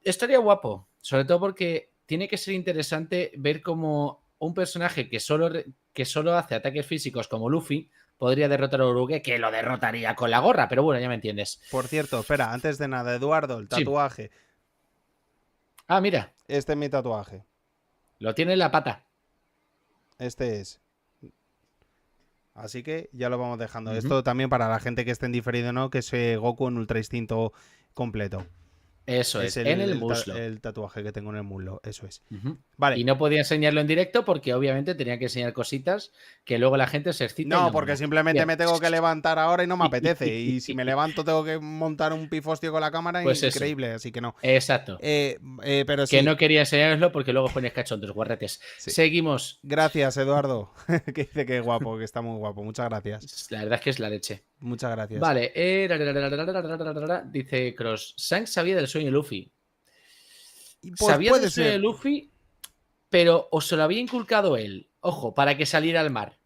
[SPEAKER 2] Estaría guapo, sobre todo porque tiene que ser interesante ver cómo un personaje que solo hace ataques físicos como Luffy podría derrotar a Uroge, que lo derrotaría con la gorra, pero bueno, ya me entiendes.
[SPEAKER 3] Por cierto, espera, antes de nada, Eduardo, el tatuaje. Sí.
[SPEAKER 2] Ah, mira.
[SPEAKER 3] Este es mi tatuaje.
[SPEAKER 2] Lo tiene en la pata.
[SPEAKER 3] Este es. Así que ya lo vamos dejando. Esto también para la gente que esté en diferido, ¿no? Que es Goku en Ultra Instinto completo.
[SPEAKER 2] Eso es, en el muslo.
[SPEAKER 3] El tatuaje que tengo en el muslo, eso es.
[SPEAKER 2] Vale. Y no podía enseñarlo en directo porque obviamente tenía que enseñar cositas que luego la gente se excita.
[SPEAKER 3] No, porque simplemente me tengo que levantar ahora y no me apetece. Y si me levanto tengo que montar un pifostio con la cámara, pues increíble, eso. Así que no.
[SPEAKER 2] Exacto.
[SPEAKER 3] Pero sí.
[SPEAKER 2] Que no quería enseñaroslo porque luego pones cachondos, guarretes. Sí. Seguimos.
[SPEAKER 3] Gracias, Eduardo. Que dice que es guapo, que está muy guapo. Muchas gracias.
[SPEAKER 2] La verdad es que es la leche.
[SPEAKER 3] Muchas gracias.
[SPEAKER 2] Vale. Dice Cross. Shanks sabía del sueño de Luffy. Pues sabía del sueño de Luffy, pero ¿os se lo había inculcado él? Ojo, para que saliera al mar.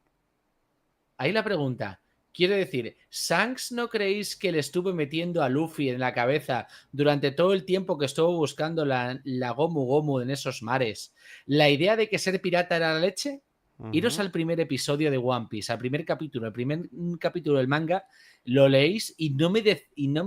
[SPEAKER 2] Ahí la pregunta. Quiere decir, ¿Shanks no creéis que le estuvo metiendo a Luffy en la cabeza durante todo el tiempo que estuvo buscando la Gomu Gomu en esos mares? ¿La idea de que ser pirata era la leche? Iros al primer episodio de One Piece, al primer capítulo, el primer capítulo del manga, lo leéis y no me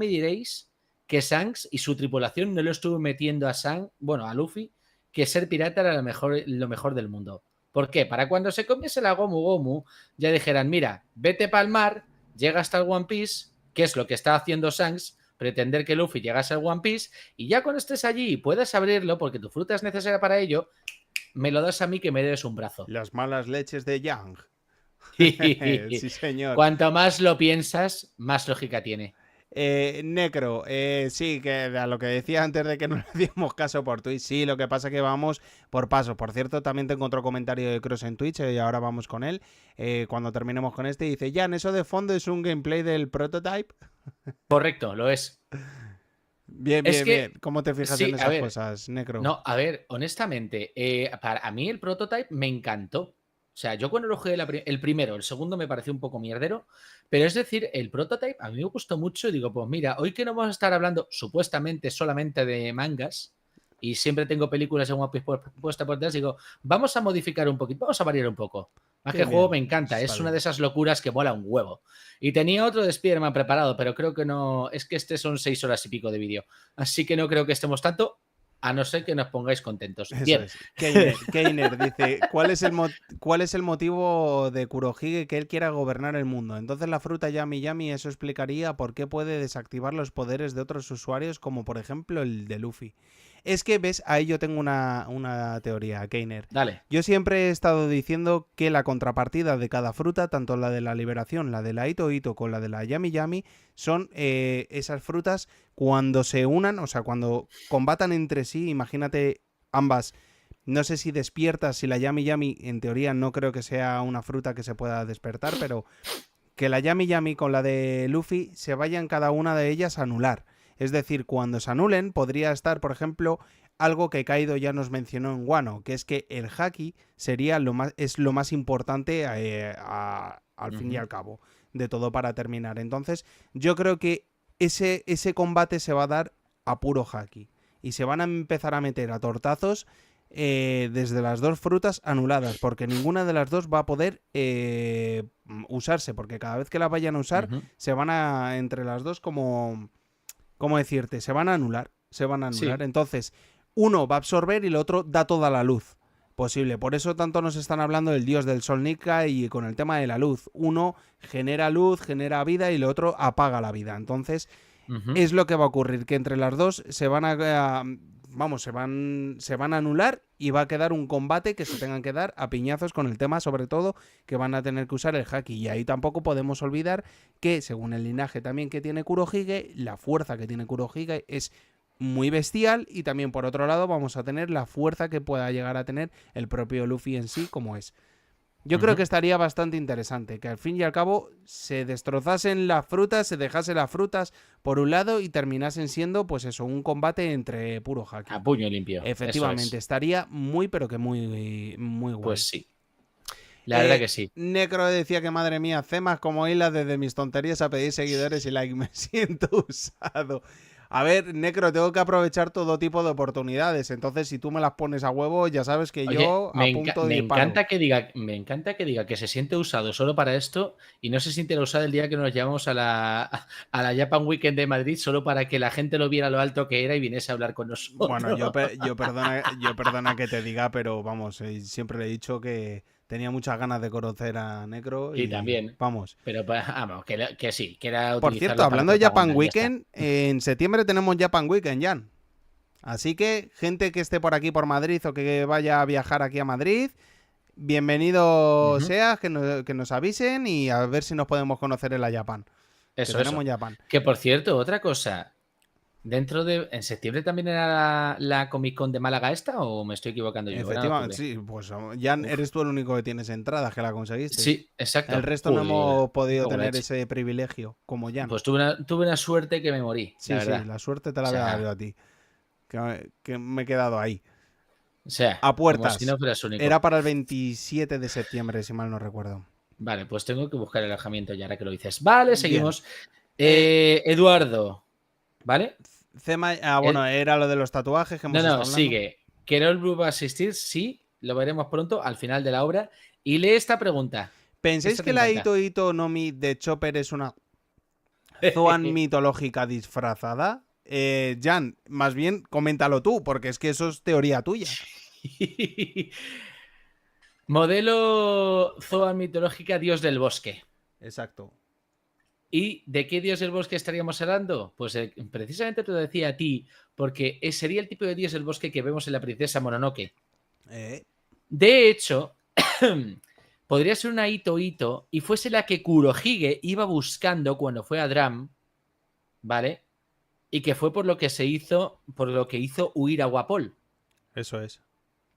[SPEAKER 2] diréis que Shanks y su tripulación no lo estuvo metiendo a Luffy, que ser pirata era lo mejor del mundo. ¿Por qué? Para cuando se comiese la Gomu Gomu, ya dijeran, mira, vete pa'l mar, llega hasta el One Piece, que es lo que está haciendo Shanks, pretender que Luffy llegase al One Piece, y ya cuando estés allí y puedas abrirlo, porque tu fruta es necesaria para ello, me lo das a mí que me des un brazo.
[SPEAKER 3] Las malas leches de Yang. Sí, señor.
[SPEAKER 2] Cuanto más lo piensas, más lógica tiene.
[SPEAKER 3] Necro, sí, que a lo que decía antes de que no le dimos caso por Twitch, sí, lo que pasa es que vamos por paso. Por cierto, también te encontró comentario de Cross en Twitch y ahora vamos con él. Cuando terminemos con este, dice, Jan, ¿eso de fondo es un gameplay del Prototype?
[SPEAKER 2] Correcto, lo es.
[SPEAKER 3] Bien, bien. ¿Cómo te fijas en esas cosas, Necro?
[SPEAKER 2] No, a ver, honestamente, a mí el Prototype me encantó. O sea, yo cuando lo jugué el primero, el segundo me pareció un poco mierdero, pero es decir, el Prototype a mí me gustó mucho y digo, pues mira, hoy que no vamos a estar hablando supuestamente solamente de mangas y siempre tengo películas en One Piece puesta por detrás, digo, vamos a modificar un poquito, vamos a variar un poco. Más que el juego me encanta, es una de esas locuras que mola un huevo. Y tenía otro de Spider-Man preparado, pero creo que no, es que son 6 horas y pico de vídeo, así que no creo que estemos tanto. A no ser que nos pongáis contentos.
[SPEAKER 3] Eso
[SPEAKER 2] Bien.
[SPEAKER 3] Es. Keiner dice, ¿cuál es el motivo de Kurohige que él quiera gobernar el mundo? Entonces la fruta Yami Yami, eso explicaría por qué puede desactivar los poderes de otros usuarios, como por ejemplo el de Luffy. Es que, ves, ahí yo tengo una teoría, Keiner.
[SPEAKER 2] Dale.
[SPEAKER 3] Yo siempre he estado diciendo que la contrapartida de cada fruta, tanto la de la liberación, la de la Ito Ito, con la de la Yami Yami, son esas frutas cuando se unan, o sea, cuando combatan entre sí, imagínate ambas. No sé si despiertas, si la Yami Yami, en teoría no creo que sea una fruta que se pueda despertar, pero que la Yami Yami con la de Luffy se vayan cada una de ellas a anular. Es decir, cuando se anulen, podría estar, por ejemplo, algo que Kaido ya nos mencionó en Wano, que es que el Haki sería lo más importante al fin y al cabo de todo para terminar. Entonces, yo creo que ese combate se va a dar a puro Haki. Y se van a empezar a meter a tortazos desde las dos frutas anuladas, porque ninguna de las dos va a poder usarse, porque cada vez que las vayan a usar, se van a, entre las dos, ¿cómo decirte? Se van a anular. Sí. Entonces, uno va a absorber y el otro da toda la luz posible. Por eso tanto nos están hablando del dios del sol Nika y con el tema de la luz. Uno genera luz, genera vida y el otro apaga la vida. Entonces, es lo que va a ocurrir, que entre las dos se van a anular y va a quedar un combate que se tengan que dar a piñazos, con el tema sobre todo que van a tener que usar el Haki. Y ahí tampoco podemos olvidar que, según el linaje también que tiene Kurohige, la fuerza que tiene Kurohige es muy bestial, y también por otro lado vamos a tener la fuerza que pueda llegar a tener el propio Luffy en sí, como es. Yo creo que estaría bastante interesante que al fin y al cabo se destrozasen las frutas, se dejasen las frutas por un lado y terminasen siendo, pues eso, un combate entre puro Haki.
[SPEAKER 2] A puño limpio.
[SPEAKER 3] Efectivamente, estaría muy, pero que muy, muy guay.
[SPEAKER 2] Pues sí. La verdad que sí.
[SPEAKER 3] Necro decía que, madre mía, cemas como hilas desde mis tonterías a pedir seguidores y like. Me siento usado. A ver, Necro, tengo que aprovechar todo tipo de oportunidades. Entonces, si tú me las pones a huevo, ya sabes que yo apunto de disparo.
[SPEAKER 2] Me encanta que diga que se siente usado solo para esto y no se siente usado el día que nos llevamos a la Japan Weekend de Madrid solo para que la gente lo viera lo alto que era y viniese a hablar con nosotros.
[SPEAKER 3] Bueno, yo perdona que te diga, pero vamos, siempre le he dicho que tenía muchas ganas de conocer a Necro.
[SPEAKER 2] Y también.
[SPEAKER 3] Vamos.
[SPEAKER 2] Pero vamos, que sí, que era.
[SPEAKER 3] Por cierto, hablando de Japan Weekend, en septiembre tenemos Japan Weekend, Jan. Así que, gente que esté por aquí por Madrid o que vaya a viajar aquí a Madrid, bienvenido seas, que nos avisen y a ver si nos podemos conocer en la Japan.
[SPEAKER 2] Eso,
[SPEAKER 3] que tenemos Japan.
[SPEAKER 2] Que por cierto, otra cosa. ¿En septiembre también era la Comic Con de Málaga esta o me estoy equivocando yo?
[SPEAKER 3] Efectivamente, sí, pues ya eres tú el único que tienes entradas, que la conseguiste.
[SPEAKER 2] Sí, exacto.
[SPEAKER 3] El resto no hemos podido tener ese privilegio, como Jan.
[SPEAKER 2] Pues tuve una suerte que me morí.
[SPEAKER 3] Sí, la suerte te la había dado a ti. Que me he quedado ahí.
[SPEAKER 2] O sea,
[SPEAKER 3] a puertas.
[SPEAKER 2] Como si no fueras único.
[SPEAKER 3] Era para el 27 de septiembre, si mal no recuerdo.
[SPEAKER 2] Vale, pues tengo que buscar el alojamiento ya, ahora que lo dices. Vale, seguimos. Eduardo, ¿vale?
[SPEAKER 3] Bueno, era lo de los tatuajes que hemos estado hablando.
[SPEAKER 2] Sigue. Carol Blue va a asistir, sí, lo veremos pronto, al final de la obra. Y lee esta pregunta.
[SPEAKER 3] ¿Pensáis
[SPEAKER 2] Esta
[SPEAKER 3] que
[SPEAKER 2] te
[SPEAKER 3] la
[SPEAKER 2] encanta.
[SPEAKER 3] Ito no Mi de Chopper es una Zoan mitológica disfrazada? Jan, más bien coméntalo tú, porque es que eso es teoría tuya.
[SPEAKER 2] Modelo Zoa mitológica, dios del bosque.
[SPEAKER 3] Exacto.
[SPEAKER 2] ¿Y de qué dios del bosque estaríamos hablando? Pues precisamente te lo decía a ti, porque sería el tipo de dios del bosque que vemos en la princesa Mononoke. De hecho, podría ser una Ito Ito y fuese la que Kurohige iba buscando cuando fue a Dram, ¿vale? Y que fue por lo que hizo huir a Guapol.
[SPEAKER 3] Eso es.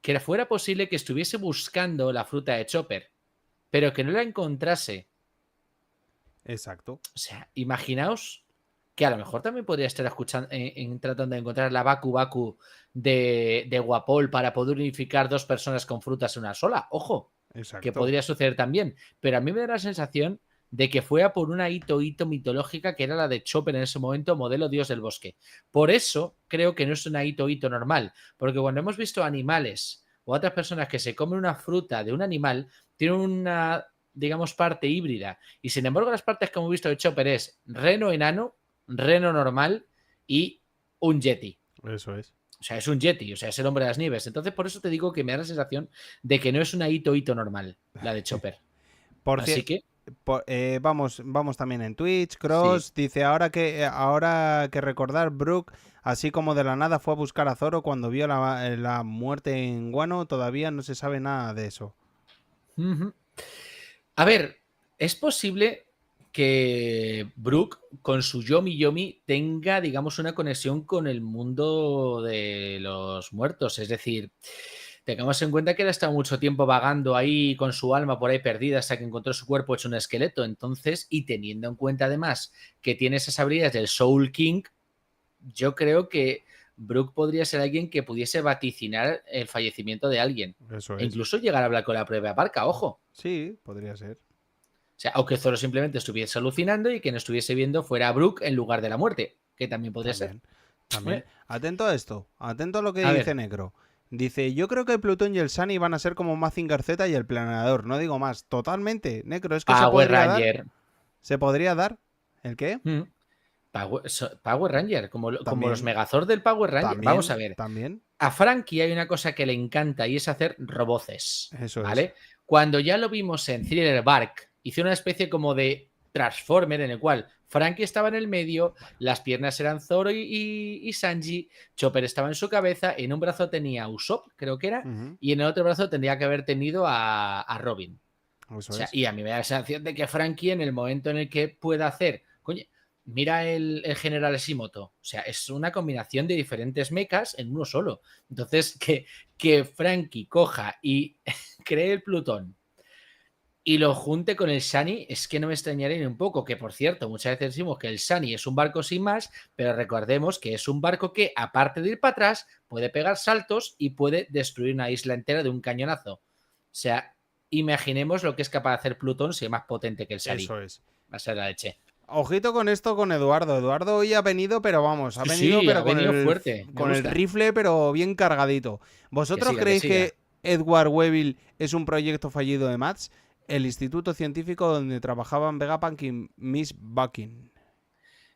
[SPEAKER 2] Que fuera posible que estuviese buscando la fruta de Chopper, pero que no la encontrase.
[SPEAKER 3] Exacto.
[SPEAKER 2] O sea, imaginaos que a lo mejor también podría estar escuchando, tratando de encontrar la Baku Baku de Guapol para poder unificar dos personas con frutas en una sola. Ojo,
[SPEAKER 3] Exacto.
[SPEAKER 2] que podría suceder también. Pero a mí me da la sensación de que fue a por una Ito mitológica que era la de Chopper en ese momento, modelo dios del bosque. Por eso creo que no es una Ito normal, porque cuando hemos visto animales o otras personas que se comen una fruta de un animal, tienen una, digamos, parte híbrida. Y sin embargo, las partes que hemos visto de Chopper es reno enano, reno normal y un yeti.
[SPEAKER 3] Eso es.
[SPEAKER 2] O sea, es un yeti, o sea, es el hombre de las nieves. Entonces, por eso te digo que me da la sensación de que no es una Ito normal, la de Chopper. Así que...
[SPEAKER 3] vamos también en Twitch. Cross
[SPEAKER 2] Sí.
[SPEAKER 3] dice, ahora que recordar, Brook, así como de la nada fue a buscar a Zoro cuando vio la muerte en Guano, todavía no se sabe nada de eso.
[SPEAKER 2] A ver, es posible que Brook con su Yomi Yomi tenga, digamos, una conexión con el mundo de los muertos. Es decir, tengamos en cuenta que él ha estado mucho tiempo vagando ahí con su alma por ahí perdida hasta que encontró su cuerpo hecho un esqueleto. Entonces, y teniendo en cuenta además que tiene esas habilidades del Soul King, yo creo que Brook podría ser alguien que pudiese vaticinar el fallecimiento de alguien.
[SPEAKER 3] Eso
[SPEAKER 2] E
[SPEAKER 3] es.
[SPEAKER 2] incluso llegar a hablar con la prueba Parca, ojo.
[SPEAKER 3] Sí, podría ser.
[SPEAKER 2] O sea, o que Zoro simplemente estuviese alucinando y quien estuviese viendo fuera a Brook en lugar de la muerte, que también podría ser.
[SPEAKER 3] También. Atento a esto, atento a lo que
[SPEAKER 2] A
[SPEAKER 3] dice
[SPEAKER 2] ver.
[SPEAKER 3] Necro. Dice, yo creo que el Plutón y el Sunny van a ser como Mazinger Z y el Planeador. No digo más. Totalmente, Necro. Es que
[SPEAKER 2] Power Ranger.
[SPEAKER 3] ¿Se podría dar? ¿El qué?
[SPEAKER 2] Power Ranger, como los Megazord del Power Ranger.
[SPEAKER 3] También,
[SPEAKER 2] Vamos a ver.
[SPEAKER 3] También.
[SPEAKER 2] A Frankie hay una cosa que le encanta y es hacer roboces.
[SPEAKER 3] Eso
[SPEAKER 2] ¿vale?
[SPEAKER 3] es.
[SPEAKER 2] Cuando ya lo vimos en Thriller Bark, hizo una especie como de Transformer en el cual Frankie estaba en el medio, las piernas eran Zoro y Sanji, Chopper estaba en su cabeza, en un brazo tenía a Usopp, creo que era, y en el otro brazo tendría que haber tenido a Robin.
[SPEAKER 3] Eso
[SPEAKER 2] o sea,
[SPEAKER 3] es.
[SPEAKER 2] y a mí me da la sensación de que Frankie, en el momento en el que pueda hacer, coño, mira el General Shimoto, o sea, es una combinación de diferentes mechas en uno solo. Entonces, que Frankie coja y cree el Plutón y lo junte con el Sunny, es que no me extrañaría ni un poco, que por cierto, muchas veces decimos que el Sunny es un barco sin más, pero recordemos que es un barco que, aparte de ir para atrás, puede pegar saltos y puede destruir una isla entera de un cañonazo. O sea, imaginemos lo que es capaz de hacer Plutón si es más potente que el Sunny.
[SPEAKER 3] Eso es.
[SPEAKER 2] Va a ser la leche.
[SPEAKER 3] Ojito con esto con Eduardo. Eduardo hoy ha venido, pero vamos, ha venido, pero
[SPEAKER 2] ha venido fuerte.
[SPEAKER 3] Con el rifle, pero bien cargadito. ¿Vosotros creéis que Edward Weevil es un proyecto fallido de Mats? El instituto científico donde trabajaban Vegapunk y Miss Bucking.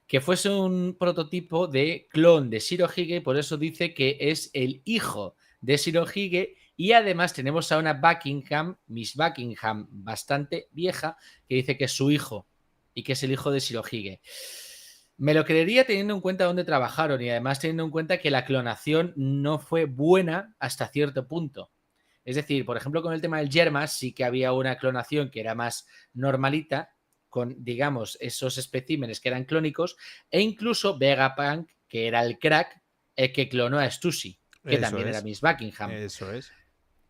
[SPEAKER 2] Que fuese un prototipo de clon de Shirohige, por eso dice que es el hijo de Shirohige. Y además tenemos a una Buckingham, Miss Buckingham, bastante vieja, que dice que es su hijo y que es el hijo de Shirohige. Me lo creería teniendo en cuenta dónde trabajaron y además teniendo en cuenta que la clonación no fue buena hasta cierto punto. Es decir, por ejemplo, con el tema del Yermas sí que había una clonación que era más normalita, con, digamos, esos especímenes que eran clónicos, e incluso Vegapunk, que era el crack, el que clonó a Stussy, que también era Miss Buckingham.
[SPEAKER 3] Eso es.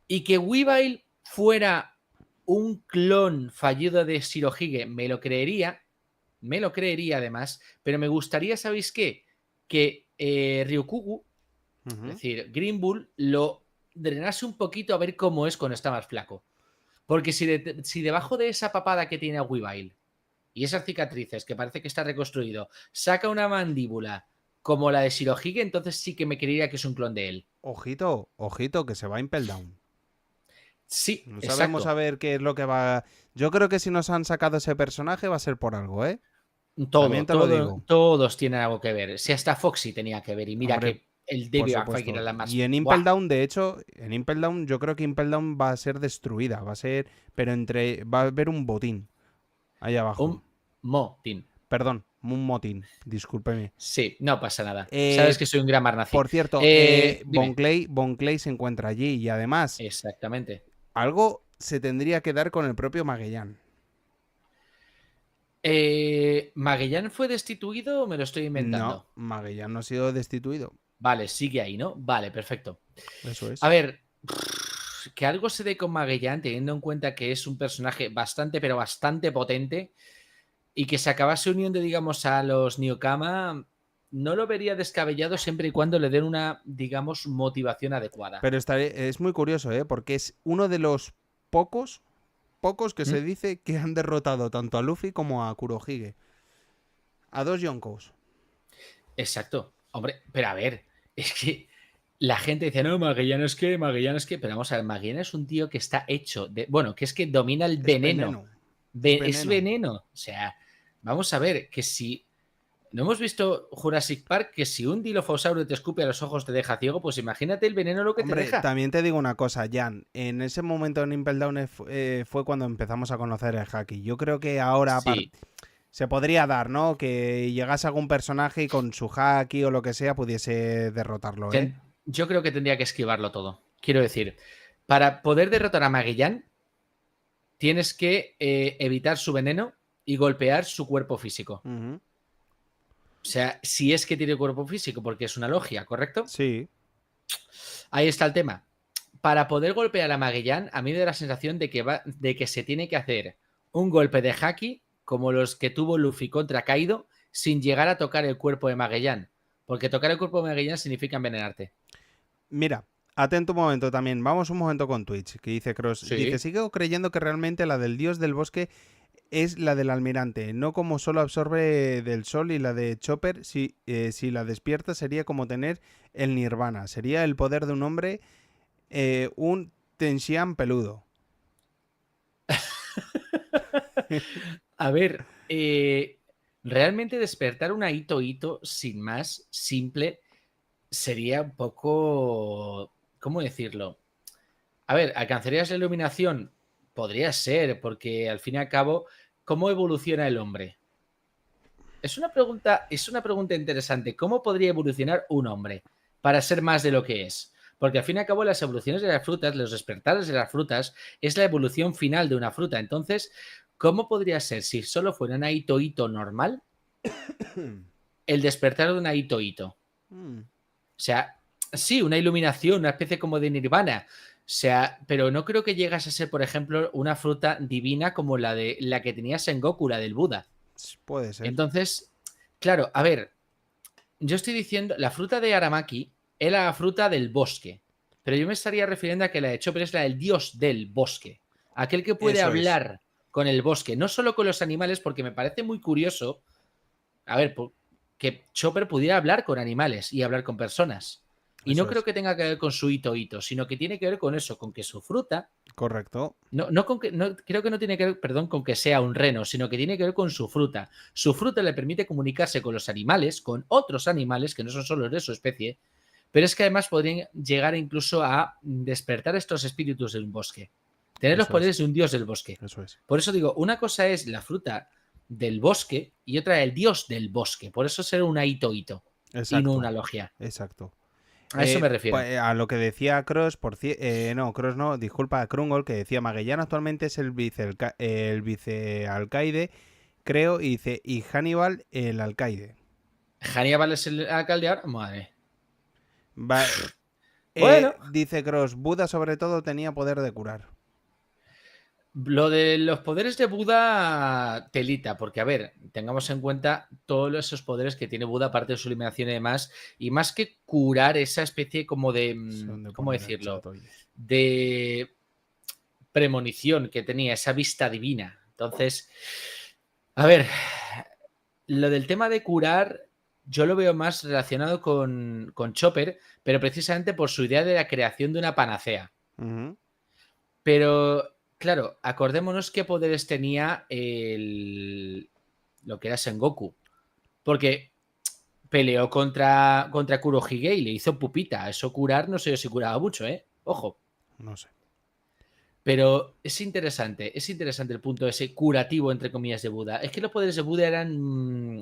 [SPEAKER 2] Y que Weavile fuera un clon fallido de Shirohige, me lo creería además, pero me gustaría, ¿sabéis qué? Que Ryukugu, es decir, Green Bull, lo drenase un poquito a ver cómo es cuando está más flaco. Porque si debajo de esa papada que tiene a Weavile y esas cicatrices que parece que está reconstruido, saca una mandíbula como la de Shirohige, entonces sí que me creería que es un clon de él.
[SPEAKER 3] Ojito, que se va a Impel Down.
[SPEAKER 2] Sí,
[SPEAKER 3] No
[SPEAKER 2] exacto.
[SPEAKER 3] sabemos a ver qué es lo que va... Yo creo que si nos han sacado ese personaje va a ser por algo, ¿eh? También te lo digo.
[SPEAKER 2] Todos tienen algo que ver. Si hasta Foxy tenía que ver. Y mira
[SPEAKER 3] Hombre,
[SPEAKER 2] que el
[SPEAKER 3] por
[SPEAKER 2] David McFarlane era
[SPEAKER 3] supuesto.
[SPEAKER 2] la más.
[SPEAKER 3] Y en
[SPEAKER 2] ¡Buah!
[SPEAKER 3] Impel Down, de hecho, en Impel Down, yo creo que Impel Down va a ser destruida. Va a ser... Pero va a haber un botín ahí abajo.
[SPEAKER 2] Un motín.
[SPEAKER 3] Perdón, un motín. Discúlpeme.
[SPEAKER 2] Sí, no pasa nada. Sabes que soy un gran nazi.
[SPEAKER 3] Por cierto,
[SPEAKER 2] Dime.
[SPEAKER 3] Von Clay se encuentra allí y además
[SPEAKER 2] Exactamente.
[SPEAKER 3] algo se tendría que dar con el propio Magellán.
[SPEAKER 2] ¿Magellán fue destituido o me lo estoy inventando?
[SPEAKER 3] No, Magellán no ha sido destituido.
[SPEAKER 2] Vale, sigue ahí, ¿no? Vale, perfecto.
[SPEAKER 3] Eso es.
[SPEAKER 2] A ver, que algo se dé con Magellán, teniendo en cuenta que es un personaje bastante, pero bastante potente, y que se acabase uniendo, digamos, a los Newkama, no lo vería descabellado siempre y cuando le den una, digamos, motivación adecuada.
[SPEAKER 3] Pero es muy curioso, ¿eh? Porque es uno de los pocos que se dice que han derrotado tanto a Luffy como a Kurohige. A dos Yonkous.
[SPEAKER 2] Exacto. Hombre, pero a ver, es que la gente dice, no, Magellán es que, pero vamos a ver, Magellán es un tío que está hecho de, bueno, que es que domina el veneno. Es veneno. O sea, vamos a ver, que si no hemos visto Jurassic Park, que si un dilofosaurio te escupe a los ojos te deja ciego, pues imagínate el veneno lo que
[SPEAKER 3] Hombre,
[SPEAKER 2] te deja.
[SPEAKER 3] También te digo una cosa, Jan. En ese momento en Impel Down fue cuando empezamos a conocer el haki. Yo creo que ahora
[SPEAKER 2] Sí.
[SPEAKER 3] se podría dar, ¿no? Que llegase algún personaje y con su haki o lo que sea pudiese derrotarlo, ¿eh?
[SPEAKER 2] Yo creo que tendría que esquivarlo todo. Quiero decir, para poder derrotar a Magellán, tienes que evitar su veneno y golpear su cuerpo físico.
[SPEAKER 3] Uh-huh.
[SPEAKER 2] O sea, si es que tiene cuerpo físico, porque es una logia, ¿correcto?
[SPEAKER 3] Sí.
[SPEAKER 2] Ahí está el tema. Para poder golpear a Magellán, a mí me da la sensación de que se tiene que hacer un golpe de haki como los que tuvo Luffy contra Kaido sin llegar a tocar el cuerpo de Magellán. Porque tocar el cuerpo de Magellán significa envenenarte.
[SPEAKER 3] Mira, atento un momento también. Vamos un momento con Twitch, que dice Cross.
[SPEAKER 2] Sí.
[SPEAKER 3] Dice, sigo creyendo que realmente la del dios del bosque es la del almirante, no como solo absorbe del sol, y la de Chopper, si la despierta, sería como tener el nirvana. Sería el poder de un hombre, un Tenxian peludo.
[SPEAKER 2] A ver, realmente despertar una Ito sin más, simple, sería un poco... ¿Cómo decirlo? A ver, ¿alcanzarías la iluminación? Podría ser, porque al fin y al cabo, ¿cómo evoluciona el hombre? Es una pregunta interesante. ¿Cómo podría evolucionar un hombre para ser más de lo que es? Porque al fin y al cabo las evoluciones de las frutas, los despertares de las frutas, es la evolución final de una fruta. Entonces, ¿cómo podría ser si solo fuera una Ito normal el despertar de una Ito? O sea, sí, una iluminación, una especie como de nirvana. O sea, pero no creo que llegas a ser, por ejemplo, una fruta divina como la que tenía Sengoku, la del Buda.
[SPEAKER 3] Puede ser.
[SPEAKER 2] Entonces, claro, a ver, yo estoy diciendo, la fruta de Aramaki era la fruta del bosque, pero yo me estaría refiriendo a que la de Chopper es la del dios del bosque, aquel que puede hablar con el bosque, no solo con los animales, porque me parece muy curioso, a ver, que Chopper pudiera hablar con animales y hablar con personas. Y no creo que tenga que ver con su Ito, sino que tiene que ver con eso, con que su fruta...
[SPEAKER 3] Correcto.
[SPEAKER 2] Creo que no tiene que ver, perdón, con que sea un reno, sino que tiene que ver con su fruta. Su fruta le permite comunicarse con los animales, con otros animales que no son solo de su especie, pero es que además podrían llegar incluso a despertar estos espíritus de un bosque. Tener los poderes de un dios del bosque.
[SPEAKER 3] Eso es.
[SPEAKER 2] Por eso digo, una cosa es la fruta del bosque y otra el dios del bosque. Por eso será una Ito y no una logia.
[SPEAKER 3] Exacto.
[SPEAKER 2] A eso me refiero.
[SPEAKER 3] A lo que decía Cross, Cross no, disculpa, Krungol, que decía Magellán actualmente es el vicealcaide, creo, y dice, y Hannibal el alcaide.
[SPEAKER 2] ¿Hannibal es el alcalde ahora? Madre.
[SPEAKER 3] Bueno. Dice Cross, Buda sobre todo tenía poder de curar.
[SPEAKER 2] Lo de los poderes de Buda, telita, porque a ver, tengamos en cuenta todos esos poderes que tiene Buda, aparte de su eliminación y demás, y más que curar esa especie como de, ¿cómo decirlo? De premonición que tenía, esa vista divina. Entonces, a ver, lo del tema de curar, yo lo veo más relacionado con Chopper, pero precisamente por su idea de la creación de una panacea. Pero, claro, acordémonos qué poderes tenía lo que era Sengoku. Porque peleó contra Kurohige y le hizo pupita. Eso curar, no sé si curaba mucho, ¿eh? Ojo.
[SPEAKER 3] No sé.
[SPEAKER 2] Pero es interesante el punto ese curativo, entre comillas, de Buda. Es que los poderes de Buda eran,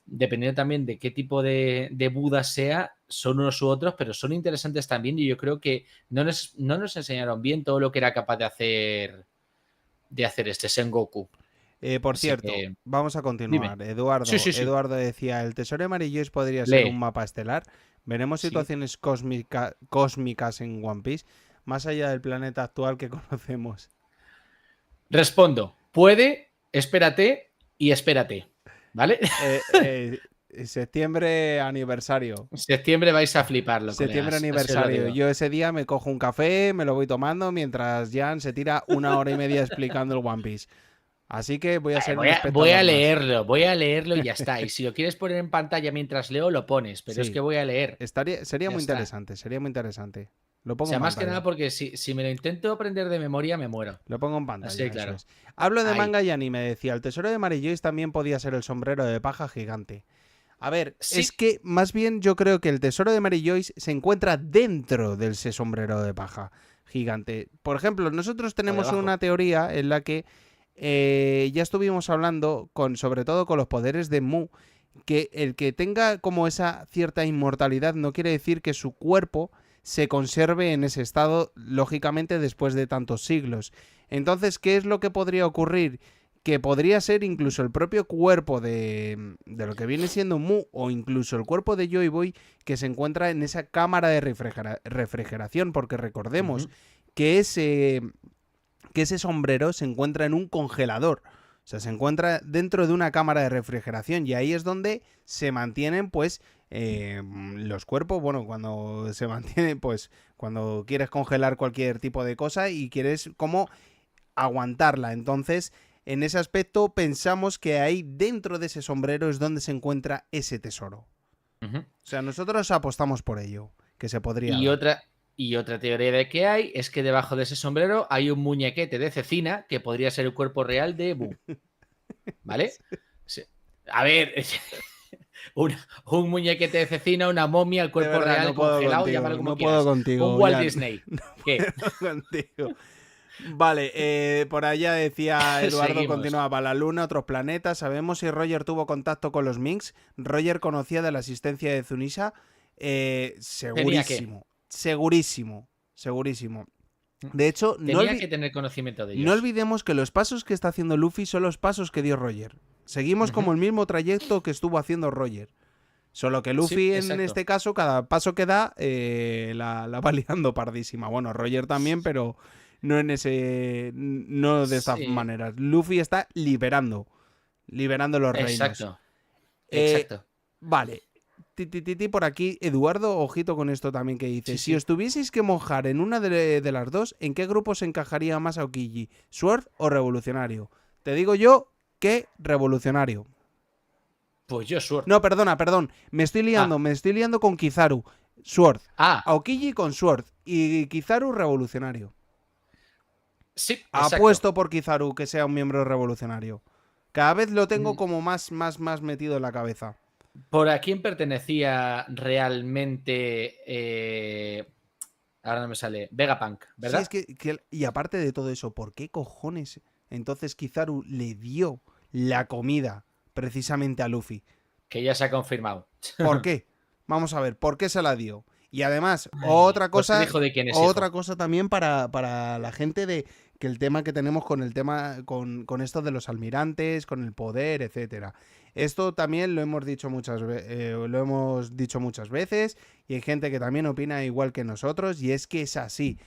[SPEAKER 2] dependiendo también de qué tipo de Buda sea, son unos u otros, pero son interesantes también y yo creo que no nos enseñaron bien todo lo que era capaz de hacer este Sengoku.
[SPEAKER 3] Por
[SPEAKER 2] Así
[SPEAKER 3] cierto,
[SPEAKER 2] que,
[SPEAKER 3] vamos a
[SPEAKER 2] dime.
[SPEAKER 3] continuar.
[SPEAKER 2] Sí.
[SPEAKER 3] Eduardo decía, el Tesoro de Mary Joyce podría ser
[SPEAKER 2] Lee.
[SPEAKER 3] un mapa estelar. Veremos
[SPEAKER 2] Sí.
[SPEAKER 3] situaciones cósmicas en One Piece, más allá del planeta actual que conocemos.
[SPEAKER 2] Respondo, puede, espérate y espérate, ¿vale?
[SPEAKER 3] Septiembre aniversario.
[SPEAKER 2] En septiembre vais a fliparlo,
[SPEAKER 3] Septiembre
[SPEAKER 2] colegas. Así os lo
[SPEAKER 3] aniversario.
[SPEAKER 2] digo.
[SPEAKER 3] Yo ese día me cojo un café, me lo voy tomando, mientras Jan se tira 1 hora y media explicando el One Piece. Así que voy a ser un
[SPEAKER 2] Voy
[SPEAKER 3] espectador
[SPEAKER 2] a
[SPEAKER 3] más.
[SPEAKER 2] voy a leerlo y ya está. Y si lo quieres poner en pantalla mientras leo, lo pones, pero es
[SPEAKER 3] Sí,
[SPEAKER 2] que voy a leer.
[SPEAKER 3] sería
[SPEAKER 2] Ya
[SPEAKER 3] muy
[SPEAKER 2] está.
[SPEAKER 3] interesante, sería muy interesante. Lo
[SPEAKER 2] O
[SPEAKER 3] pongo
[SPEAKER 2] sea,
[SPEAKER 3] en
[SPEAKER 2] más que nada
[SPEAKER 3] pantalla.
[SPEAKER 2] porque si me lo intento aprender de memoria, me muero.
[SPEAKER 3] Lo pongo en
[SPEAKER 2] Así
[SPEAKER 3] pantalla,
[SPEAKER 2] de
[SPEAKER 3] eso
[SPEAKER 2] claro.
[SPEAKER 3] es. Hablo de
[SPEAKER 2] Ahí.
[SPEAKER 3] manga y anime, decía. El tesoro de Mary Joyce también podía ser el sombrero de paja gigante. A ver,
[SPEAKER 2] Sí.
[SPEAKER 3] es que más bien yo creo que el tesoro de Mary Joyce se encuentra dentro de ese sombrero de paja gigante. Por ejemplo, nosotros tenemos
[SPEAKER 2] debajo.
[SPEAKER 3] una teoría en la que ya estuvimos hablando, sobre todo con los poderes de Mu, que el que tenga como esa cierta inmortalidad no quiere decir que su cuerpo se conserve en ese estado, lógicamente, después de tantos siglos. Entonces, ¿qué es lo que podría ocurrir? Que podría ser incluso el propio cuerpo de lo que viene siendo Mu o incluso el cuerpo de Joy Boy que se encuentra en esa cámara de refrigeración, porque recordemos que ese sombrero se encuentra en un congelador. O sea, se encuentra dentro de una cámara de refrigeración y ahí es donde se mantienen, pues, los cuerpos. Bueno, cuando se mantiene, pues, cuando quieres congelar cualquier tipo de cosa y quieres como aguantarla. Entonces, en ese aspecto pensamos que ahí dentro de ese sombrero es donde se encuentra ese tesoro. O sea, nosotros apostamos por ello, que se podría dar.
[SPEAKER 2] Y otra teoría de que hay es que debajo de ese sombrero hay un muñequete de cecina que podría ser el cuerpo real de Bu. ¿Vale? Sí. A ver, un muñequete de cecina, una momia, el
[SPEAKER 3] De
[SPEAKER 2] cuerpo
[SPEAKER 3] verdad,
[SPEAKER 2] real
[SPEAKER 3] no puedo
[SPEAKER 2] congelado,
[SPEAKER 3] contigo,
[SPEAKER 2] llámalo como
[SPEAKER 3] no puedo
[SPEAKER 2] quieras.
[SPEAKER 3] contigo,
[SPEAKER 2] Un Walt
[SPEAKER 3] Jan.
[SPEAKER 2] Disney.
[SPEAKER 3] No
[SPEAKER 2] ¿Qué?
[SPEAKER 3] puedo contigo. Vale, por allá decía Eduardo,
[SPEAKER 2] Seguimos.
[SPEAKER 3] continuaba, la luna, otros planetas. ¿Sabemos si Roger tuvo contacto con los Minks? Roger conocía de la asistencia de Zunisha. Segurísimo, segurísimo. De hecho,
[SPEAKER 2] tenía que tener conocimiento de ellos.
[SPEAKER 3] No olvidemos que los pasos que está haciendo Luffy son los pasos que dio Roger. Seguimos como el mismo trayecto que estuvo haciendo Roger. Solo que Luffy, en este caso, cada paso que da, la va liando pardísima. Bueno, Roger también, pero no en ese. No de esta manera. Luffy está liberando los reinos.
[SPEAKER 2] Exacto.
[SPEAKER 3] Vale. Por aquí, Eduardo, ojito con esto también que dice. Si os tuvieseis que mojar en una de las dos, ¿en qué grupo se encajaría más Aokiji? ¿Sword o Revolucionario? Te digo yo que Revolucionario.
[SPEAKER 2] Pues yo Sword.
[SPEAKER 3] No, perdón. Me estoy liando con Kizaru. Sword. Aokiji con Sword. Y Kizaru Revolucionario.
[SPEAKER 2] Sí, exacto.
[SPEAKER 3] Apuesto por Kizaru que sea un miembro revolucionario. Cada vez lo tengo como más metido en la cabeza.
[SPEAKER 2] ¿Por a quién pertenecía realmente? Ahora no me sale. Vegapunk, ¿verdad?
[SPEAKER 3] Sí, es que y aparte de todo eso, ¿por qué cojones entonces Kizaru le dio la comida precisamente a Luffy?
[SPEAKER 2] Que ya se ha confirmado.
[SPEAKER 3] ¿Por qué? Vamos a ver, ¿por qué se la dio? Y además, otra cosa también para la gente de que el tema que tenemos con el tema con esto de los almirantes, con el poder, etcétera. Esto también lo hemos dicho muchas veces y hay gente que también opina igual que nosotros y es que es así.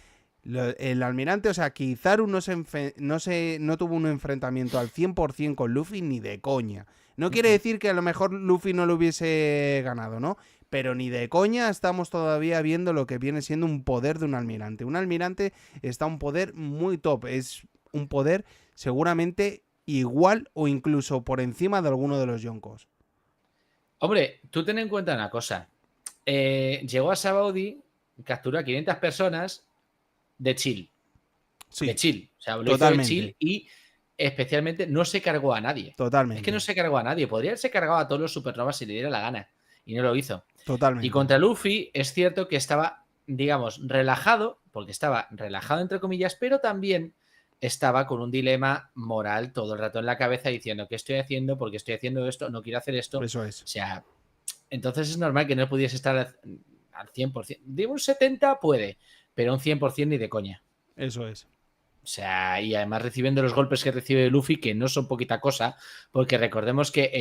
[SPEAKER 3] El almirante, o sea, Kizaru no tuvo un enfrentamiento al 100% con Luffy ni de coña. No quiere decir que a lo mejor Luffy no lo hubiese ganado, ¿no? Pero ni de coña estamos todavía viendo lo que viene siendo un poder de un almirante. Un almirante está a un poder muy top. Es un poder seguramente igual o incluso por encima de alguno de los yonkos.
[SPEAKER 2] Hombre, tú ten en cuenta una cosa. Llegó a Sabaody, capturó a 500 personas de chill. de chill. O sea, lo hizo de
[SPEAKER 3] Totalmente.
[SPEAKER 2] chill y especialmente no se cargó a nadie.
[SPEAKER 3] Totalmente.
[SPEAKER 2] Es que no se cargó a nadie. Podría haberse cargado a todos los supernovas si le diera la gana. Y no lo hizo.
[SPEAKER 3] Totalmente.
[SPEAKER 2] Y contra Luffy es cierto que estaba, digamos, relajado, porque estaba relajado entre comillas, pero también estaba con un dilema moral todo el rato en la cabeza diciendo ¿qué estoy haciendo? ¿Por qué estoy haciendo esto? No quiero hacer esto.
[SPEAKER 3] Eso es.
[SPEAKER 2] O sea, entonces es normal que no pudiese estar al 100%. De un 70 puede, pero un 100% ni de coña.
[SPEAKER 3] Eso es.
[SPEAKER 2] O sea, y además recibiendo los golpes que recibe Luffy, que no son poquita cosa, porque recordemos que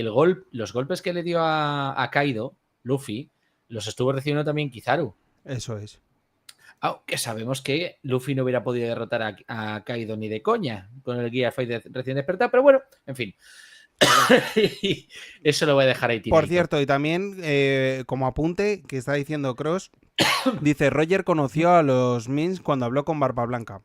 [SPEAKER 2] los golpes que le dio a Kaido, Luffy, los estuvo recibiendo también Kizaru.
[SPEAKER 3] Eso es.
[SPEAKER 2] Aunque sabemos que Luffy no hubiera podido derrotar a Kaido ni de coña con el Gear 5 recién despertado, pero bueno, en fin. Eso lo voy a dejar ahí tiradito.
[SPEAKER 3] Por cierto, y también como apunte que está diciendo Cross, dice Roger conoció a los Mins cuando habló con Barba Blanca.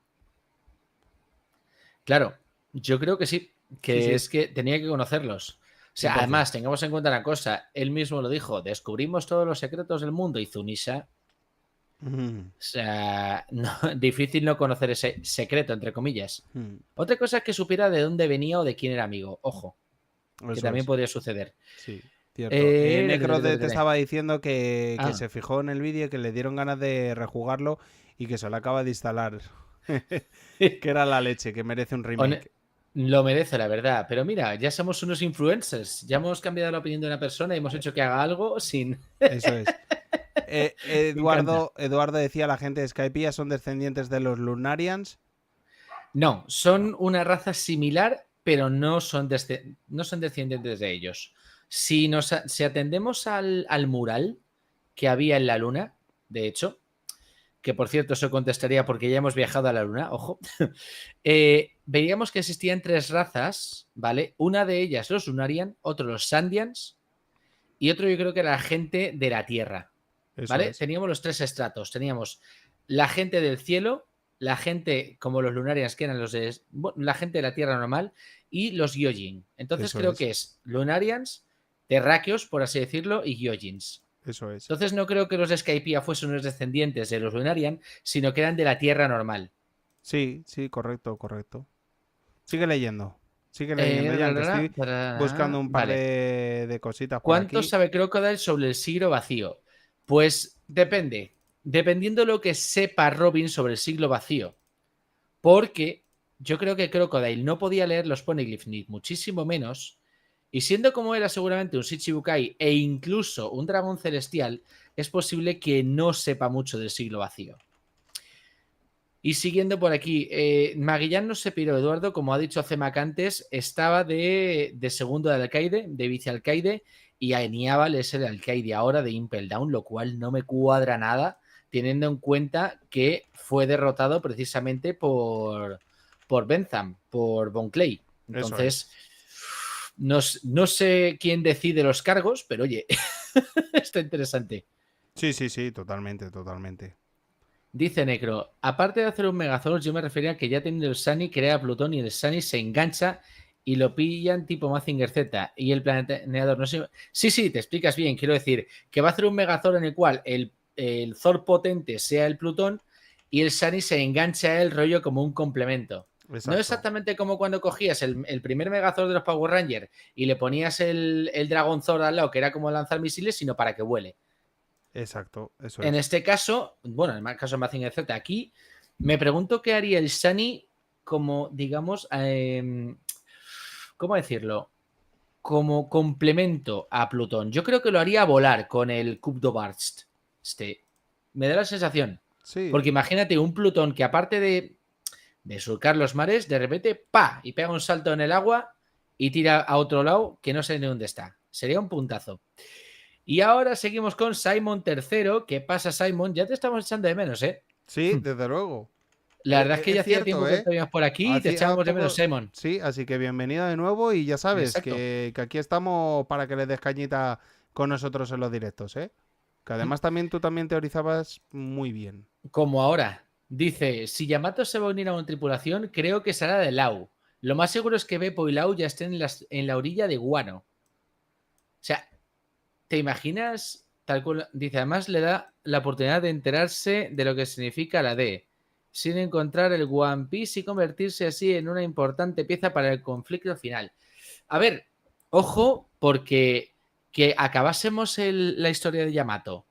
[SPEAKER 2] Claro, yo creo que sí, que
[SPEAKER 3] Sí.
[SPEAKER 2] es que tenía que conocerlos. O sea,
[SPEAKER 3] 100%.
[SPEAKER 2] además, tengamos en cuenta una cosa, él mismo lo dijo, descubrimos todos los secretos del mundo y Zunisha, o sea, no, difícil no conocer ese secreto, entre comillas. Otra cosa es que supiera de dónde venía o de quién era amigo, ojo, que también podría suceder.
[SPEAKER 3] Sí, cierto. Necro te
[SPEAKER 2] te
[SPEAKER 3] estaba diciendo que
[SPEAKER 2] Ah.
[SPEAKER 3] se fijó en el vídeo, que le dieron ganas de rejugarlo y que se lo acaba de instalar. Que era la leche, que merece un remake.
[SPEAKER 2] Lo merece, la verdad. Pero mira, ya somos unos influencers. Ya hemos cambiado la opinión de una persona y hemos hecho que haga algo sin...
[SPEAKER 3] Eso es. Eduardo decía, la gente de Skypiea son descendientes de los Lunarians.
[SPEAKER 2] No, son una raza similar, pero no son descendientes de ellos. Si atendemos al mural que había en la luna, de hecho, que por cierto eso contestaría porque ya hemos viajado a la luna, ojo, veríamos que existían 3 razas, ¿vale? Una de ellas los Lunarian, otro los Sandians y otro yo creo que era la gente de la Tierra, ¿vale? Teníamos los 3 estratos, teníamos la gente del cielo, la gente como los Lunarians que eran la gente de la Tierra normal y los Gyojin. Entonces creo que es Lunarians, terráqueos, por así decirlo, y Gyojins.
[SPEAKER 3] Eso es.
[SPEAKER 2] Entonces no creo que los de Skypiea fuesen unos descendientes de los Lunarian, sino que eran de la Tierra normal.
[SPEAKER 3] Sí, correcto. Sigue leyendo. Ya que estoy buscando un par de cositas por
[SPEAKER 2] ¿Cuánto
[SPEAKER 3] aquí.
[SPEAKER 2] sabe Crocodile sobre el siglo vacío? Pues depende. Dependiendo lo que sepa Robin sobre el siglo vacío. Porque yo creo que Crocodile no podía leer los poneglyphs ni muchísimo menos. Y siendo como era seguramente un Shichibukai e incluso un dragón celestial, es posible que no sepa mucho del siglo vacío. Y siguiendo por aquí, Maguillán no se piró, Eduardo, como ha dicho Cemak antes, estaba de segundo de alcaide, de vicealcaide, y a Eniabal es el alcaide ahora de Impel Down, lo cual no me cuadra nada, teniendo en cuenta que fue derrotado precisamente por Bentham, por Von Clay. Entonces, no sé quién decide los cargos, pero oye, está interesante.
[SPEAKER 3] Sí, totalmente.
[SPEAKER 2] Dice Necro, aparte de hacer un Megazord, yo me refería a que ya teniendo el Sunny crea a Plutón y el Sunny se engancha y lo pillan tipo Mazinger Z y el planeador no sé. Sí, te explicas bien. Quiero decir que va a hacer un Megazord en el cual el Zord potente sea el Plutón y el Sunny se engancha a él rollo como un complemento. Exacto. No exactamente como cuando cogías el primer Megazord de los Power Rangers y le ponías el Dragon Zord al lado, que era como lanzar misiles, sino para que vuele.
[SPEAKER 3] Exacto, eso
[SPEAKER 2] es. En este caso, bueno, en el caso de Mazinger Z, aquí me pregunto qué haría el Sunny como, digamos, ¿cómo decirlo? Como complemento a Plutón. Yo creo que lo haría volar con el Kubdo Burst. Me da la sensación.
[SPEAKER 3] Sí.
[SPEAKER 2] Porque imagínate un Plutón que aparte de surcar los mares, de repente, ¡pa! Y pega un salto en el agua y tira a otro lado que no sé ni dónde está. Sería un puntazo. Y ahora seguimos con Simon III. ¿Qué pasa, Simon? Ya te estamos echando de menos, ¿eh?
[SPEAKER 3] Sí, desde luego.
[SPEAKER 2] La verdad es que ya hacía tiempo que te veíamos por aquí y te echábamos de menos, Simon.
[SPEAKER 3] Sí, así que bienvenido de nuevo y ya sabes que aquí estamos para que le des cañita con nosotros en los directos, ¿eh? Que además tú también teorizabas muy bien.
[SPEAKER 2] Como ahora. Dice, si Yamato se va a unir a una tripulación, creo que será de Lau. Lo más seguro es que Beppo y Lau ya estén en la orilla de Guano. O sea, ¿te imaginas? Tal cual, dice, además le da la oportunidad de enterarse de lo que significa la D. sin encontrar el One Piece y convertirse así en una importante pieza para el conflicto final. A ver, ojo, porque que acabásemos la historia de Yamato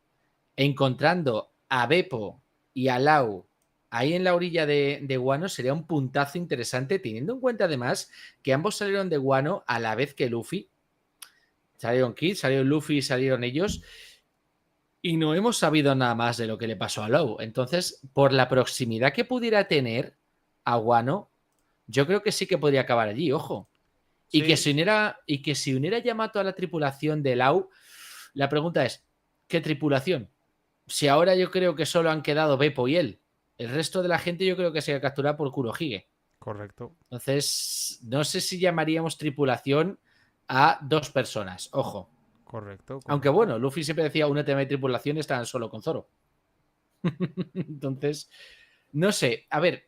[SPEAKER 2] encontrando a Beppo y a Lau ahí en la orilla de Wano sería un puntazo interesante, teniendo en cuenta además que ambos salieron de Wano a la vez que Luffy. Salieron Kid, salieron Luffy, salieron ellos. Y no hemos sabido nada más de lo que le pasó a Lau. Entonces, por la proximidad que pudiera tener a Wano, yo creo que sí que podría acabar allí, ojo. Y
[SPEAKER 3] Sí.
[SPEAKER 2] que si uniera Yamato a la tripulación de Lau, la pregunta es, ¿qué tripulación? Si ahora yo creo que solo han quedado Beppo y él. El resto de la gente yo creo que se va a capturar por Kurohige.
[SPEAKER 3] Correcto.
[SPEAKER 2] Entonces, no sé si llamaríamos tripulación a 2 personas, ojo.
[SPEAKER 3] Correcto.
[SPEAKER 2] Aunque bueno, Luffy siempre decía una tema de tripulación estaban solo con Zoro. Entonces, no sé. A ver,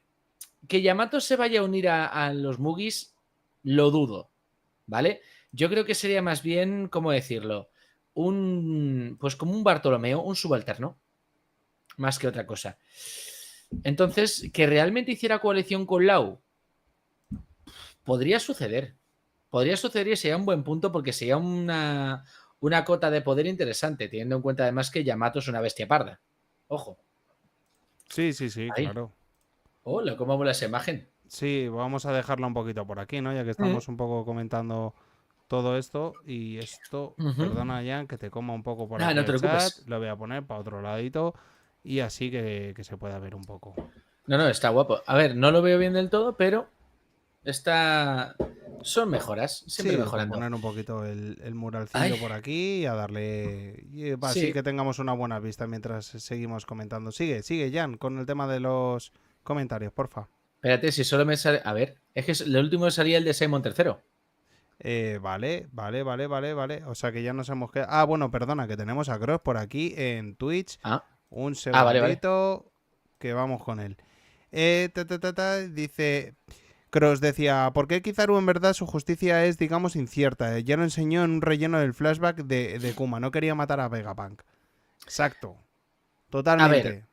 [SPEAKER 2] que Yamato se vaya a unir a los Mugis, lo dudo, ¿vale? Yo creo que sería más bien, ¿cómo decirlo? Pues como un Bartolomeo, un subalterno, más que otra cosa. Entonces, que realmente hiciera coalición con Lau, podría suceder. Podría suceder y sería un buen punto porque sería una cota de poder interesante, teniendo en cuenta además que Yamato es una bestia parda. Ojo.
[SPEAKER 3] Sí,
[SPEAKER 2] Ahí.
[SPEAKER 3] claro.
[SPEAKER 2] Hola, ¿cómo mola esa imagen?
[SPEAKER 3] Sí, vamos a dejarla un poquito por aquí, ¿no? Ya que estamos un poco comentando todo esto. Y esto, perdona, Jan, que te coma un poco por aquí
[SPEAKER 2] No te
[SPEAKER 3] el chat.
[SPEAKER 2] preocupes.
[SPEAKER 3] Lo voy a poner para otro ladito. Y así que se pueda ver un poco.
[SPEAKER 2] No, está guapo. A ver, no lo veo bien del todo, pero son mejoras, siempre
[SPEAKER 3] Sí, con
[SPEAKER 2] mejorando.
[SPEAKER 3] poner un poquito el muralcillo
[SPEAKER 2] Ay.
[SPEAKER 3] por aquí y a darle... Y así
[SPEAKER 2] Sí.
[SPEAKER 3] que tengamos una buena vista mientras seguimos comentando. Sigue, Jan, con el tema de los comentarios, porfa.
[SPEAKER 2] Espérate, si solo me sale... A ver, es que el último salía el de Simon III.
[SPEAKER 3] Vale. O sea que ya nos hemos quedado... Ah, bueno, perdona, que tenemos a Cross por aquí en Twitch. Un segundito
[SPEAKER 2] vale.
[SPEAKER 3] que vamos con él. Dice... Cross decía, ¿por qué Kizaru en verdad su justicia es, digamos, incierta? Ya lo enseñó en un relleno del flashback de Kuma. No quería matar a Vegapunk. Exacto. Totalmente.
[SPEAKER 2] A ver,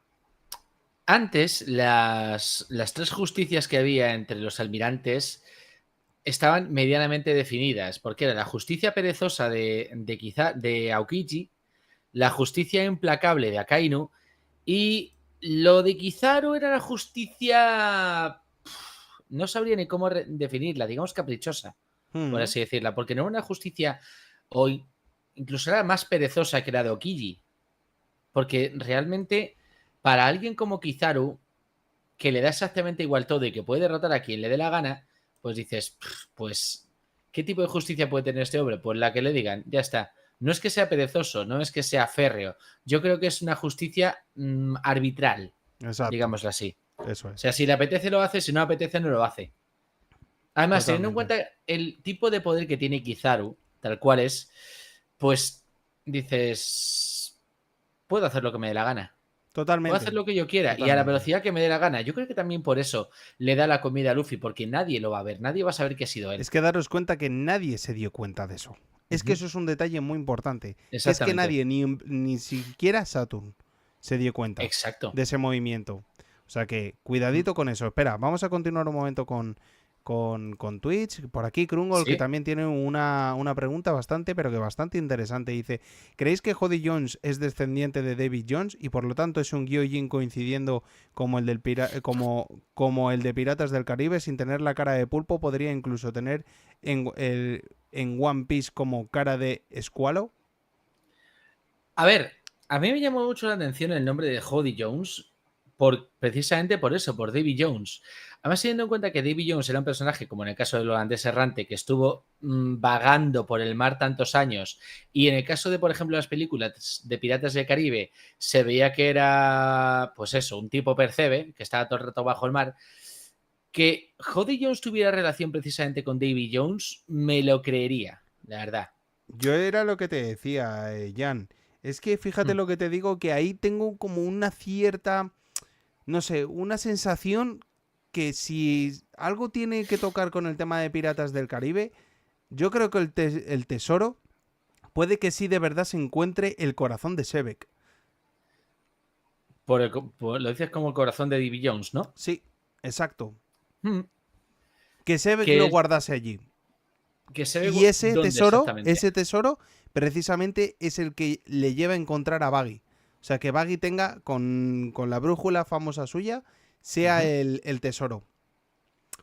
[SPEAKER 2] antes las 3 justicias que había entre los almirantes estaban medianamente definidas, porque era la justicia perezosa de Aokiji, la justicia implacable de Akainu y lo de Kizaru era la justicia... No sabría ni cómo definirla, digamos caprichosa, por así decirla, porque no era una justicia o incluso era más perezosa que la de Aokiji, porque realmente para alguien como Kizaru, que le da exactamente igual todo y que puede derrotar a quien le dé la gana, pues dices, pues, ¿qué tipo de justicia puede tener este hombre? Pues la que le digan, ya está. No es que sea perezoso, no es que sea férreo. Yo creo que es una justicia arbitral, digámoslo así.
[SPEAKER 3] Eso es.
[SPEAKER 2] O sea, si le apetece lo hace, si no le apetece no lo hace. Además, teniendo en cuenta el tipo de poder que tiene Kizaru, tal cual es, pues dices, puedo hacer lo que me dé la gana.
[SPEAKER 3] Totalmente.
[SPEAKER 2] Puedo hacer lo que yo quiera y a la velocidad que me dé la gana. Yo creo que también por eso le da la comida a Luffy, porque nadie lo va a ver, nadie va a saber que ha sido él.
[SPEAKER 3] Es que daros cuenta que nadie se dio cuenta de eso. Es que eso es un detalle muy importante. Es que nadie, ni siquiera Saturn, se dio cuenta de ese movimiento. O sea que, cuidadito con eso. Espera, vamos a continuar un momento con Twitch. Por aquí Krungol, que también tiene una pregunta bastante interesante. Dice, ¿creéis que Jody Jones es descendiente de Davy Jones y por lo tanto es un Gyojin coincidiendo como el de Piratas del Caribe? Sin tener la cara de pulpo, podría incluso tener en One Piece como cara de escualo.
[SPEAKER 2] A ver, a mí me llamó mucho la atención el nombre de Jody Jones precisamente por eso, por Davy Jones. Además, teniendo en cuenta que Davy Jones era un personaje, como en el caso del holandés errante, que estuvo vagando por el mar tantos años, y en el caso de, por ejemplo, las películas de Piratas del Caribe, se veía que era, pues eso, un tipo percebe, que estaba todo el rato bajo el mar, que Jody Jones tuviera relación precisamente con Davy Jones, me lo creería, la verdad.
[SPEAKER 3] Yo era lo que te decía, Jan. Es que fíjate lo que te digo, que ahí tengo como una cierta... No sé, una sensación que si algo tiene que tocar con el tema de Piratas del Caribe, yo creo que el tesoro puede que sí de verdad se encuentre el corazón de Sebek.
[SPEAKER 2] Lo dices como el corazón de Davy Jones, ¿no?
[SPEAKER 3] Sí, exacto.
[SPEAKER 2] Mm.
[SPEAKER 3] Que Sebek
[SPEAKER 2] Que
[SPEAKER 3] lo
[SPEAKER 2] es-
[SPEAKER 3] guardase allí.
[SPEAKER 2] Que se ve
[SPEAKER 3] Y ese
[SPEAKER 2] dónde exactamente.
[SPEAKER 3] tesoro, precisamente es el que le lleva a encontrar a Baggy. O sea, que Baggy tenga con la brújula famosa suya, sea
[SPEAKER 2] Ujú.
[SPEAKER 3] el tesoro.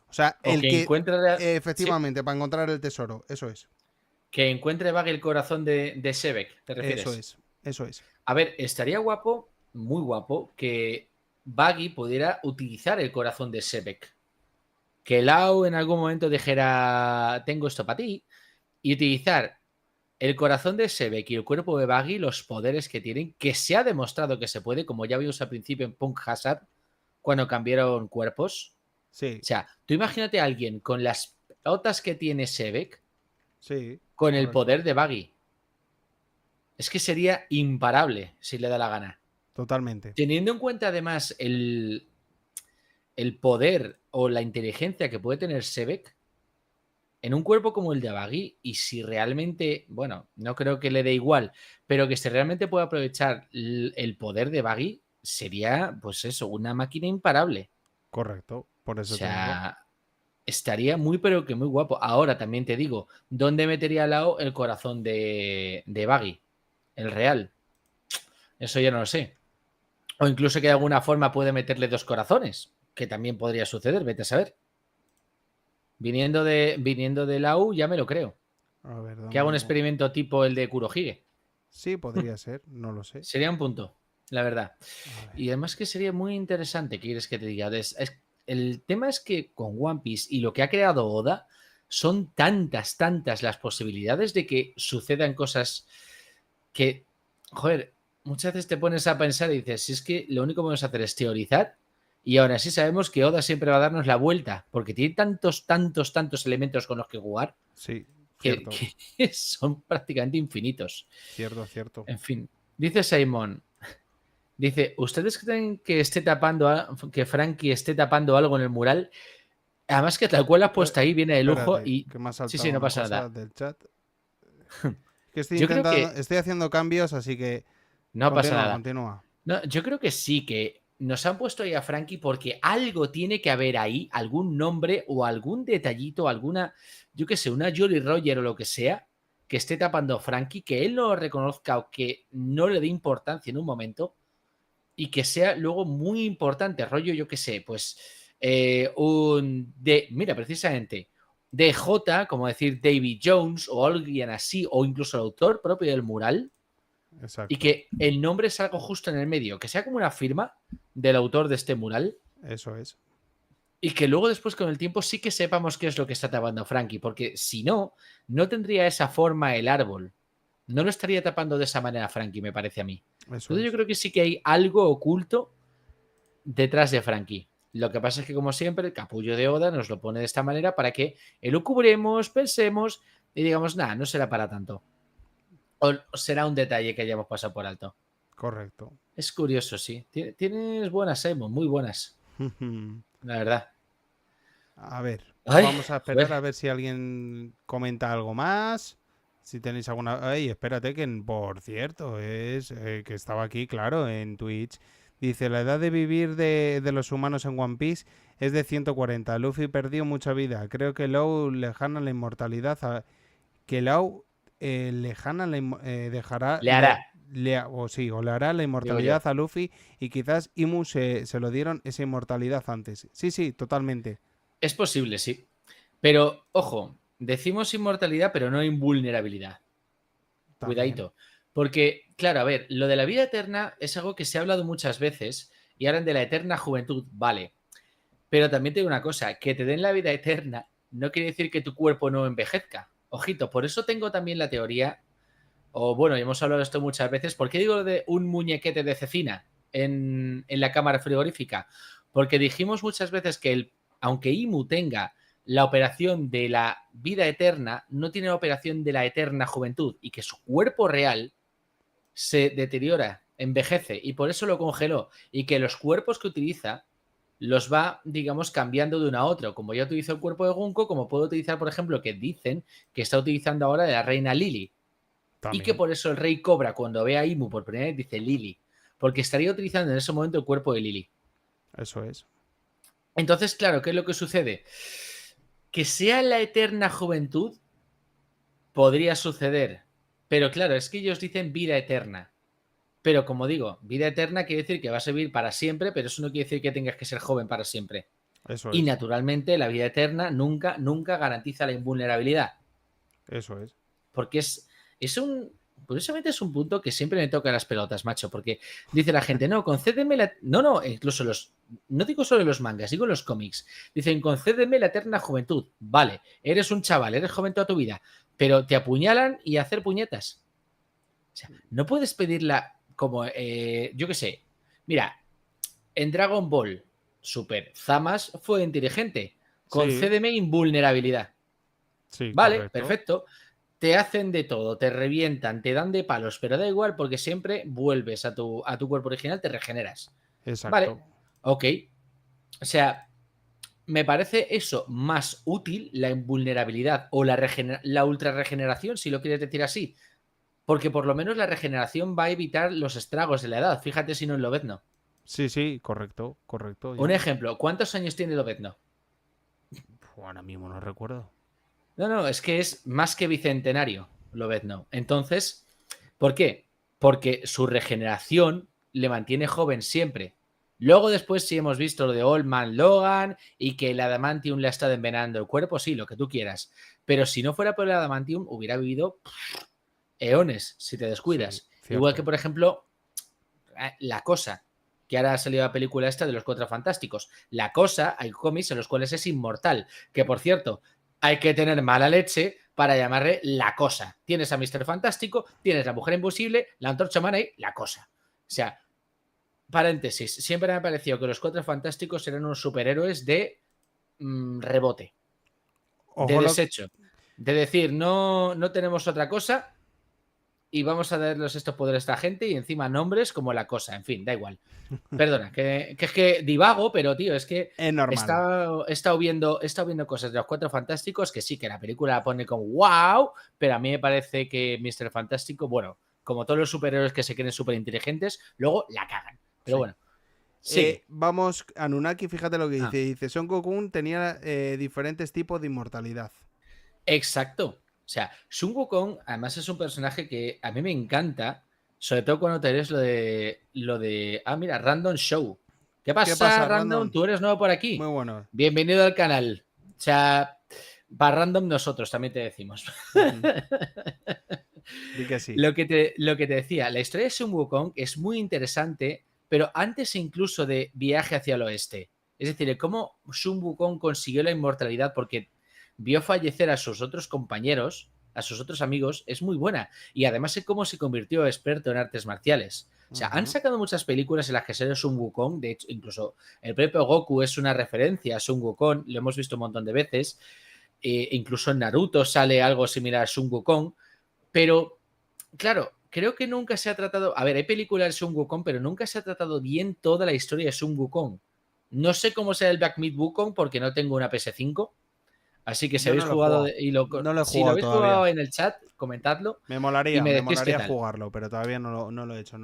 [SPEAKER 3] O sea,
[SPEAKER 2] O
[SPEAKER 3] el
[SPEAKER 2] que
[SPEAKER 3] que
[SPEAKER 2] encuentre, sí,
[SPEAKER 3] efectivamente, para encontrar el tesoro, eso es.
[SPEAKER 2] que encuentre Baggy el corazón de Sebek, ¿te
[SPEAKER 3] Eso
[SPEAKER 2] refieres?
[SPEAKER 3] es. Eso es.
[SPEAKER 2] A ver, estaría guapo, muy guapo, que Baggy pudiera utilizar el corazón de Sebek. Que Lau en algún momento dijera, tengo esto para ti, y utilizar el corazón de Sebek y el cuerpo de Baggy, los poderes que tienen, que se ha demostrado que se puede, como ya vimos al principio en Punk Hazard, cuando cambiaron cuerpos.
[SPEAKER 3] Sí,
[SPEAKER 2] O sea, tú imagínate a alguien con las pelotas que tiene Sebek
[SPEAKER 3] sí,
[SPEAKER 2] con el
[SPEAKER 3] correcto.
[SPEAKER 2] poder de Baggy. Es que sería imparable si le da la gana.
[SPEAKER 3] Totalmente.
[SPEAKER 2] Teniendo en cuenta además el poder o la inteligencia que puede tener Sebek en un cuerpo como el de Baggy, y si realmente, bueno, no creo que le dé igual, pero que si realmente puede aprovechar el poder de Baggy, sería, pues eso, una máquina imparable.
[SPEAKER 3] Correcto. Por
[SPEAKER 2] O
[SPEAKER 3] eso te digo.
[SPEAKER 2] sea, estaría muy, pero que muy guapo. Ahora también te digo, ¿dónde metería Lao el corazón de Baggy? El real. Eso ya no lo sé. O incluso que de alguna forma puede meterle dos corazones, que también podría suceder, vete a saber. Viniendo de Lau, ya me lo creo.
[SPEAKER 3] A ver,
[SPEAKER 2] Que
[SPEAKER 3] dame
[SPEAKER 2] haga un
[SPEAKER 3] un...
[SPEAKER 2] experimento tipo el de Kurohige.
[SPEAKER 3] Sí, podría ser, no lo sé.
[SPEAKER 2] Sería un punto, la verdad.
[SPEAKER 3] A ver.
[SPEAKER 2] Y además que sería muy interesante, ¿qué quieres que te diga? El tema es que con One Piece y lo que ha creado Oda, son tantas las posibilidades de que sucedan cosas que, joder, muchas veces te pones a pensar y dices, si es que lo único que vamos a hacer es teorizar, y ahora sí sabemos que Oda siempre va a darnos la vuelta, porque tiene tantos elementos con los que jugar
[SPEAKER 3] Sí,
[SPEAKER 2] que,
[SPEAKER 3] cierto.
[SPEAKER 2] que son prácticamente infinitos.
[SPEAKER 3] Cierto, cierto.
[SPEAKER 2] En fin, dice Simon, dice, ¿ustedes creen que esté tapando que Frankie esté tapando algo en el mural? Además que tal cual has puesto ahí, viene de lujo
[SPEAKER 3] Espérate,
[SPEAKER 2] y...
[SPEAKER 3] que me ha
[SPEAKER 2] Sí,
[SPEAKER 3] saltado
[SPEAKER 2] no
[SPEAKER 3] una
[SPEAKER 2] pasa
[SPEAKER 3] cosa
[SPEAKER 2] nada.
[SPEAKER 3] del chat. Que estoy
[SPEAKER 2] Yo creo
[SPEAKER 3] intentando,
[SPEAKER 2] que
[SPEAKER 3] estoy haciendo cambios, así que
[SPEAKER 2] no pasa
[SPEAKER 3] continúa,
[SPEAKER 2] nada.
[SPEAKER 3] continúa.
[SPEAKER 2] No, yo creo que sí, que nos han puesto ahí a Frankie porque algo tiene que haber ahí, algún nombre o algún detallito, alguna, yo qué sé, una Jolly Roger o lo que sea, que esté tapando a Frankie, que él no lo reconozca o que no le dé importancia en un momento y que sea luego muy importante, rollo, yo qué sé, pues mira, precisamente, DJ, como decir Davy Jones o alguien así, o incluso el autor propio del mural, y
[SPEAKER 3] Exacto.
[SPEAKER 2] que el nombre salga justo en el medio, que sea como una firma del autor de este mural,
[SPEAKER 3] Eso es.
[SPEAKER 2] y que luego después con el tiempo sí que sepamos qué es lo que está tapando Frankie, porque si no, no tendría esa forma el árbol. No lo estaría tapando de esa manera Frankie, me parece a mí.
[SPEAKER 3] Eso
[SPEAKER 2] Entonces yo
[SPEAKER 3] es.
[SPEAKER 2] creo que sí que hay algo oculto detrás de Frankie. Lo que pasa es que, como siempre, el capullo de Oda nos lo pone de esta manera para que elucubremos, pensemos y digamos, nada, no será para tanto. O será un detalle que hayamos pasado por alto.
[SPEAKER 3] Correcto.
[SPEAKER 2] Es curioso, sí. Tienes buenas, Simon, muy buenas, la verdad.
[SPEAKER 3] A ver,
[SPEAKER 2] Ay,
[SPEAKER 3] vamos a esperar
[SPEAKER 2] joder.
[SPEAKER 3] a ver si alguien comenta algo más. Si tenéis alguna... Ay, espérate que, por cierto, es que estaba aquí, claro, en Twitch. Dice, la edad de vivir de los humanos en One Piece es de 140. Luffy perdió mucha vida. Creo que Law lejana la inmortalidad. Que Law lejana dejará...
[SPEAKER 2] Le hará,
[SPEAKER 3] o sí, o le hará la
[SPEAKER 2] digo yo.
[SPEAKER 3] inmortalidad a Luffy y quizás Imu se lo dieron esa inmortalidad antes. Sí, sí, totalmente.
[SPEAKER 2] Es posible, sí. Pero, ojo, decimos inmortalidad, pero no invulnerabilidad.
[SPEAKER 3] También.
[SPEAKER 2] Cuidadito. Porque, claro, a ver, lo de la vida eterna es algo que se ha hablado muchas veces y hablan de la eterna juventud, vale. Pero también te digo una cosa, que te den la vida eterna no quiere decir que tu cuerpo no envejezca. Ojito, por eso tengo también la teoría, o bueno, hemos hablado de esto muchas veces, ¿por qué digo lo de un muñequete de cecina en la cámara frigorífica? Porque dijimos muchas veces que aunque Imu tenga la operación de la vida eterna, no tiene la operación de la eterna juventud y que su cuerpo real se deteriora, envejece y por eso lo congeló y que los cuerpos que utiliza los va, digamos, cambiando de uno a otro. Como ya utilizo el cuerpo de Gunko, como puedo utilizar, por ejemplo, que dicen que está utilizando ahora de la reina Lily. Y que
[SPEAKER 3] También.
[SPEAKER 2] por eso el rey Cobra, cuando ve a Imu por primera vez, dice Lily. porque estaría utilizando en ese momento el cuerpo de Lily.
[SPEAKER 3] Eso es.
[SPEAKER 2] Entonces, claro, ¿qué es lo que sucede? Que sea la eterna juventud podría suceder, pero claro, es que ellos dicen vida eterna. Pero como digo, vida eterna quiere decir que vas a vivir para siempre, pero eso no quiere decir que tengas que ser joven para siempre.
[SPEAKER 3] Eso
[SPEAKER 2] Y
[SPEAKER 3] es.
[SPEAKER 2] naturalmente la vida eterna nunca garantiza la invulnerabilidad.
[SPEAKER 3] Eso es.
[SPEAKER 2] Porque es un... Curiosamente es un punto que siempre me toca las pelotas, macho, porque dice la gente, no, concédeme la... No, incluso los... No digo solo los mangas, digo los cómics. Dicen, concédeme la eterna juventud. Vale, eres un chaval, eres joven toda tu vida, pero te apuñalan y hacer puñetas. O sea, no puedes pedirla como, yo qué sé. Mira, en Dragon Ball Super, Zamas fue inteligente. Concédeme invulnerabilidad.
[SPEAKER 3] Sí,
[SPEAKER 2] vale,
[SPEAKER 3] correcto.
[SPEAKER 2] perfecto. Te hacen de todo, te revientan, te dan de palos, pero da igual porque siempre vuelves a tu cuerpo original, te regeneras.
[SPEAKER 3] Exacto.
[SPEAKER 2] Vale, ok. O sea, me parece eso más útil, la invulnerabilidad o la ultra regeneración, si lo quieres decir así. Porque por lo menos la regeneración va a evitar los estragos de la edad. Fíjate si no en Lobezno.
[SPEAKER 3] Sí, correcto.
[SPEAKER 2] Un ejemplo, ¿cuántos años tiene Lobezno?
[SPEAKER 3] Ahora mismo no recuerdo.
[SPEAKER 2] No, es que es más que bicentenario Lobezno. Entonces, ¿por qué? Porque su regeneración le mantiene joven siempre. Luego después sí hemos visto lo de Old Man Logan y que el Adamantium le ha estado envenenando el cuerpo, sí, lo que tú quieras. Pero si no fuera por el Adamantium, hubiera vivido eones si te descuidas.
[SPEAKER 3] Sí,
[SPEAKER 2] Igual que, por ejemplo, La Cosa, que ahora ha salido la película esta de los Cuatro Fantásticos. La Cosa, hay cómics en los cuales es inmortal, que por cierto, hay que tener mala leche para llamarle La Cosa. Tienes a Mr. Fantástico, tienes la Mujer Invisible, la Antorcha Humana y La Cosa. O sea, paréntesis, siempre me ha parecido que los Cuatro Fantásticos eran unos superhéroes de rebote, de desecho, de decir, no tenemos otra cosa y vamos a darles estos poderes a esta gente y encima nombres como La Cosa, en fin, da igual. Perdona, que es que divago, pero tío, es que
[SPEAKER 3] es normal.
[SPEAKER 2] he estado viendo cosas de los Cuatro Fantásticos que sí, que la película la pone como wow, pero a mí me parece que Mr. Fantástico, bueno, como todos los superhéroes que se creen súper inteligentes, luego la cagan. Pero bueno. Sí.
[SPEAKER 3] Vamos, Anunnaki, fíjate lo que dice. Dice, Son Goku tenía diferentes tipos de inmortalidad.
[SPEAKER 2] Exacto. O sea, Sun Wukong, además, es un personaje que a mí me encanta, sobre todo cuando te lees lo de mira, Random Show. ¿Qué pasa, Random? Tú eres nuevo por aquí.
[SPEAKER 3] Muy bueno.
[SPEAKER 2] Bienvenido al canal. O sea, para Random nosotros también te decimos.
[SPEAKER 3] Di que sí.
[SPEAKER 2] Lo que te decía, la historia de Sun Wukong es muy interesante, pero antes incluso de Viaje hacia el Oeste. Es decir, cómo Sun Wukong consiguió la inmortalidad porque vio fallecer a sus otros compañeros, a sus otros amigos, es muy buena. Y además es cómo se convirtió experto en artes marciales. O sea, han sacado muchas películas en las que sale Sun Wukong. De hecho, incluso el propio Goku es una referencia a Sun Wukong. Lo hemos visto un montón de veces. Incluso en Naruto sale algo similar a Sun Wukong. Pero, claro, creo que nunca se ha tratado... A ver, hay películas de Sun Wukong, pero nunca se ha tratado bien toda la historia de Sun Wukong. No sé cómo será el Black Myth Wukong porque no tengo una PS5. Así que si habéis jugado y si lo habéis jugado en el chat, comentadlo.
[SPEAKER 3] Me molaría jugarlo, pero todavía no lo he hecho,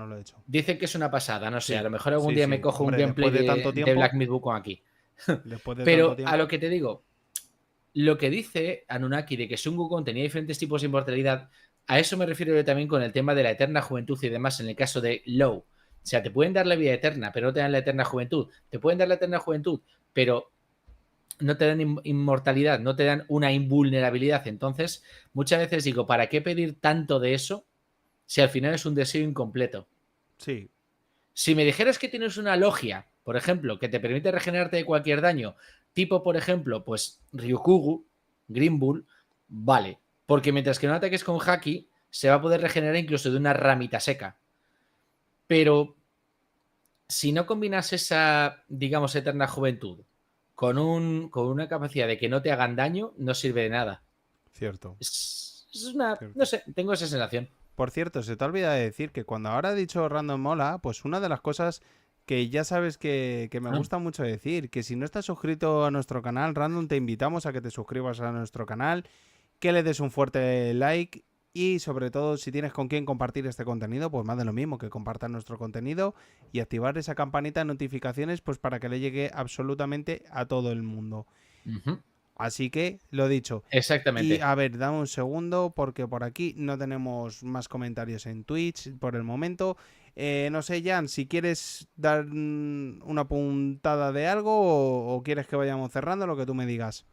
[SPEAKER 2] Dicen que es una pasada, no sé, a lo mejor algún día me cojo un gameplay
[SPEAKER 3] de
[SPEAKER 2] Black Myth Wukong aquí. Pero a lo que te digo, lo que dice Anunnaki de que Sun Wukong tenía diferentes tipos de inmortalidad, a eso me refiero yo también con el tema de la eterna juventud y demás en el caso de Low. O sea, te pueden dar la vida eterna, pero no te dan la eterna juventud. Te pueden dar la eterna juventud, pero no te dan inmortalidad, no te dan una invulnerabilidad. Entonces, muchas veces digo, ¿para qué pedir tanto de eso si al final es un deseo incompleto?
[SPEAKER 3] Sí.
[SPEAKER 2] Si me dijeras que tienes una logia, por ejemplo, que te permite regenerarte de cualquier daño, tipo, por ejemplo, pues Ryukugu, Green Bull, vale. Porque mientras que no ataques con Haki, se va a poder regenerar incluso de una ramita seca. Pero si no combinas esa, digamos, eterna juventud con una capacidad de que no te hagan daño, no sirve de nada.
[SPEAKER 3] Cierto.
[SPEAKER 2] Es una... Cierto. No sé, tengo esa sensación.
[SPEAKER 3] Por cierto, se te ha olvidado de decir que cuando ahora he dicho Random Mola, pues una de las cosas que ya sabes que me gusta mucho decir, que si no estás suscrito a nuestro canal, Random, te invitamos a que te suscribas a nuestro canal, que le des un fuerte like Y sobre todo, si tienes con quién compartir este contenido, pues más de lo mismo, que compartan nuestro contenido y activar esa campanita de notificaciones, pues para que le llegue absolutamente a todo el mundo. Así que, lo dicho.
[SPEAKER 2] Exactamente.
[SPEAKER 3] Y a ver, dame un segundo, porque por aquí no tenemos más comentarios en Twitch por el momento. No sé, Jan, si quieres dar una puntada de algo o quieres que vayamos cerrando, lo que tú me digas.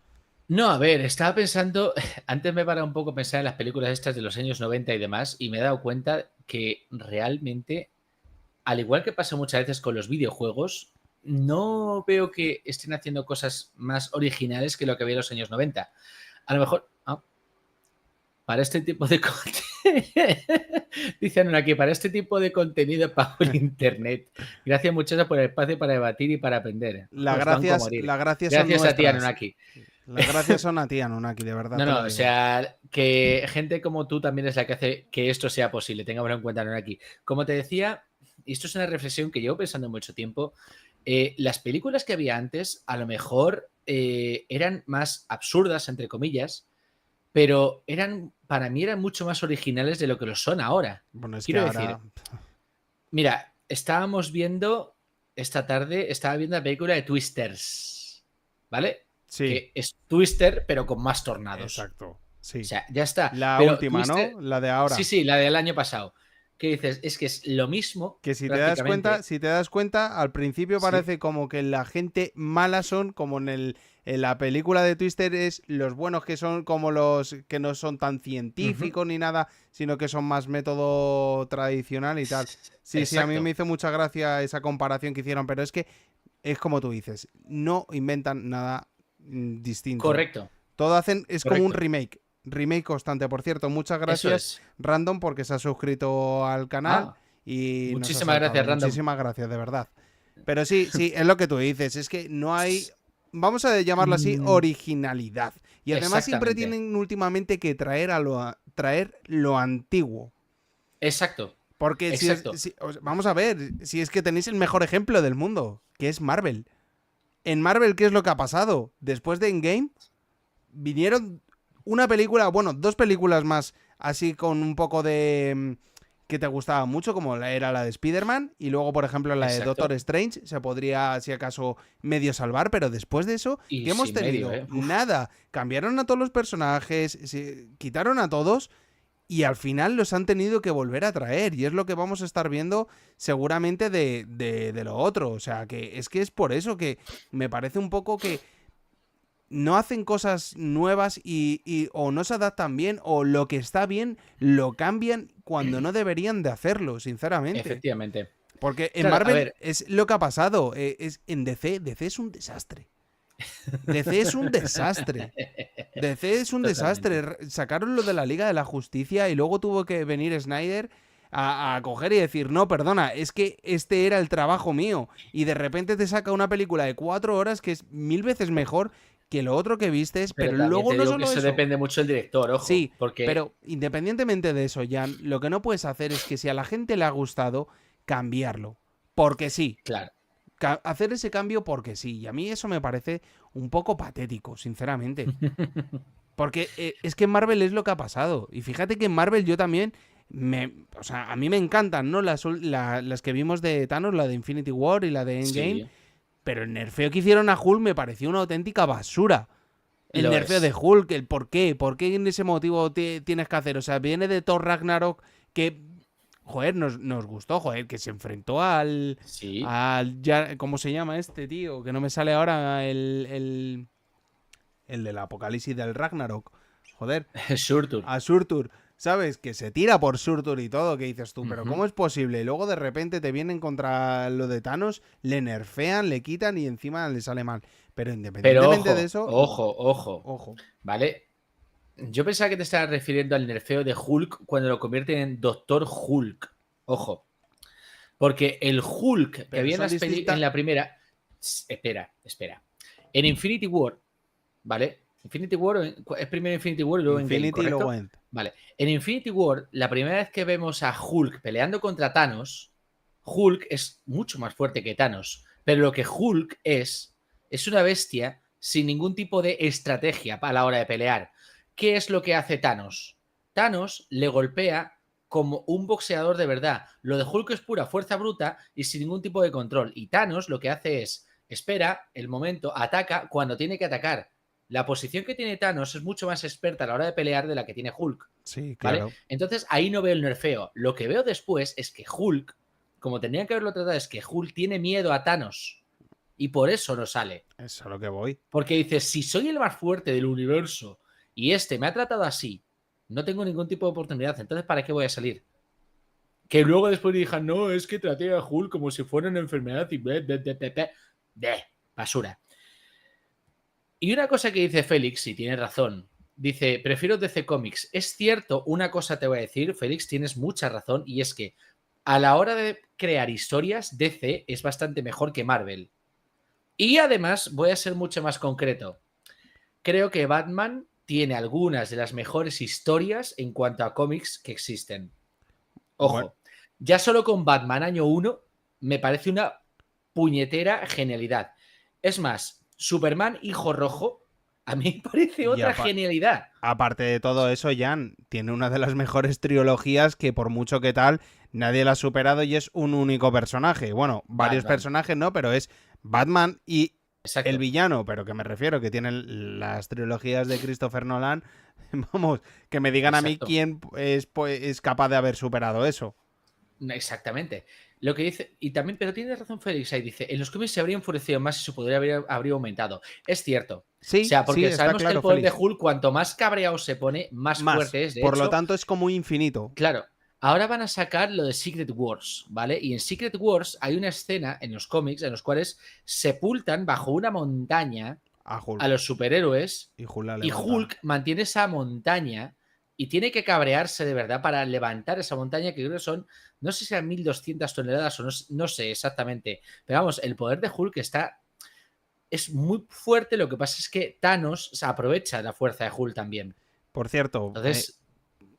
[SPEAKER 2] No, a ver, estaba pensando, antes me he parado un poco a pensar en las películas estas de los años 90 y demás, y me he dado cuenta que realmente, al igual que pasa muchas veces con los videojuegos, no veo que estén haciendo cosas más originales que lo que había en los años 90. A lo mejor, para este tipo de dicen aquí, para este tipo de contenido pago el internet. Gracias muchachos por el espacio para debatir y para aprender.
[SPEAKER 3] Las gracias son
[SPEAKER 2] gracias a ti,
[SPEAKER 3] nuestras.
[SPEAKER 2] Anunnaki.
[SPEAKER 3] Las gracias son a ti, Anunnaki, de verdad.
[SPEAKER 2] No, o sea, que gente como tú también es la que hace que esto sea posible. Tengámoslo en cuenta, Anunnaki. Como te decía, y esto es una reflexión que llevo pensando mucho tiempo, las películas que había antes a lo mejor eran más absurdas, entre comillas, pero para mí eran mucho más originales de lo que lo son ahora.
[SPEAKER 3] Bueno, es
[SPEAKER 2] Quiero
[SPEAKER 3] que ahora...
[SPEAKER 2] decir, mira, estaba viendo la película de Twisters, ¿vale?
[SPEAKER 3] Sí.
[SPEAKER 2] Que es Twister, pero con más tornados.
[SPEAKER 3] Exacto, sí.
[SPEAKER 2] O sea, ya está.
[SPEAKER 3] La
[SPEAKER 2] pero
[SPEAKER 3] última,
[SPEAKER 2] Twister,
[SPEAKER 3] ¿no? La de ahora.
[SPEAKER 2] Sí, la del año pasado. ¿Qué dices? Es que es lo mismo.
[SPEAKER 3] Que si te das cuenta, al principio parece como que la gente mala son, como en la película de Twister, es los buenos que son como los que no son tan científicos ni nada, sino que son más método tradicional y tal. Sí, a mí me hizo mucha gracia esa comparación que hicieron, pero es que es como tú dices, no inventan nada distinto.
[SPEAKER 2] Correcto.
[SPEAKER 3] Todo hacen, es como un remake constante. Por cierto, muchas gracias Random porque se ha suscrito al canal y
[SPEAKER 2] muchísimas gracias, Random.
[SPEAKER 3] Muchísimas gracias, de verdad. Pero sí, es lo que tú dices, es que no hay, vamos a llamarlo así, originalidad. Y además siempre tienen últimamente que traer lo antiguo.
[SPEAKER 2] Exacto.
[SPEAKER 3] Porque vamos a ver, si es que tenéis el mejor ejemplo del mundo, que es Marvel. En Marvel, ¿qué es lo que ha pasado? Después de Endgame, vinieron una película, bueno, 2 películas más, así con un poco de... que te gustaba mucho, como era la de Spider-Man, y luego, por ejemplo, la de Doctor Strange, se podría, si acaso, medio salvar, pero después de eso, ¿qué hemos tenido? Nada. Cambiaron a todos los personajes, quitaron a todos, y al final los han tenido que volver a traer, y es lo que vamos a estar viendo seguramente de lo otro. O sea, que es por eso que me parece un poco que no hacen cosas nuevas y o no se adaptan bien, o lo que está bien lo cambian cuando no deberían de hacerlo, sinceramente.
[SPEAKER 2] Efectivamente.
[SPEAKER 3] Porque en Marvel es lo que ha pasado. En DC es un desastre. DC es un desastre. DC es un desastre. Sacaron lo de la Liga de la Justicia y luego tuvo que venir Snyder a coger y decir, no, perdona, es que este era el trabajo mío. Y de repente te saca una película de 4 horas que es 1000 veces mejor que lo otro que vistes, pero luego no solo
[SPEAKER 2] eso. Depende mucho del director, ojo.
[SPEAKER 3] Sí, pero independientemente de eso, Jan, lo que no puedes hacer es que si a la gente le ha gustado, cambiarlo. Porque sí.
[SPEAKER 2] Claro.
[SPEAKER 3] Hacer ese cambio porque sí. Y a mí eso me parece un poco patético, sinceramente. Porque es que en Marvel es lo que ha pasado. Y fíjate que en Marvel yo también... o sea, a mí me encantan, ¿no? Las que vimos de Thanos, la de Infinity War y la de Endgame. Sí. Pero el nerfeo que hicieron a Hulk me pareció una auténtica basura. El nerfeo de Hulk, el por qué. ¿Por qué en ese motivo tienes que hacer? O sea, viene de Thor Ragnarok que... Joder, nos gustó, joder, que se enfrentó al...
[SPEAKER 2] Sí.
[SPEAKER 3] ¿Cómo se llama este, tío? Que no me sale ahora el del apocalipsis del Ragnarok. Joder.
[SPEAKER 2] Surtur.
[SPEAKER 3] A Surtur. ¿Sabes? Que se tira por Surtur y todo, que dices tú, pero ¿cómo es posible? Y luego de repente te vienen contra lo de Thanos, le nerfean, le quitan y encima le sale mal. Pero independientemente de eso...
[SPEAKER 2] Ojo. ¿Vale? Yo pensaba que te estabas refiriendo al nerfeo de Hulk cuando lo convierten en Doctor Hulk. Ojo. Porque el Hulk que había en la primera... Espera. En Infinity War, ¿vale? Infinity War es primero Infinity War y luego Endgame, ¿correcto? Vale. En Infinity War, la primera vez que vemos a Hulk peleando contra Thanos, Hulk es mucho más fuerte que Thanos. Pero lo que Hulk es una bestia sin ningún tipo de estrategia a la hora de pelear. ¿Qué es lo que hace Thanos? Thanos le golpea como un boxeador de verdad. Lo de Hulk es pura fuerza bruta y sin ningún tipo de control. Y Thanos lo que hace es, espera el momento, ataca cuando tiene que atacar. La posición que tiene Thanos es mucho más experta a la hora de pelear de la que tiene Hulk.
[SPEAKER 3] Sí,
[SPEAKER 2] ¿Vale?
[SPEAKER 3] claro.
[SPEAKER 2] Entonces ahí no veo el nerfeo. Lo que veo después es que Hulk, como tendrían que haberlo tratado, es que Hulk tiene miedo a Thanos. Y por eso no sale.
[SPEAKER 3] Eso es a lo que voy.
[SPEAKER 2] Porque dice, si soy el más fuerte del universo y este me ha tratado así, no tengo ningún tipo de oportunidad. Entonces, ¿para qué voy a salir? Que luego después digan, no, es que traté a Hulk como si fuera una enfermedad y basura. Y una cosa que dice Félix, y tiene razón, dice, prefiero DC Comics. Es cierto, una cosa te voy a decir, Félix, tienes mucha razón, y es que a la hora de crear historias, DC es bastante mejor que Marvel. Y además, voy a ser mucho más concreto. Creo que Batman tiene algunas de las mejores historias en cuanto a cómics que existen. Ojo,
[SPEAKER 3] Bueno.
[SPEAKER 2] ya solo con Batman año 1 me parece una puñetera genialidad. Es más, Superman Hijo Rojo a mí me parece otra genialidad.
[SPEAKER 3] Aparte de todo eso, Jan tiene una de las mejores trilogías que por mucho que tal, nadie la ha superado y es un único personaje. Bueno, varios personajes no, pero es Batman y
[SPEAKER 2] Exacto.
[SPEAKER 3] el villano, pero que me refiero, que tienen las trilogías de Christopher Nolan. Vamos, que me digan a mí quién es capaz de haber superado eso.
[SPEAKER 2] Exactamente. Lo que dice, y también, pero tiene razón Félix ahí, dice, en los cómics se habría enfurecido más y su poder habría aumentado. Es cierto.
[SPEAKER 3] Sí,
[SPEAKER 2] o sea, porque
[SPEAKER 3] sí,
[SPEAKER 2] sabemos
[SPEAKER 3] claro,
[SPEAKER 2] que el poder
[SPEAKER 3] Félix.
[SPEAKER 2] de Hulk, cuanto más cabreado se pone, más fuerte es. De
[SPEAKER 3] por
[SPEAKER 2] hecho,
[SPEAKER 3] lo tanto, es como infinito.
[SPEAKER 2] Claro. Ahora van a sacar lo de Secret Wars, ¿vale? Y en Secret Wars hay una escena en los cómics en los cuales sepultan bajo una montaña a los superhéroes y Hulk mantiene esa montaña y tiene que cabrearse de verdad para levantar esa montaña que creo que son, no sé si sean 1200 toneladas o no sé exactamente, pero vamos, el poder de Hulk es muy fuerte. Lo que pasa es que Thanos se aprovecha de la fuerza de Hulk también.
[SPEAKER 3] Por cierto,
[SPEAKER 2] entonces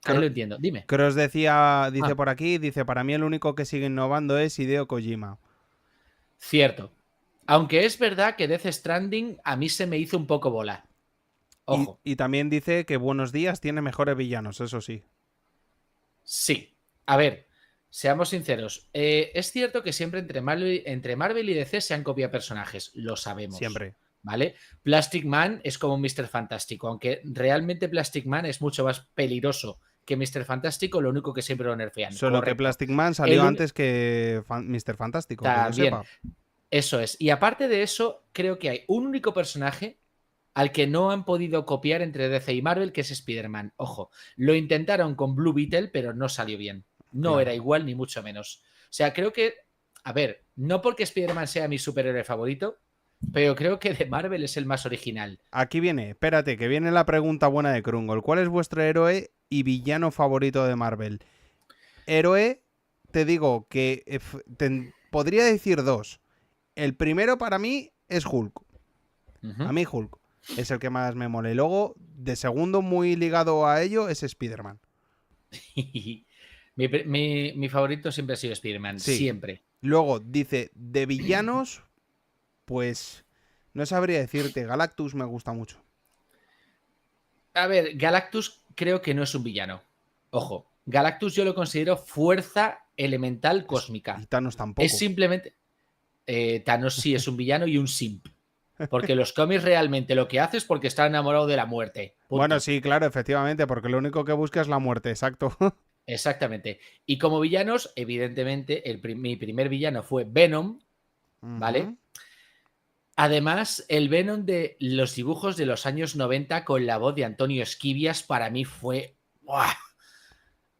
[SPEAKER 2] ahí lo entiendo. Dime.
[SPEAKER 3] Cross dice por aquí, dice, para mí el único que sigue innovando es Hideo Kojima.
[SPEAKER 2] Cierto. Aunque es verdad que Death Stranding a mí se me hizo un poco bola. Ojo.
[SPEAKER 3] Y también dice que Buenos Días tiene mejores villanos, eso sí.
[SPEAKER 2] Sí. A ver, seamos sinceros. Es cierto que siempre entre Marvel y DC se han copiado personajes. Lo sabemos.
[SPEAKER 3] Siempre.
[SPEAKER 2] ¿Vale? Plastic Man es como un Mr. Fantástico. Aunque realmente Plastic Man es mucho más peligroso que Mr. Fantástico, lo único que siempre lo nerfean.
[SPEAKER 3] Solo que Plastic Man salió antes que Mr. Fantástico.
[SPEAKER 2] También. Eso es. Y aparte de eso, creo que hay un único personaje al que no han podido copiar entre DC y Marvel, que es Spider-Man. Ojo, lo intentaron con Blue Beetle, pero no salió bien. No era igual, ni mucho menos. O sea, creo que, a ver, no porque Spider-Man sea mi superhéroe favorito, pero creo que de Marvel es el más original.
[SPEAKER 3] Aquí viene, espérate, que viene la pregunta buena de Krungol. ¿Cuál es vuestro héroe y villano favorito de Marvel? Héroe, te digo que podría decir dos. El primero para mí es Hulk. A mí Hulk es el que más me mola. Y luego, de segundo, muy ligado a ello, es Spider-Man.
[SPEAKER 2] mi favorito siempre ha sido Spider-Man, sí. Siempre.
[SPEAKER 3] Luego, dice, de villanos, pues no sabría decirte. Galactus me gusta mucho.
[SPEAKER 2] A ver, Galactus creo que no es un villano. Ojo, Galactus yo lo considero fuerza elemental cósmica.
[SPEAKER 3] Y Thanos tampoco.
[SPEAKER 2] Es simplemente... Thanos sí es un villano y un simp. Porque los cómics realmente lo que hace es porque está enamorado de la muerte. Punto.
[SPEAKER 3] Bueno, sí, claro, efectivamente, porque lo único que busca es la muerte, exacto.
[SPEAKER 2] Exactamente. Y como villanos, evidentemente, mi primer villano fue Venom, ¿vale? Además, el Venom de los dibujos de los años 90 con la voz de Antonio Esquivias para mí fue... ¡buah!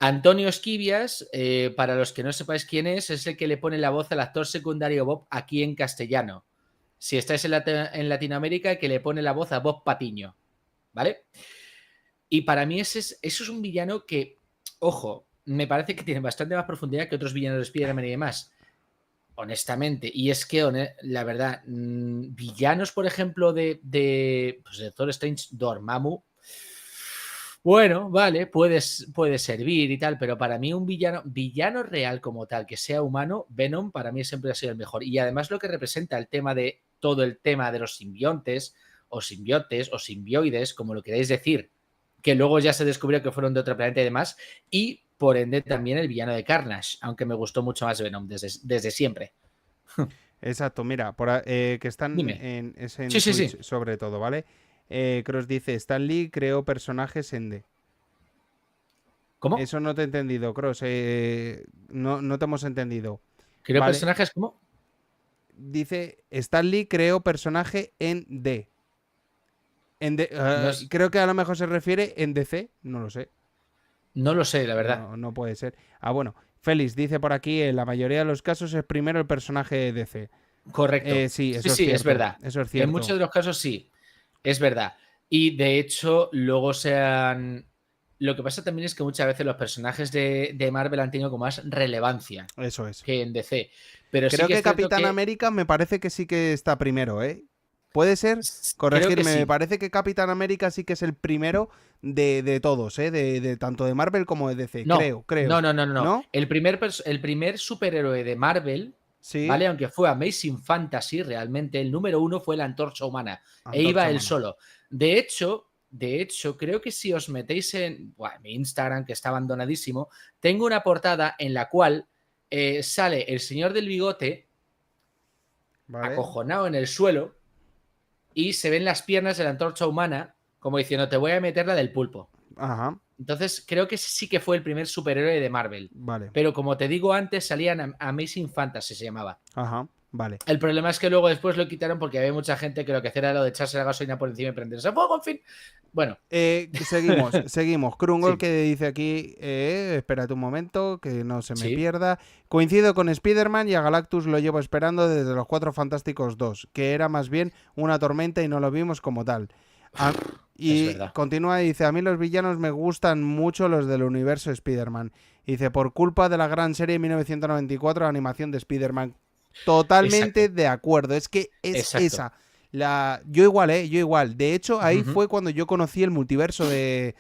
[SPEAKER 2] Antonio Esquivias, para los que no sepáis quién es el que le pone la voz al actor secundario Bob aquí en castellano. Si estáis en Latinoamérica, el que le pone la voz a Bob Patiño, ¿vale? Y para mí eso es un villano que, ojo, me parece que tiene bastante más profundidad que otros villanos de Spider-Man y demás. Honestamente. Y es que, la verdad, villanos, por ejemplo, de Doctor Strange, Dormammu, bueno, vale, puede servir y tal, pero para mí un villano real como tal, que sea humano, Venom para mí siempre ha sido el mejor. Y además lo que representa todo el tema de los simbiontes o simbiotes o simbioides, como lo queráis decir, que luego ya se descubrió que fueron de otro planeta y demás, y por ende también el villano de Carnage, aunque me gustó mucho más Venom desde siempre.
[SPEAKER 3] Exacto, mira, que están
[SPEAKER 2] Dime.
[SPEAKER 3] es en
[SPEAKER 2] Sí, sí,
[SPEAKER 3] Twitch
[SPEAKER 2] sí.
[SPEAKER 3] sobre todo, ¿vale? Cross dice, Stan Lee creó personajes en D.
[SPEAKER 2] ¿Cómo?
[SPEAKER 3] Eso no te he entendido, Cross. No te hemos entendido.
[SPEAKER 2] ¿Creo
[SPEAKER 3] ¿Vale?
[SPEAKER 2] personajes como?
[SPEAKER 3] Dice, Stan Lee creó personaje en D.
[SPEAKER 2] No,
[SPEAKER 3] Creo que a lo mejor se refiere en DC, no lo sé.
[SPEAKER 2] no lo sé, la verdad.
[SPEAKER 3] No puede ser. Ah, bueno. Félix dice por aquí, en la mayoría de los casos es primero el personaje de DC.
[SPEAKER 2] Correcto.
[SPEAKER 3] Sí, eso
[SPEAKER 2] Sí,
[SPEAKER 3] es
[SPEAKER 2] sí,
[SPEAKER 3] cierto.
[SPEAKER 2] es verdad.
[SPEAKER 3] Eso es
[SPEAKER 2] En
[SPEAKER 3] cierto.
[SPEAKER 2] muchos de los casos sí, es verdad. Y de hecho, luego se han... Lo que pasa también es que muchas veces los personajes de Marvel han tenido como más relevancia
[SPEAKER 3] Eso es.
[SPEAKER 2] que en DC. Pero sí
[SPEAKER 3] Creo
[SPEAKER 2] que
[SPEAKER 3] que
[SPEAKER 2] es cierto
[SPEAKER 3] Capitán
[SPEAKER 2] que...
[SPEAKER 3] América me parece que sí que está primero, ¿eh? ¿Puede ser?
[SPEAKER 2] Creo que
[SPEAKER 3] Corregirme, me
[SPEAKER 2] sí.
[SPEAKER 3] parece que Capitán América sí que es el primero de todos, ¿eh? De tanto de Marvel como de DC.
[SPEAKER 2] No,
[SPEAKER 3] Creo.
[SPEAKER 2] no.
[SPEAKER 3] ¿No?
[SPEAKER 2] El primer superhéroe de Marvel,
[SPEAKER 3] Sí.
[SPEAKER 2] ¿vale? Aunque fue Amazing Fantasy, realmente, el número 1 fue la Antorcha Humana. E iba
[SPEAKER 3] Antorcha
[SPEAKER 2] él
[SPEAKER 3] Humana.
[SPEAKER 2] solo. De hecho, creo que si os metéis en mi Instagram, que está abandonadísimo, tengo una portada en la cual sale el señor del bigote
[SPEAKER 3] Vale.
[SPEAKER 2] acojonado en el suelo y se ven las piernas de la Antorcha Humana como diciendo, te voy a meter la del pulpo.
[SPEAKER 3] Ajá.
[SPEAKER 2] Entonces, creo que sí que fue el primer superhéroe de Marvel.
[SPEAKER 3] Vale.
[SPEAKER 2] Pero como te digo antes, salían Amazing Fantasy, se llamaba.
[SPEAKER 3] Ajá. Vale.
[SPEAKER 2] El problema es que luego después lo quitaron porque había mucha gente que lo que hacía era lo de echarse la gasolina por encima y prenderse a fuego, en fin. Bueno.
[SPEAKER 3] Seguimos. Krungol
[SPEAKER 2] Sí.
[SPEAKER 3] que dice aquí, espérate un momento, que no se me
[SPEAKER 2] Sí.
[SPEAKER 3] pierda. Coincido con Spider-Man y a Galactus lo llevo esperando desde los Cuatro Fantásticos 2, que era más bien una tormenta y no lo vimos como tal. Y
[SPEAKER 2] Es verdad.
[SPEAKER 3] continúa y dice, a mí los villanos me gustan mucho los del universo Spider-Man. Dice, por culpa de la gran serie de 1994, animación de Spider-Man. Totalmente
[SPEAKER 2] Exacto.
[SPEAKER 3] de acuerdo. Es que es
[SPEAKER 2] Exacto.
[SPEAKER 3] esa. Yo igual. De hecho, ahí
[SPEAKER 2] Ujú.
[SPEAKER 3] fue cuando yo conocí el multiverso de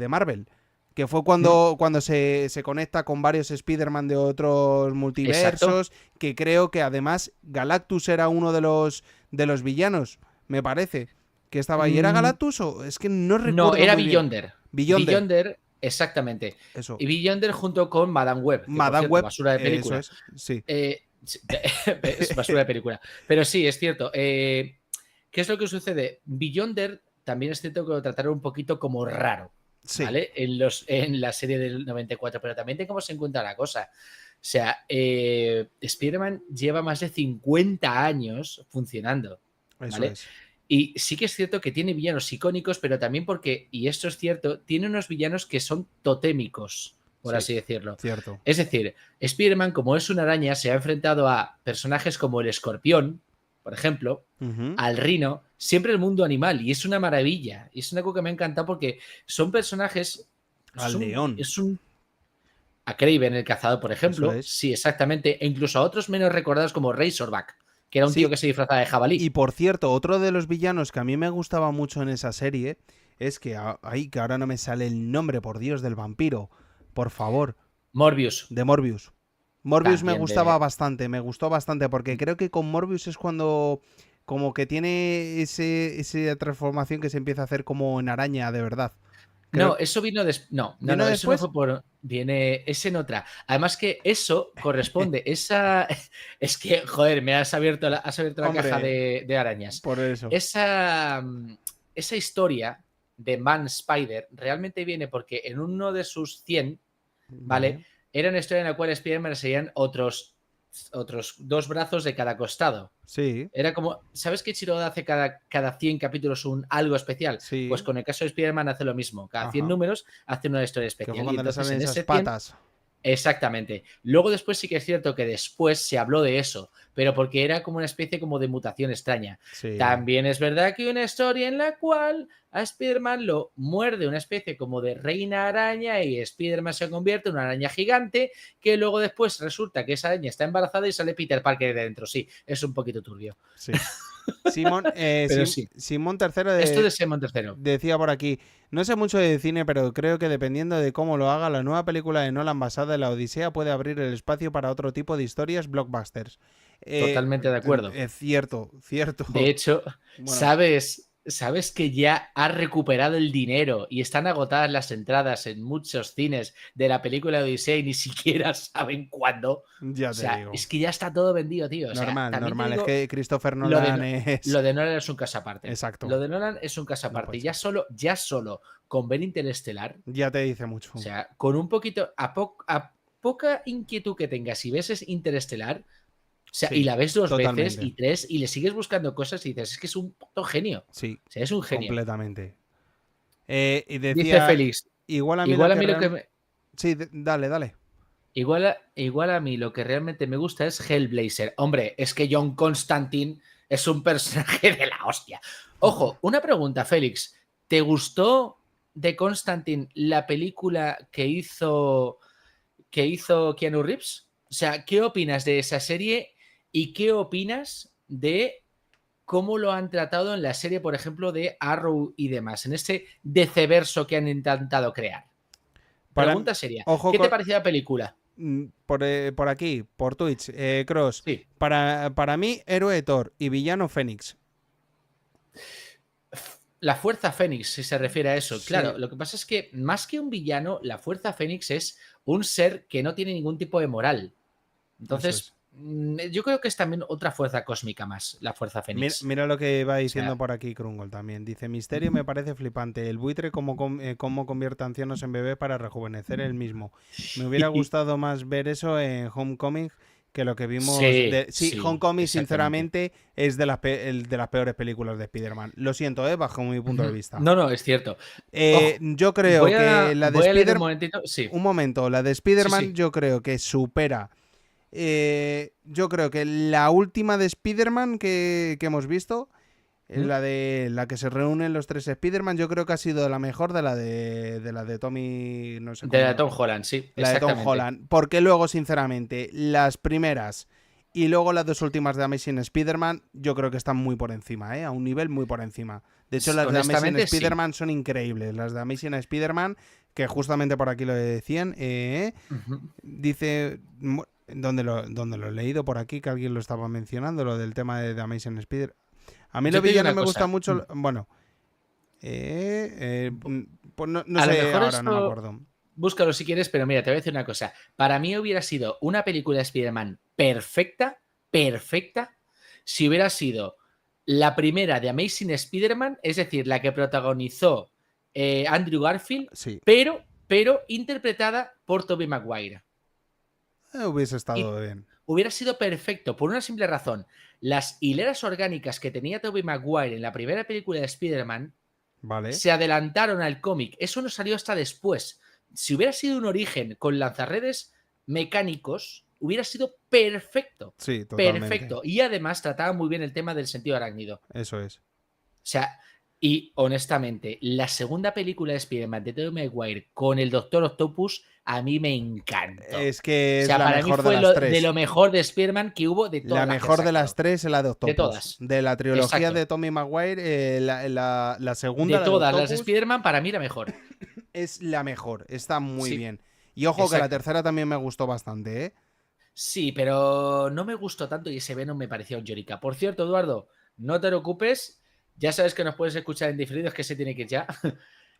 [SPEAKER 3] Marvel. Que fue cuando se conecta con varios Spider-Man de otros multiversos.
[SPEAKER 2] Exacto.
[SPEAKER 3] Que creo que además Galactus era uno de los villanos, me parece. Que estaba ahí. ¿Era Galactus o? Es que no recuerdo.
[SPEAKER 2] No, era
[SPEAKER 3] muy bien.
[SPEAKER 2] Beyonder.
[SPEAKER 3] Beyonder.
[SPEAKER 2] Exactamente.
[SPEAKER 3] Eso.
[SPEAKER 2] Y Beyonder junto con Madame Web. Que,
[SPEAKER 3] Madame
[SPEAKER 2] por cierto,
[SPEAKER 3] Web.
[SPEAKER 2] basura de película.
[SPEAKER 3] Eso es, sí.
[SPEAKER 2] Es basura de película. Pero sí, es cierto. ¿Qué es lo que sucede? Beyonder también es cierto que lo trataron un poquito como raro.
[SPEAKER 3] Sí.
[SPEAKER 2] ¿Vale? En la serie del 94. Pero también de cómo se encuentra la cosa. O sea, Spider-Man lleva más de 50 años funcionando. ¿Vale?
[SPEAKER 3] Eso es.
[SPEAKER 2] Y sí que es cierto que tiene villanos icónicos, pero también porque, y esto es cierto, tiene unos villanos que son totémicos, por así decirlo.
[SPEAKER 3] Cierto.
[SPEAKER 2] Es decir, Spider-Man, como es una araña, se ha enfrentado a personajes como el Escorpión, por ejemplo, al Rino, siempre el mundo animal, y es una maravilla. Y es una cosa que me ha encantado porque son personajes...
[SPEAKER 3] Al león.
[SPEAKER 2] A Kraven, el cazador, por ejemplo.
[SPEAKER 3] Eso es.
[SPEAKER 2] Sí, exactamente. E incluso a otros menos recordados como Razorback, que era un tío que se disfrazaba de jabalí.
[SPEAKER 3] Y por cierto, otro de los villanos que a mí me gustaba mucho en esa serie es que que ahora no me sale el nombre, por Dios, del vampiro. Por favor.
[SPEAKER 2] Morbius.
[SPEAKER 3] De Morbius. Morbius
[SPEAKER 2] También
[SPEAKER 3] me gustó bastante, porque creo que con Morbius es cuando como que tiene esa transformación que se empieza a hacer como en araña de verdad.
[SPEAKER 2] No, eso vino después. No,
[SPEAKER 3] ¿Vino
[SPEAKER 2] eso
[SPEAKER 3] después?
[SPEAKER 2] no fue por. Es en otra. Además que eso corresponde. Es que, joder, me has abierto la
[SPEAKER 3] Hombre,
[SPEAKER 2] caja de arañas.
[SPEAKER 3] Por eso.
[SPEAKER 2] Esa historia de Man Spider realmente viene porque en uno de sus 100, ¿vale? Era una historia en la cual Spider-Man serían otros 2 brazos de cada costado.
[SPEAKER 3] Sí.
[SPEAKER 2] Era como, ¿sabes que Chiroda hace cada 100 capítulos algo especial?
[SPEAKER 3] Sí.
[SPEAKER 2] Pues con el caso de Spider-Man hace lo mismo. Cada 100 números hace una historia especial.
[SPEAKER 3] Que fue cuando
[SPEAKER 2] y entonces,
[SPEAKER 3] le salen
[SPEAKER 2] en
[SPEAKER 3] esas
[SPEAKER 2] ese
[SPEAKER 3] patas.
[SPEAKER 2] Exactamente. Luego después sí que es cierto que después se habló de eso, pero porque era como una especie como de mutación extraña.
[SPEAKER 3] Sí.
[SPEAKER 2] También es verdad que hay una historia en la cual a Spider-Man lo muerde una especie como de reina araña y Spider-Man se convierte en una araña gigante que luego después resulta que esa araña está embarazada y sale Peter Parker de dentro. Sí, es un poquito turbio.
[SPEAKER 3] Sí. Simón,
[SPEAKER 2] sí.
[SPEAKER 3] Simón III
[SPEAKER 2] Esto de Simón III.
[SPEAKER 3] decía por aquí, no sé mucho de cine, pero creo que dependiendo de cómo lo haga, la nueva película de Nolan basada en la Odisea puede abrir el espacio para otro tipo de historias blockbusters.
[SPEAKER 2] Totalmente de acuerdo.
[SPEAKER 3] Cierto.
[SPEAKER 2] De hecho,
[SPEAKER 3] Bueno.
[SPEAKER 2] ¿sabes sabes que ya ha recuperado el dinero y están agotadas las entradas en muchos cines de la película de Odisea y ni siquiera saben cuándo.
[SPEAKER 3] Ya
[SPEAKER 2] O
[SPEAKER 3] te
[SPEAKER 2] sea,
[SPEAKER 3] digo.
[SPEAKER 2] es que ya está todo vendido, tío. O sea,
[SPEAKER 3] Normal,
[SPEAKER 2] también te
[SPEAKER 3] normal. Es
[SPEAKER 2] digo,
[SPEAKER 3] que Christopher
[SPEAKER 2] lo de,
[SPEAKER 3] Nolan
[SPEAKER 2] No-
[SPEAKER 3] es...
[SPEAKER 2] lo de Nolan es un caso aparte.
[SPEAKER 3] Exacto.
[SPEAKER 2] Lo de Nolan es un caso
[SPEAKER 3] No
[SPEAKER 2] aparte.
[SPEAKER 3] puede
[SPEAKER 2] Ya solo con ver Interestelar,
[SPEAKER 3] Ya te dice mucho.
[SPEAKER 2] o sea, con un poquito, a poca inquietud que tengas, si ves es Interestelar, o sea,
[SPEAKER 3] Sí,
[SPEAKER 2] y la ves 2 veces
[SPEAKER 3] totalmente.
[SPEAKER 2] y 3 y le sigues buscando cosas y dices, es que es un puto genio.
[SPEAKER 3] Sí,
[SPEAKER 2] O sea, es un genio.
[SPEAKER 3] completamente. Y
[SPEAKER 2] Dice
[SPEAKER 3] decía,
[SPEAKER 2] Félix,
[SPEAKER 3] igual a mí
[SPEAKER 2] igual
[SPEAKER 3] lo
[SPEAKER 2] a
[SPEAKER 3] que
[SPEAKER 2] mí lo que
[SPEAKER 3] realmente... Sí, dale.
[SPEAKER 2] igual a mí lo que realmente me gusta es Hellblazer. Hombre, es que John Constantine es un personaje de la hostia. Ojo, una pregunta, Félix. ¿Te gustó de Constantine la película que hizo Keanu Reeves? O sea, ¿qué opinas de esa serie y qué opinas de cómo lo han tratado en la serie, por ejemplo, de Arrow y demás, en este deceverso que han intentado crear? Pregunta seria.
[SPEAKER 3] Ojo
[SPEAKER 2] ¿Qué te pareció la película?
[SPEAKER 3] por aquí, por Twitch, Cross.
[SPEAKER 2] Sí.
[SPEAKER 3] Para mí, héroe Thor y villano Fénix.
[SPEAKER 2] La Fuerza Fénix, si se refiere a eso.
[SPEAKER 3] Sí.
[SPEAKER 2] Claro, lo que pasa es que más que un villano, la Fuerza Fénix es un ser que no tiene ningún tipo de moral. Entonces, yo creo que es también otra fuerza cósmica más, la Fuerza Fénix.
[SPEAKER 3] Mira lo que va diciendo por aquí Krungol también. Dice, Misterio me parece flipante. El buitre cómo convierte ancianos en bebés para rejuvenecer el mismo. Me hubiera gustado más ver eso en Homecoming que lo que vimos. Sí, Homecoming sinceramente es de las peores películas de Spider-Man. Lo siento, bajo mi punto de vista.
[SPEAKER 2] No, es cierto.
[SPEAKER 3] Yo creo que la de Spider-Man...
[SPEAKER 2] Un
[SPEAKER 3] momento, la de Spider-Man yo creo que supera... yo creo que la última de Spider-Man que hemos visto, la de la que se reúnen los tres Spider-Man, yo creo que ha sido la mejor de la de Tommy, no sé cómo.
[SPEAKER 2] De la de Tom Holland, sí.
[SPEAKER 3] La de Tom Holland. Porque luego, sinceramente, las primeras y luego las dos últimas de Amazing Spider-Man, yo creo que están muy por encima, a un nivel muy por encima. De hecho, las de Amazing Spider-Man son increíbles. Las de Amazing Spider-Man, que justamente por aquí lo decían, dice... ¿Dónde lo he leído por aquí? Que alguien lo estaba mencionando, lo del tema de Amazing Spider. A mí los villanos me gusta mucho. Bueno, pues no sé, ahora no me acuerdo.
[SPEAKER 2] Búscalo si quieres, pero mira, te voy a decir una cosa. Para mí hubiera sido una película de Spider-Man perfecta, si hubiera sido la primera de Amazing Spider-Man, es decir, la que protagonizó Andrew Garfield,
[SPEAKER 3] sí.
[SPEAKER 2] pero interpretada por Tobey Maguire.
[SPEAKER 3] Hubiese estado bien.
[SPEAKER 2] Hubiera sido perfecto, por una simple razón. Las hileras orgánicas que tenía Tobey Maguire en la primera película de Spider-Man se adelantaron al cómic. Eso no salió hasta después. Si hubiera sido un origen con lanzarredes mecánicos, hubiera sido perfecto.
[SPEAKER 3] Sí, totalmente.
[SPEAKER 2] Perfecto. Y además trataba muy bien el tema del sentido arácnido.
[SPEAKER 3] Eso es.
[SPEAKER 2] O sea, y honestamente, la segunda película de Spider-Man de Tobey Maguire con el Doctor Octopus a mí me encantó.
[SPEAKER 3] Es que es la
[SPEAKER 2] para
[SPEAKER 3] mejor
[SPEAKER 2] mí fue
[SPEAKER 3] de las tres.
[SPEAKER 2] De lo mejor de Spider-Man que hubo de todas.
[SPEAKER 3] La mejor de las tres es la de Octopus.
[SPEAKER 2] De todas.
[SPEAKER 3] De la trilogía
[SPEAKER 2] Exacto.
[SPEAKER 3] de Tobey Maguire, la segunda.
[SPEAKER 2] De todas las de Spider-Man, para mí la mejor.
[SPEAKER 3] Es la mejor. Está muy bien. Y ojo que la tercera también me gustó bastante,
[SPEAKER 2] Sí, pero no me gustó tanto y ese Venom me parecía un llorica. Por cierto, Eduardo, no te preocupes. Ya sabes que nos puedes escuchar en diferido, es que se tiene que ir ya.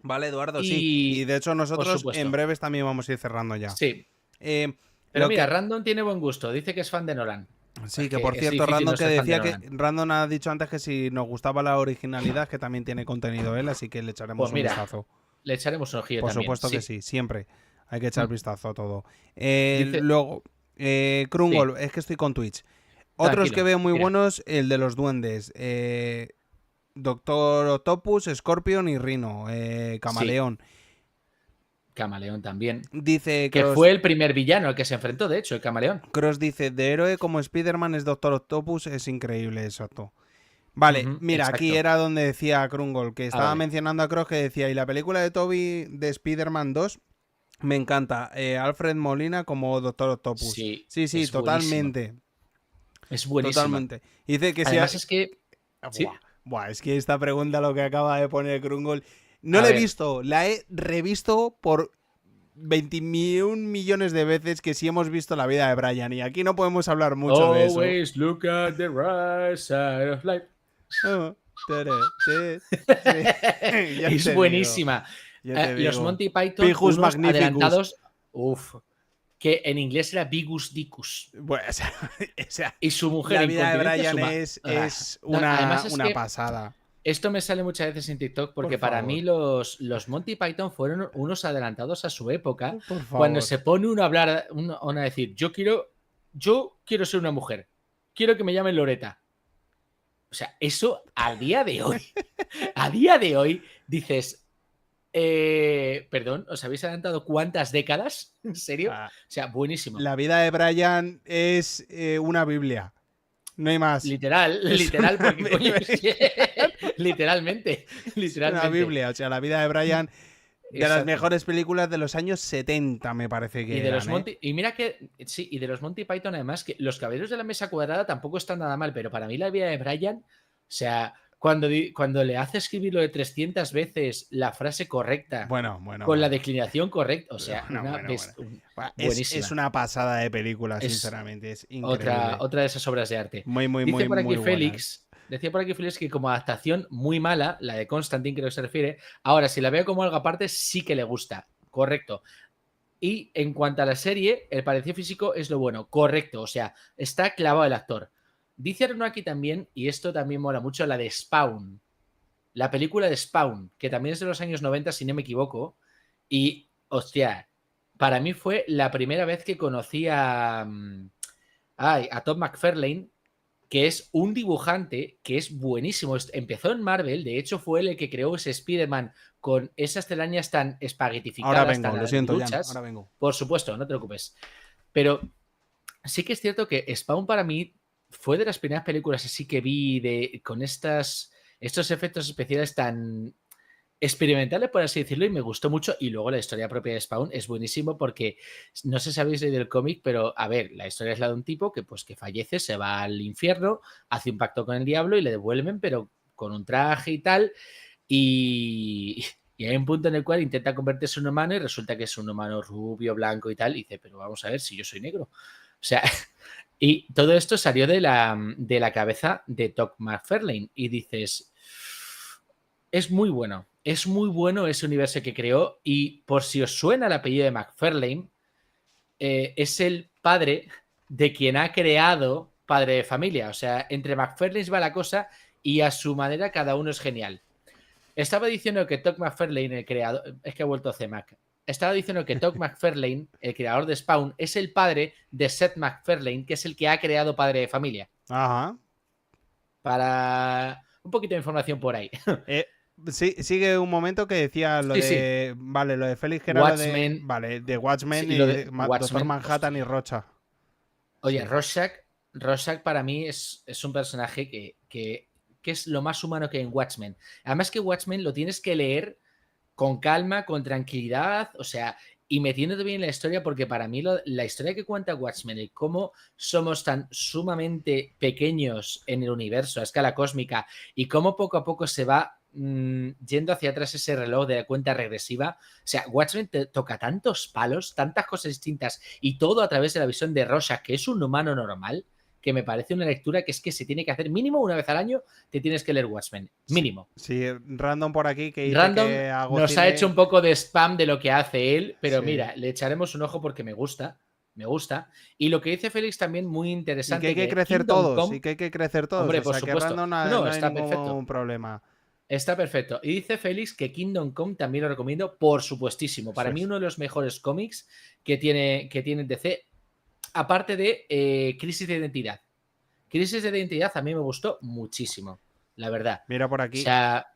[SPEAKER 3] Vale, Eduardo, sí. Y de hecho nosotros en breves también vamos a ir cerrando ya.
[SPEAKER 2] Sí. Pero mira, Random tiene buen gusto. Dice que es fan de Nolan.
[SPEAKER 3] Sí, que por cierto, Random que decía que Random ha dicho antes que si nos gustaba la originalidad, que también tiene contenido él, así que le echaremos un vistazo.
[SPEAKER 2] Le echaremos un ojillo
[SPEAKER 3] también. Por supuesto que sí, siempre. Hay que echar vistazo a todo. Luego, Krungol, es que estoy con Twitch. Otros que veo muy buenos, el de los duendes. Doctor Octopus, Scorpion y Rhino, Camaleón.
[SPEAKER 2] Camaleón también.
[SPEAKER 3] Dice
[SPEAKER 2] que fue el primer villano al que se enfrentó, de hecho, el Camaleón.
[SPEAKER 3] Cross dice, de héroe como Spider-Man es Doctor Octopus, es increíble, exacto. Vale, mira, exacto. Aquí era donde decía Krungol, que estaba mencionando a Cross, que decía, y la película de Toby de Spider-Man 2, me encanta, Alfred Molina como Doctor Octopus. Sí, totalmente.
[SPEAKER 2] Buenísimo. Es buenísimo.
[SPEAKER 3] Totalmente. Dice que
[SPEAKER 2] además es que...
[SPEAKER 3] Buah, es que esta pregunta lo que acaba de poner Krungol... No la he visto, la he revisto por 21 millones de veces que sí hemos visto la vida de Brian y aquí no podemos hablar mucho de eso.
[SPEAKER 2] Always look at the right side of life. Es buenísima. Los Monty Python,
[SPEAKER 3] Pijus
[SPEAKER 2] unos
[SPEAKER 3] Magnificus.
[SPEAKER 2] adelantados, que en inglés era Bigus Dicus.
[SPEAKER 3] Bueno,
[SPEAKER 2] Y su mujer
[SPEAKER 3] la vida de Brian
[SPEAKER 2] incontinente,
[SPEAKER 3] es
[SPEAKER 2] No, además es
[SPEAKER 3] una
[SPEAKER 2] que
[SPEAKER 3] pasada.
[SPEAKER 2] esto me sale muchas veces en TikTok porque
[SPEAKER 3] Por
[SPEAKER 2] para
[SPEAKER 3] favor.
[SPEAKER 2] mí los Monty Python fueron unos adelantados a su época.
[SPEAKER 3] Por favor.
[SPEAKER 2] Cuando se pone uno a hablar, uno a decir, yo quiero ser una mujer, quiero que me llamen Loreta. O sea, eso a día de hoy dices, perdón, ¿os habéis adelantado cuántas décadas? ¿En serio? O sea, buenísimo.
[SPEAKER 3] La vida de Brian es una Biblia. No hay más.
[SPEAKER 2] Literal, porque coño, literalmente.
[SPEAKER 3] Una Biblia. O sea, la vida de Brian, de las
[SPEAKER 2] Exacto.
[SPEAKER 3] mejores películas de los años 70, me parece que
[SPEAKER 2] Y de
[SPEAKER 3] eran,
[SPEAKER 2] los Monty, y mira que sí, y de los Monty Python, además, que los Caballeros de la Mesa Cuadrada tampoco están nada mal, pero para mí la vida de Brian, o sea, cuando le hace escribir lo de 300 veces la frase correcta, con la declinación correcta, o sea, buenísima.
[SPEAKER 3] Es una pasada de película, sinceramente, es increíble.
[SPEAKER 2] Otra de esas obras de arte.
[SPEAKER 3] Muy
[SPEAKER 2] Dice por aquí
[SPEAKER 3] muy
[SPEAKER 2] Félix, decía por aquí Félix que como adaptación muy mala, la de Constantine creo que se refiere, ahora si la veo como algo aparte sí que le gusta, correcto. Y en cuanto a la serie, el parecido físico es lo bueno, correcto, o sea, está clavado el actor. Dice Aronaki también, y esto también mola mucho, la de Spawn, la película de Spawn, que también es de los años 90, si no me equivoco, y, hostia, para mí fue la primera vez que conocí a Todd McFarlane, que es un dibujante que es buenísimo. Empezó en Marvel, de hecho fue él el que creó ese Spider-Man con esas telarañas tan espaguetificadas.
[SPEAKER 3] Ahora vengo,
[SPEAKER 2] tan
[SPEAKER 3] lo siento,
[SPEAKER 2] luchas.
[SPEAKER 3] Jan, ahora vengo.
[SPEAKER 2] Por supuesto, no te preocupes. Pero sí que es cierto que Spawn para mí fue de las primeras películas así que vi con estos efectos especiales tan experimentales, por así decirlo, y me gustó mucho. Y luego la historia propia de Spawn es buenísimo porque no sé si habéis leído el cómic, pero a ver, la historia es la de un tipo que fallece, se va al infierno, hace un pacto con el diablo y le devuelven, pero con un traje y tal, y hay un punto en el cual intenta convertirse en un humano y resulta que es un humano rubio, blanco y tal, y dice, pero vamos a ver si yo soy negro. O sea, y todo esto salió de la cabeza de Todd McFarlane y dices, es muy bueno ese universo que creó, y por si os suena el apellido de McFarlane, es el padre de quien ha creado Padre de Familia. O sea, entre McFarlanes va la cosa y a su manera cada uno es genial. Estaba diciendo que Todd McFarlane, el creador, es que ha vuelto CMAC. Estaba diciendo que Todd McFarlane, el creador de Spawn, es el padre de Seth MacFarlane, que es el que ha creado Padre de Familia.
[SPEAKER 3] Ajá.
[SPEAKER 2] Para un poquito de información por ahí.
[SPEAKER 3] Sí, sigue un momento que decía lo de. Sí. Vale, lo de Félix, que era
[SPEAKER 2] Watchmen,
[SPEAKER 3] lo de. Vale, de Watchmen,
[SPEAKER 2] sí,
[SPEAKER 3] y de Doctor Manhattan, hostia, y Rorschach.
[SPEAKER 2] Oye, sí. Rorschach para mí es un personaje que es lo más humano que hay en Watchmen. Además que Watchmen lo tienes que leer con calma, con tranquilidad, o sea, y metiéndote bien en la historia, porque para mí la historia que cuenta Watchmen y cómo somos tan sumamente pequeños en el universo a escala cósmica y cómo poco a poco se va yendo hacia atrás ese reloj de la cuenta regresiva. O sea, Watchmen te toca tantos palos, tantas cosas distintas y todo a través de la visión de Rorschach, que es un humano normal, que me parece una lectura que es que se tiene que hacer mínimo una vez al año, te tienes que leer Watchmen, mínimo.
[SPEAKER 3] Sí, Random por aquí que dice
[SPEAKER 2] Random
[SPEAKER 3] que
[SPEAKER 2] nos ha hecho un poco de spam de lo que hace él, pero sí, mira, le echaremos un ojo porque me gusta. Y lo que dice Félix también muy interesante.
[SPEAKER 3] Y que hay que crecer todos, y que hay que crecer todos.
[SPEAKER 2] Hombre,
[SPEAKER 3] o sea,
[SPEAKER 2] por supuesto.
[SPEAKER 3] Que Random no está hay ningún problema.
[SPEAKER 2] Está perfecto. Y dice Félix que Kingdom Come también lo recomiendo, por supuestísimo. Para mí uno de los mejores cómics que tiene DC, aparte de Crisis de Identidad. Crisis de Identidad a mí me gustó muchísimo, la verdad.
[SPEAKER 3] Mira por aquí.
[SPEAKER 2] O sea,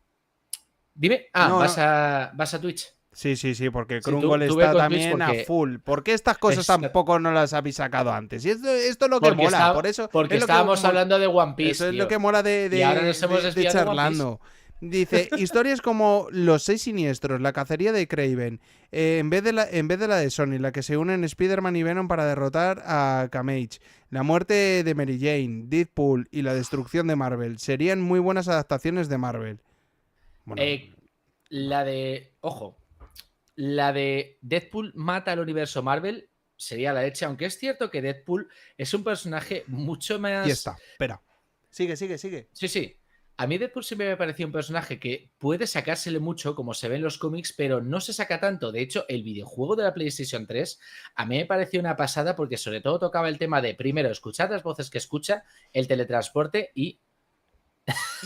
[SPEAKER 2] dime. ¿Vas a Twitch?
[SPEAKER 3] Sí, porque Krungol está también a full. ¿Por qué estas cosas tampoco no las habéis sacado antes? Y esto es lo que mola. Por eso
[SPEAKER 2] porque estábamos hablando de One Piece.
[SPEAKER 3] Eso es lo que mola de
[SPEAKER 2] ahora nos hemos desviado de
[SPEAKER 3] charlando. Dice, historias como Los Seis Siniestros, La Cacería de Kraven, en vez de la de Sony, la que se unen Spider-Man y Venom para derrotar a Carnage, La muerte de Mary Jane, Deadpool y La destrucción de Marvel, serían muy buenas adaptaciones de Marvel.
[SPEAKER 2] Bueno. La de Deadpool mata al universo Marvel sería la leche, aunque es cierto que Deadpool es un personaje mucho más...
[SPEAKER 3] Y está, espera. Sigue.
[SPEAKER 2] Sí. A mí Deadpool siempre me pareció un personaje que puede sacársele mucho, como se ve en los cómics, pero no se saca tanto. De hecho, el videojuego de la PlayStation 3 a mí me pareció una pasada porque sobre todo tocaba el tema de, primero, escuchar las voces que escucha, el teletransporte y...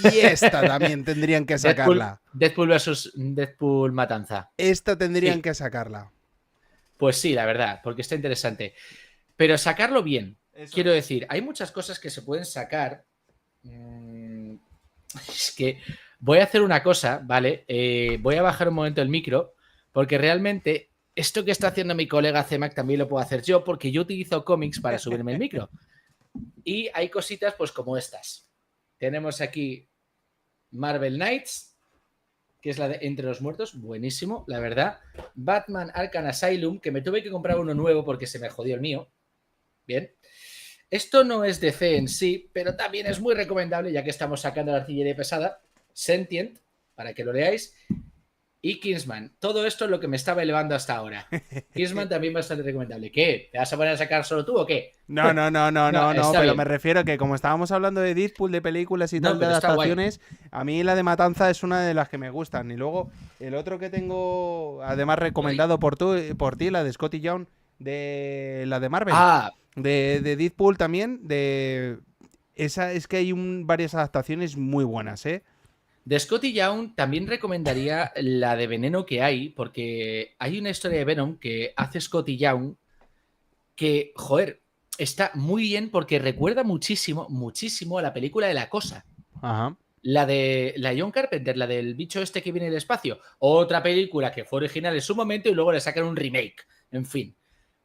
[SPEAKER 3] Y esta también tendrían que sacarla.
[SPEAKER 2] Deadpool versus Deadpool Matanza.
[SPEAKER 3] Esta tendrían
[SPEAKER 2] Sí.
[SPEAKER 3] que sacarla.
[SPEAKER 2] Pues sí, la verdad, porque está interesante. Pero sacarlo bien.
[SPEAKER 3] Eso
[SPEAKER 2] Quiero
[SPEAKER 3] es.
[SPEAKER 2] decir, hay muchas cosas que se pueden sacar. Es que voy a hacer una cosa, ¿vale? Voy a bajar un momento el micro, porque realmente esto que está haciendo mi colega CMAC también lo puedo hacer yo, porque yo utilizo cómics para subirme el micro. Y hay cositas pues como estas. Tenemos aquí Marvel Knights, que es la de Entre los Muertos, buenísimo, la verdad. Batman Arkham Asylum, que me tuve que comprar uno nuevo porque se me jodió el mío. Bien. Esto no es DC en sí, pero también es muy recomendable, ya que estamos sacando la artillería pesada. Sentient, para que lo leáis. Y Kingsman. Todo esto es lo que me estaba elevando hasta ahora. Kingsman también bastante recomendable. ¿Qué? ¿Te vas a poner a sacar solo tú o qué?
[SPEAKER 3] No,
[SPEAKER 2] está
[SPEAKER 3] pero
[SPEAKER 2] bien.
[SPEAKER 3] me refiero que como estábamos hablando de Deadpool, de películas y
[SPEAKER 2] No,
[SPEAKER 3] tal, de
[SPEAKER 2] pero está guay.
[SPEAKER 3] adaptaciones, a mí la de Matanza es una de las que me gustan. Y luego el otro que tengo, además recomendado por ti, la de Scotty Young, de la de Marvel.
[SPEAKER 2] Ah,
[SPEAKER 3] De Deadpool también, esa es que hay varias adaptaciones muy buenas, ¿eh?
[SPEAKER 2] de Scotty Young también recomendaría la de Veneno que hay, porque hay una historia de Venom que hace Scotty Young que, joder, está muy bien porque recuerda muchísimo, muchísimo a la película de La Cosa.
[SPEAKER 3] Ajá.
[SPEAKER 2] La de la John Carpenter, la del bicho este que viene del espacio. Otra película que fue original en su momento y luego le sacan un remake. En fin.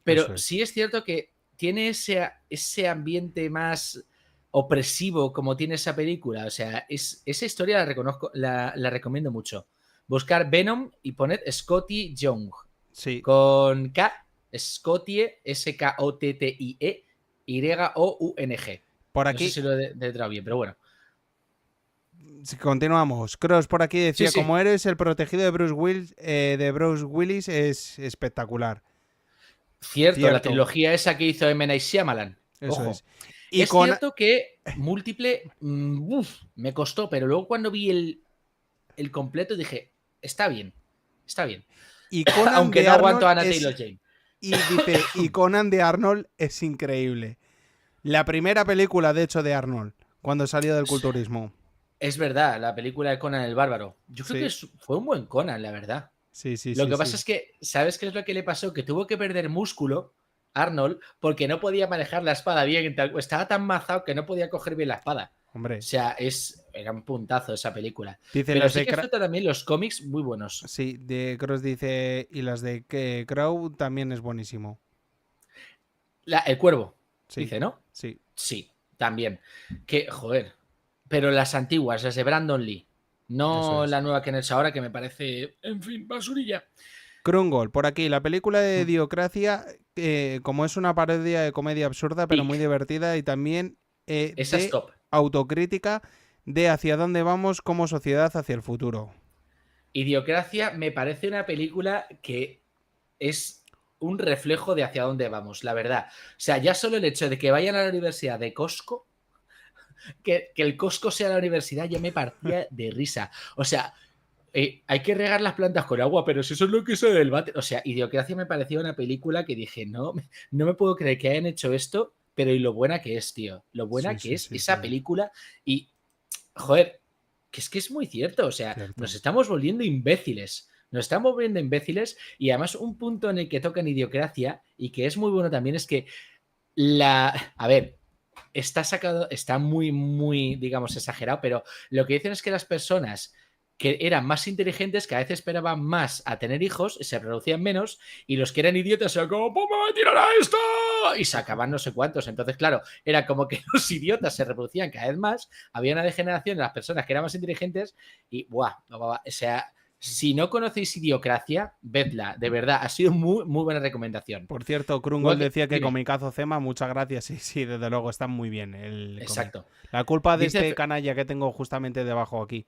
[SPEAKER 2] Pero
[SPEAKER 3] Eso es.
[SPEAKER 2] sí es cierto que tiene ese ambiente más opresivo como tiene esa película. O sea, esa historia la recomiendo mucho. Buscar Venom y poned Scotty Young.
[SPEAKER 3] Sí.
[SPEAKER 2] Con K, Scottie, Skottie, Y-O-U-N-G.
[SPEAKER 3] Por
[SPEAKER 2] No
[SPEAKER 3] aquí,
[SPEAKER 2] sé si lo he letrado bien, pero bueno.
[SPEAKER 3] continuamos. Cross por aquí decía,
[SPEAKER 2] Sí, sí.
[SPEAKER 3] como eres el protegido de Bruce Willis es espectacular.
[SPEAKER 2] Cierto, la
[SPEAKER 3] Cierto.
[SPEAKER 2] trilogía esa que hizo M. Night Shyamalan.
[SPEAKER 3] Eso
[SPEAKER 2] Ojo.
[SPEAKER 3] es. Y
[SPEAKER 2] Es cierto que múltiple me costó, pero luego cuando vi el completo dije, está bien, está bien.
[SPEAKER 3] Y Conan
[SPEAKER 2] Aunque
[SPEAKER 3] de
[SPEAKER 2] no aguanto a
[SPEAKER 3] Arnold
[SPEAKER 2] Anna
[SPEAKER 3] es...
[SPEAKER 2] Taylor-Joy.
[SPEAKER 3] Y dice, y Conan de Arnold es increíble. La primera película, de hecho, de Arnold, cuando salió del culturismo.
[SPEAKER 2] Es verdad, la película de Conan el Bárbaro. Yo creo
[SPEAKER 3] Sí.
[SPEAKER 2] que fue un buen Conan, la verdad.
[SPEAKER 3] Sí, sí,
[SPEAKER 2] Lo
[SPEAKER 3] sí.
[SPEAKER 2] que pasa es que, ¿sabes qué es lo que le pasó? Que tuvo que perder músculo Arnold porque no podía manejar la espada bien. Estaba tan mazado que no podía coger bien la espada.
[SPEAKER 3] Hombre,
[SPEAKER 2] O sea, era un puntazo esa película.
[SPEAKER 3] dice
[SPEAKER 2] Pero
[SPEAKER 3] las
[SPEAKER 2] sí
[SPEAKER 3] de
[SPEAKER 2] que falta también los cómics muy buenos.
[SPEAKER 3] Sí, de Cross dice, y las de Crow también es buenísimo.
[SPEAKER 2] El Cuervo,
[SPEAKER 3] Sí,
[SPEAKER 2] dice, ¿no?
[SPEAKER 3] sí.
[SPEAKER 2] Sí, también. Que, joder. Pero las antiguas, las de Brandon Lee. No
[SPEAKER 3] Eso es.
[SPEAKER 2] la nueva que han hecho ahora, que me parece, en fin, basurilla.
[SPEAKER 3] Krungol, por aquí, la película de Idiocracia, como es una parodia de comedia absurda, pero
[SPEAKER 2] Pic.
[SPEAKER 3] muy divertida y también
[SPEAKER 2] Esa es
[SPEAKER 3] de
[SPEAKER 2] top.
[SPEAKER 3] autocrítica de hacia dónde vamos como sociedad hacia el futuro.
[SPEAKER 2] Idiocracia me parece una película que es un reflejo de hacia dónde vamos, la verdad. O sea, ya solo el hecho de que vayan a la universidad de Costco, que el Costco sea la universidad, ya me partía de risa. O sea, hay que regar las plantas con agua, pero si eso es lo que se del váter. O sea, Idiocracia me parecía una película que dije, no me puedo creer que hayan hecho esto, pero y lo buena que es, tío. Lo buena que es esa película. Y, joder, que es muy cierto. O sea, nos estamos volviendo imbéciles. Nos estamos volviendo imbéciles. Y además, un punto en el que tocan Idiocracia y que es muy bueno también es que a ver, está muy, muy, digamos, exagerado, pero lo que dicen es que las personas que eran más inteligentes cada vez esperaban más a tener hijos, se reproducían menos, y los que eran idiotas eran como, ¡pues me voy a tirar a esto! Y sacaban no sé cuántos. Entonces, claro, era como que los idiotas se reproducían cada vez más, había una degeneración de las personas que eran más inteligentes, y ¡buah! O sea, si no conocéis Idiocracia, vedla, de verdad, ha sido muy, muy buena recomendación.
[SPEAKER 3] Por cierto, Krungol decía que comicazo Cema, muchas gracias, sí, desde luego, está muy bien.
[SPEAKER 2] Exacto.
[SPEAKER 3] La culpa de este canalla que tengo justamente debajo aquí,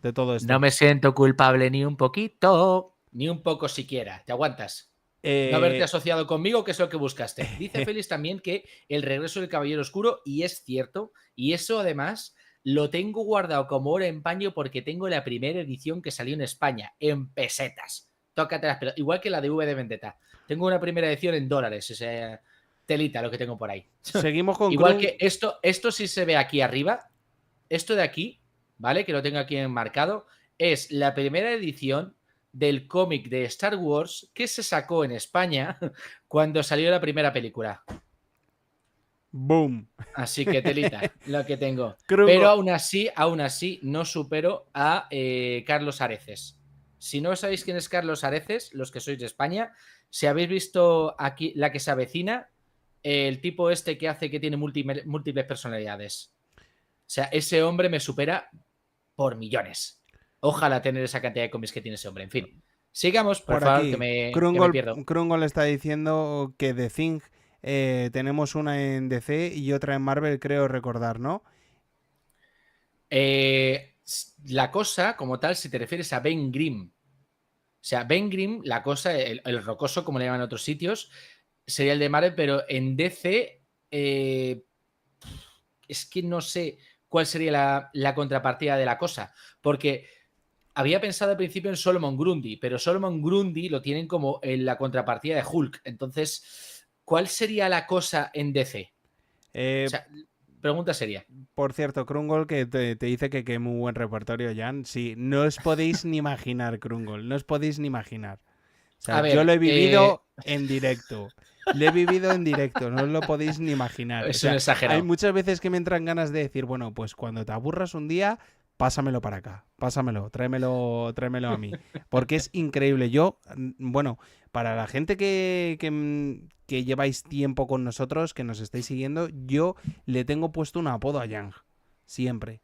[SPEAKER 3] de todo esto.
[SPEAKER 2] No me siento culpable ni un poquito, ni un poco siquiera, ¿te aguantas? No haberte asociado conmigo, que es lo que buscaste. Dice Félix también que el regreso del Caballero Oscuro, y es cierto, y eso además lo tengo guardado como oro en paño porque tengo la primera edición que salió en España, en pesetas. Tócate las pelotas. Igual que la de V de Vendetta. Tengo una primera edición en dólares, o sea, telita lo que tengo por ahí.
[SPEAKER 3] Seguimos con
[SPEAKER 2] Igual que esto sí se ve aquí arriba. Esto de aquí, ¿vale? Que lo tengo aquí enmarcado, es la primera edición del cómic de Star Wars que se sacó en España cuando salió la primera película.
[SPEAKER 3] ¡Boom!
[SPEAKER 2] Así que telita, lo que tengo.
[SPEAKER 3] Crungo.
[SPEAKER 2] Pero aún así, no supero a Carlos Areces. Si no sabéis quién es Carlos Areces, los que sois de España, si habéis visto aquí La que se avecina, el tipo este que hace que tiene múltiples personalidades. O sea, ese hombre me supera por millones. Ojalá tener esa cantidad de cómics que tiene ese hombre. En fin, sigamos, por favor,
[SPEAKER 3] aquí,
[SPEAKER 2] que me pierdo.
[SPEAKER 3] Krungol está diciendo que The Thing tenemos una en DC y otra en Marvel, creo recordar, ¿no?
[SPEAKER 2] La cosa, como tal, si te refieres a Ben Grimm. O sea, Ben Grimm, la cosa, el rocoso, como le llaman en otros sitios, sería el de Marvel, pero en DC es que no sé cuál sería la contrapartida de la cosa, porque había pensado al principio en Solomon Grundy, pero Solomon Grundy lo tienen como en la contrapartida de Hulk. Entonces, ¿cuál sería la cosa en DC? O sea, pregunta seria.
[SPEAKER 3] Por cierto, Krungol, que te dice que muy buen repertorio, Jan. Sí, no os podéis ni imaginar, Krungol, no os podéis ni imaginar. O sea, yo lo he vivido en directo. Lo he vivido en directo, no os lo podéis ni imaginar.
[SPEAKER 2] Es un exagerado.
[SPEAKER 3] Hay muchas veces que me entran ganas de decir, bueno, pues cuando te aburras un día, pásamelo para acá, pásamelo, tráemelo a mí. Porque es increíble. Yo, bueno, para la gente que lleváis tiempo con nosotros, que nos estáis siguiendo, yo le tengo puesto un apodo a Yang. Siempre.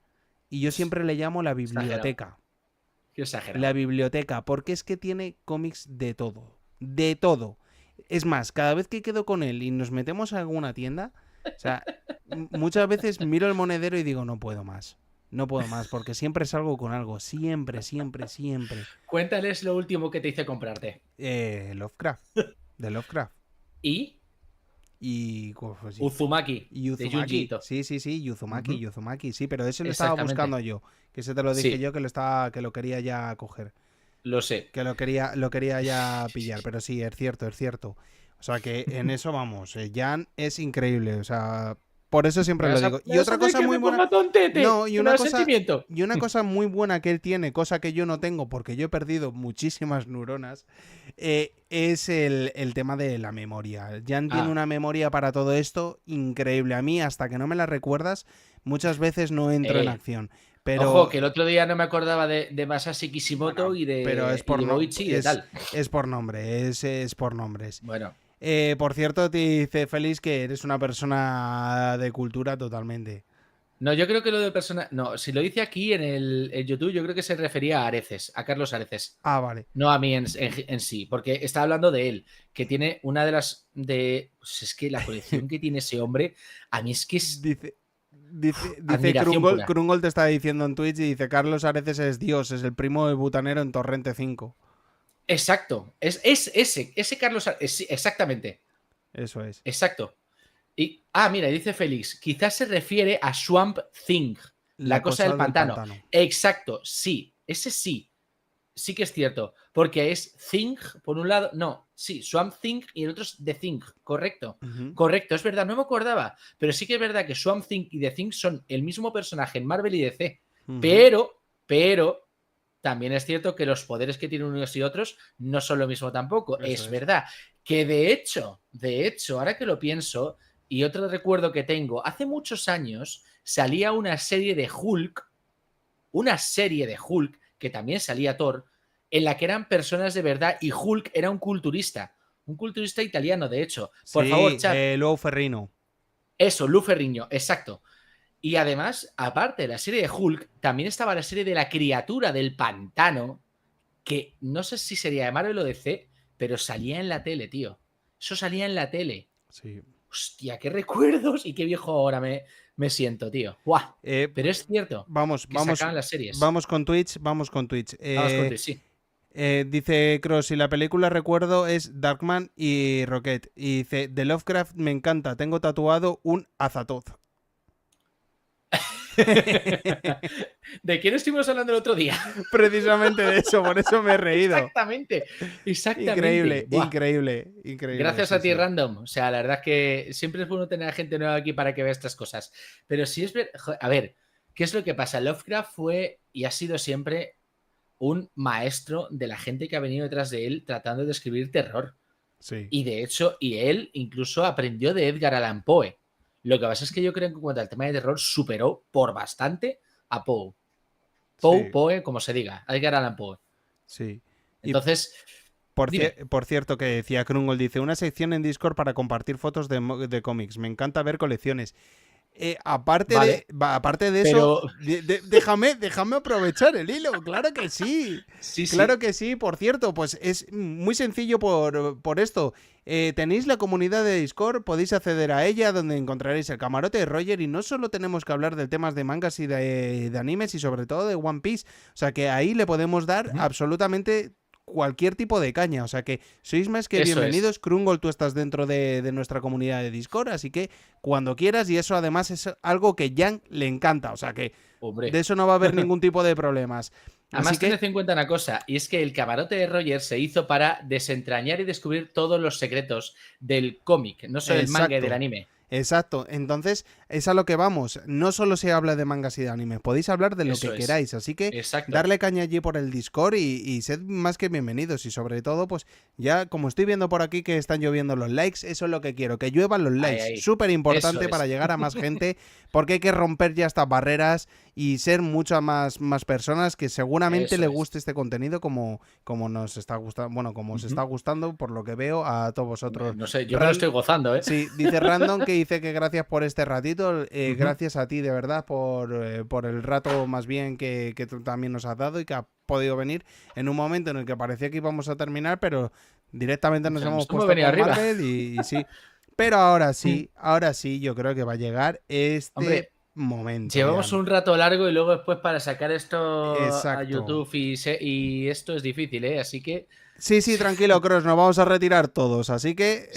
[SPEAKER 3] Y yo siempre le llamo la biblioteca.
[SPEAKER 2] Qué exagerado.
[SPEAKER 3] La biblioteca, porque es que tiene cómics de todo. De todo. Es más, cada vez que quedo con él y nos metemos a alguna tienda, o sea, muchas veces miro el monedero y digo, no puedo más. No puedo más, porque siempre salgo con algo. Siempre, siempre, siempre.
[SPEAKER 2] Cuéntales lo último que te hice comprarte.
[SPEAKER 3] Lovecraft. De Lovecraft.
[SPEAKER 2] ¿Y?
[SPEAKER 3] Pues, sí.
[SPEAKER 2] Uzumaki.
[SPEAKER 3] Y Uzumaki. Sí, Uzumaki. Sí, pero ese lo estaba buscando yo. Que ese te lo dije yo que lo quería ya coger.
[SPEAKER 2] Lo sé.
[SPEAKER 3] Que lo quería ya pillar, pero sí, es cierto. O sea que en eso vamos. Jan es increíble, o sea, por eso siempre lo digo. Y otra cosa muy buena. No, y una cosa muy buena que él tiene, cosa que yo no tengo porque yo he perdido muchísimas neuronas, es el tema de la memoria. Jan tiene una memoria para todo esto increíble. A mí, hasta que no me la recuerdas, muchas veces no entro en acción. Pero,
[SPEAKER 2] ojo, que el otro día no me acordaba de Masashi Kishimoto, bueno, y de,
[SPEAKER 3] pero es por
[SPEAKER 2] Boichi y de tal.
[SPEAKER 3] Es por nombre, es por nombres.
[SPEAKER 2] Bueno.
[SPEAKER 3] Por cierto, te dice Félix que eres una persona de cultura totalmente.
[SPEAKER 2] No, yo creo que lo de persona... No, si lo dice aquí en YouTube, yo creo que se refería a Areces, a Carlos Areces.
[SPEAKER 3] Ah, vale.
[SPEAKER 2] No a mí en sí, porque está hablando de él, que tiene una de las... Pues es que la colección que tiene ese hombre, a mí es que es...
[SPEAKER 3] Dice Krungol te está diciendo en Twitch y dice Carlos Areces es Dios, es el primo del butanero en Torrente 5.
[SPEAKER 2] Exacto, es ese Carlos Areces, exactamente.
[SPEAKER 3] Eso es.
[SPEAKER 2] Exacto. Y, mira, dice Félix, quizás se refiere a Swamp Thing, la cosa del pantano. Exacto, sí, ese sí que es cierto, porque es Thing, por un lado, no, sí, Swamp Thing y el otro es The Thing, correcto, correcto, es verdad, no me acordaba, pero sí que es verdad que Swamp Thing y The Thing son el mismo personaje en Marvel y DC, pero también es cierto que los poderes que tienen unos y otros no son lo mismo tampoco, es verdad, que de hecho, ahora que lo pienso, y otro recuerdo que tengo, hace muchos años salía una serie de Hulk, que también salía Thor, en la que eran personas de verdad y Hulk era un culturista italiano, de hecho. Por favor, chat.
[SPEAKER 3] Lou Ferrigno.
[SPEAKER 2] Eso, Lou Ferrigno, exacto. Y además, aparte de la serie de Hulk, también estaba la serie de la criatura del pantano, que no sé si sería de Marvel o DC, pero salía en la tele, tío. Eso salía en la tele.
[SPEAKER 3] Sí.
[SPEAKER 2] Hostia, qué recuerdos y qué viejo ahora me siento, tío. ¡Guau! Pero es cierto.
[SPEAKER 3] Vamos
[SPEAKER 2] las series.
[SPEAKER 3] Vamos con Twitch.
[SPEAKER 2] Vamos con Twitch, sí.
[SPEAKER 3] Dice Cross, y la película recuerdo es Darkman y Rocket. Y dice, de Lovecraft me encanta, tengo tatuado un Azathoth.
[SPEAKER 2] ¿De quién estuvimos hablando el otro día?
[SPEAKER 3] Precisamente de eso, por eso me he reído.
[SPEAKER 2] Exactamente.
[SPEAKER 3] Increíble,
[SPEAKER 2] Buah.
[SPEAKER 3] increíble.
[SPEAKER 2] Gracias
[SPEAKER 3] sí,
[SPEAKER 2] a ti,
[SPEAKER 3] sí.
[SPEAKER 2] Random. O sea, la verdad es que siempre es bueno tener a gente nueva aquí para que vea estas cosas. Pero si es a ver, ¿qué es lo que pasa? Lovecraft fue y ha sido siempre un maestro de la gente que ha venido detrás de él tratando de escribir terror.
[SPEAKER 3] Sí.
[SPEAKER 2] Y de hecho, él incluso aprendió de Edgar Allan Poe. Lo que pasa es que yo creo que en cuanto al tema de terror superó por bastante a Poe. Poe, como se diga, Edgar Allan Poe.
[SPEAKER 3] Sí.
[SPEAKER 2] Entonces,
[SPEAKER 3] por cierto, que decía Krungol, dice, una sección en Discord para compartir fotos de cómics. Me encanta ver colecciones. Aparte de eso, déjame aprovechar el hilo. Claro que sí. Claro que sí. Por cierto, pues es muy sencillo por esto. Tenéis la comunidad de Discord, podéis acceder a ella, donde encontraréis el camarote de Roger, y no solo tenemos que hablar de temas de mangas y de animes, y sobre todo de One Piece. O sea que ahí le podemos dar absolutamente cualquier tipo de caña, o sea que sois más que bienvenidos. Krungol, tú estás dentro de nuestra comunidad de Discord, así que cuando quieras, y eso además es algo que Jan le encanta, o sea que de eso no va a haber ningún tipo de problemas.
[SPEAKER 2] Además, tened en cuenta una cosa, y es que el camarote de Roger se hizo para desentrañar y descubrir todos los secretos del cómic, no solo el manga y del anime.
[SPEAKER 3] Exacto, entonces es a lo que vamos. No solo se habla de mangas y de anime, podéis hablar de lo que queráis, así que darle caña allí por el Discord y sed más que bienvenidos. Y sobre todo, pues ya como estoy viendo por aquí que están lloviendo los likes, eso es lo que quiero, que lluevan los likes. Súper importante para llegar a más gente, porque hay que romper ya estas barreras y ser muchas más personas que seguramente le guste este contenido como nos está gustando, bueno, como os está gustando por lo que veo a todos vosotros.
[SPEAKER 2] No sé, yo me lo estoy gozando, ¿eh?
[SPEAKER 3] Sí, dice Random que dice que gracias por este ratito, gracias a ti de verdad por el rato más bien que tú también nos has dado y que ha podido venir en un momento en el que parecía que íbamos a terminar, pero directamente nos hemos puesto con Marvel y sí. Pero ahora sí, yo creo que va a llegar momento.
[SPEAKER 2] Llevamos un rato largo y luego después para sacar esto a YouTube y esto es difícil, ¿eh? Así que...
[SPEAKER 3] Sí, tranquilo, Cross, nos vamos a retirar todos. Así que,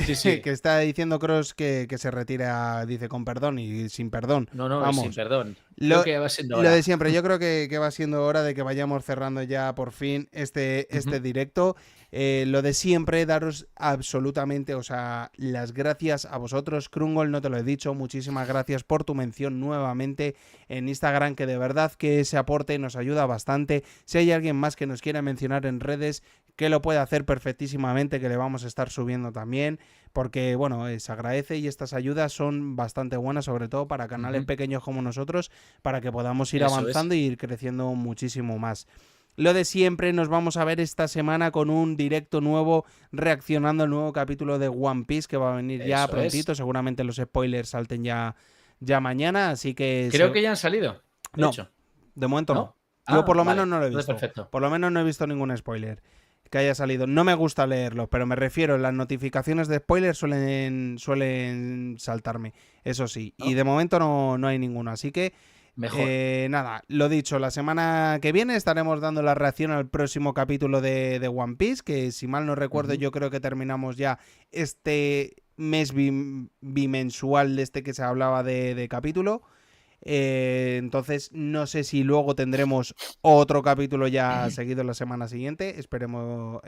[SPEAKER 3] que está diciendo Cross que se retira, dice con perdón y sin perdón.
[SPEAKER 2] No,
[SPEAKER 3] vamos.
[SPEAKER 2] sin perdón. Creo que va siendo hora.
[SPEAKER 3] Lo de siempre, yo creo que va siendo hora de que vayamos cerrando ya por fin este directo. Lo de siempre, daros absolutamente, o sea, las gracias a vosotros. Krungol, no te lo he dicho, muchísimas gracias por tu mención nuevamente en Instagram, que de verdad que ese aporte nos ayuda bastante. Si hay alguien más que nos quiera mencionar en redes, que lo puede hacer perfectísimamente, que le vamos a estar subiendo también, porque bueno, se agradece y estas ayudas son bastante buenas, sobre todo para canales pequeños como nosotros, para que podamos ir avanzando y ir creciendo muchísimo más. Lo de siempre, nos vamos a ver esta semana con un directo nuevo reaccionando al nuevo capítulo de One Piece que va a venir ya prontito. Seguramente los spoilers salten ya mañana, así que...
[SPEAKER 2] Creo que ya han salido.
[SPEAKER 3] De momento no. Yo por lo menos no lo he visto.
[SPEAKER 2] Perfecto.
[SPEAKER 3] Por lo menos no he visto ningún spoiler que haya salido. No me gusta leerlo, pero me refiero, las notificaciones de spoilers suelen saltarme, eso sí. Y de momento no hay ninguno, así que
[SPEAKER 2] mejor.
[SPEAKER 3] Nada, lo dicho, la semana que viene estaremos dando la reacción al próximo capítulo de One Piece, que si mal no recuerdo yo creo que terminamos ya este mes bimensual de que se hablaba de capítulo. Entonces no sé si luego tendremos otro capítulo ya seguido la semana siguiente. Esperemos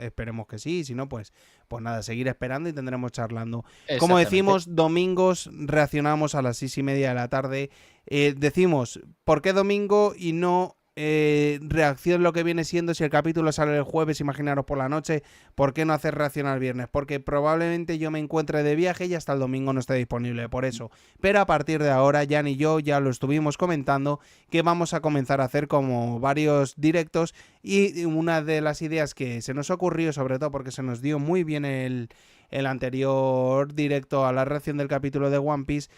[SPEAKER 3] que sí. Y si no, pues nada, seguir esperando y tendremos charlando. Como decimos, domingos reaccionamos a las 6:30 de la tarde. Decimos, ¿por qué domingo y no reacción lo que viene siendo si el capítulo sale el jueves, imaginaros por la noche? ¿Por qué no hacer reacción al viernes? Porque probablemente yo me encuentre de viaje y hasta el domingo no esté disponible, por eso. Pero a partir de ahora, Jan y yo ya lo estuvimos comentando, que vamos a comenzar a hacer como varios directos, y una de las ideas que se nos ocurrió, sobre todo porque se nos dio muy bien el anterior directo a la reacción del capítulo de One Piece,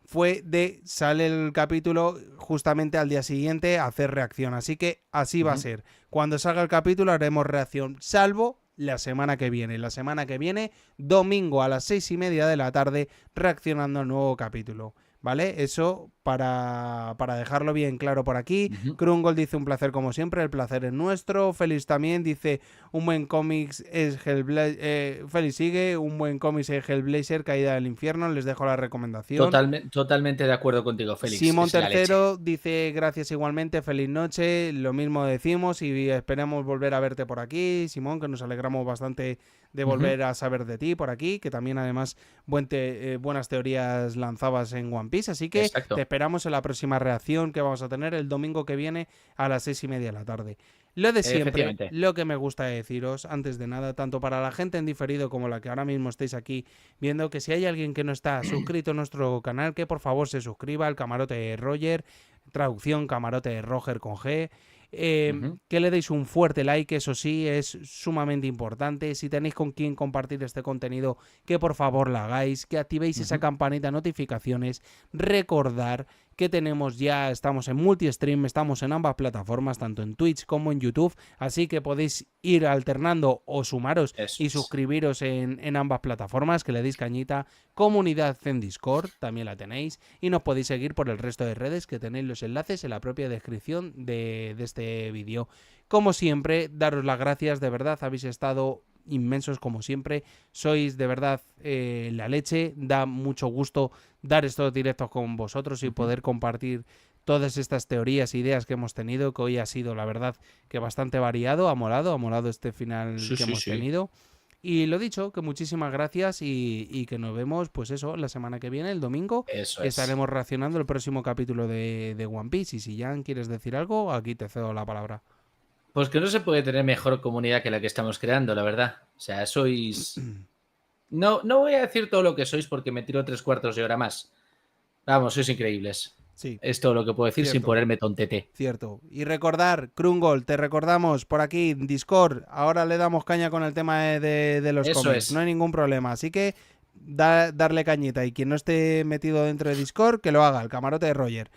[SPEAKER 3] fue sale el capítulo justamente al día siguiente a hacer reacción. Así que así va a ser. Cuando salga el capítulo haremos reacción, salvo la semana que viene. La semana que viene, domingo a las 6:30 de la tarde, reaccionando al nuevo capítulo. ¿vale? Eso para dejarlo bien claro por aquí.
[SPEAKER 2] Ujú.
[SPEAKER 3] Krungol dice un placer como siempre, el placer es nuestro. Félix también dice un buen cómics es Hellblazer. Félix sigue, un buen cómics es Hellblazer, Caída del Infierno. Les dejo la recomendación.
[SPEAKER 2] Totalmente de acuerdo contigo, Félix.
[SPEAKER 3] Simón
[SPEAKER 2] Es la leche.
[SPEAKER 3] III dice gracias igualmente, feliz noche, lo mismo decimos y esperamos volver a verte por aquí, Simón, que nos alegramos bastante de volver a saber de ti por aquí, que también además buenas teorías lanzabas en One Piece, así que
[SPEAKER 2] Exacto.
[SPEAKER 3] te esperamos en la próxima reacción que vamos a tener el domingo que viene a las 6:30 de la tarde. Lo de siempre,
[SPEAKER 2] Efectivamente.
[SPEAKER 3] lo que me gusta deciros, antes de nada, tanto para la gente en diferido como la que ahora mismo estáis aquí viendo, que si hay alguien que no está suscrito a nuestro canal, que por favor se suscriba al Camarote de Roger, traducción Camarote de Roger con G. Que le deis un fuerte like, eso sí, es sumamente importante. Si tenéis con quién compartir este contenido, que por favor lo hagáis, que activéis esa campanita de notificaciones. Recordar que estamos en multi-stream, estamos en ambas plataformas, tanto en Twitch como en YouTube, así que podéis ir alternando o sumaros
[SPEAKER 2] Eso
[SPEAKER 3] y
[SPEAKER 2] es.
[SPEAKER 3] suscribiros en ambas plataformas, que le deis cañita. Comunidad en Discord, también la tenéis, y nos podéis seguir por el resto de redes, que tenéis los enlaces en la propia descripción de este vídeo. Como siempre, daros las gracias, de verdad, habéis estado inmensos como siempre, sois de verdad la leche, da mucho gusto dar estos directos con vosotros y poder compartir todas estas teorías e ideas que hemos tenido, que hoy ha sido la verdad que bastante variado, ha molado este final que hemos tenido. Y lo dicho, que muchísimas gracias y que nos vemos, pues eso, la semana que viene, el domingo.
[SPEAKER 2] Eso
[SPEAKER 3] estaremos reaccionando el próximo capítulo de One Piece. Y si Jan quieres decir algo, aquí te cedo la palabra.
[SPEAKER 2] Pues que no se puede tener mejor comunidad que la que estamos creando, la verdad. O sea, sois... No voy a decir todo lo que sois porque me tiro 3/4 de hora más. Vamos, sois increíbles.
[SPEAKER 3] Sí.
[SPEAKER 2] Es todo lo que puedo decir sin ponerme tontete.
[SPEAKER 3] Cierto. Y recordar, Krungol, te recordamos por aquí, Discord. Ahora le damos caña con el tema de los cómics. No hay ningún problema. Así que darle cañita. Y quien no esté metido dentro de Discord, que lo haga, el Camarote de Roger.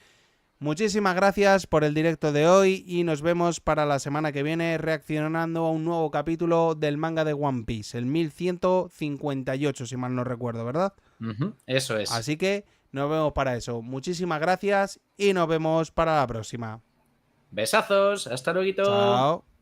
[SPEAKER 3] Muchísimas gracias por el directo de hoy y nos vemos para la semana que viene reaccionando a un nuevo capítulo del manga de One Piece, el 1158, si mal no recuerdo, ¿verdad?
[SPEAKER 2] Eso es.
[SPEAKER 3] Así que nos vemos para eso. Muchísimas gracias y nos vemos para la próxima.
[SPEAKER 2] Besazos, hasta luego.
[SPEAKER 3] Chao.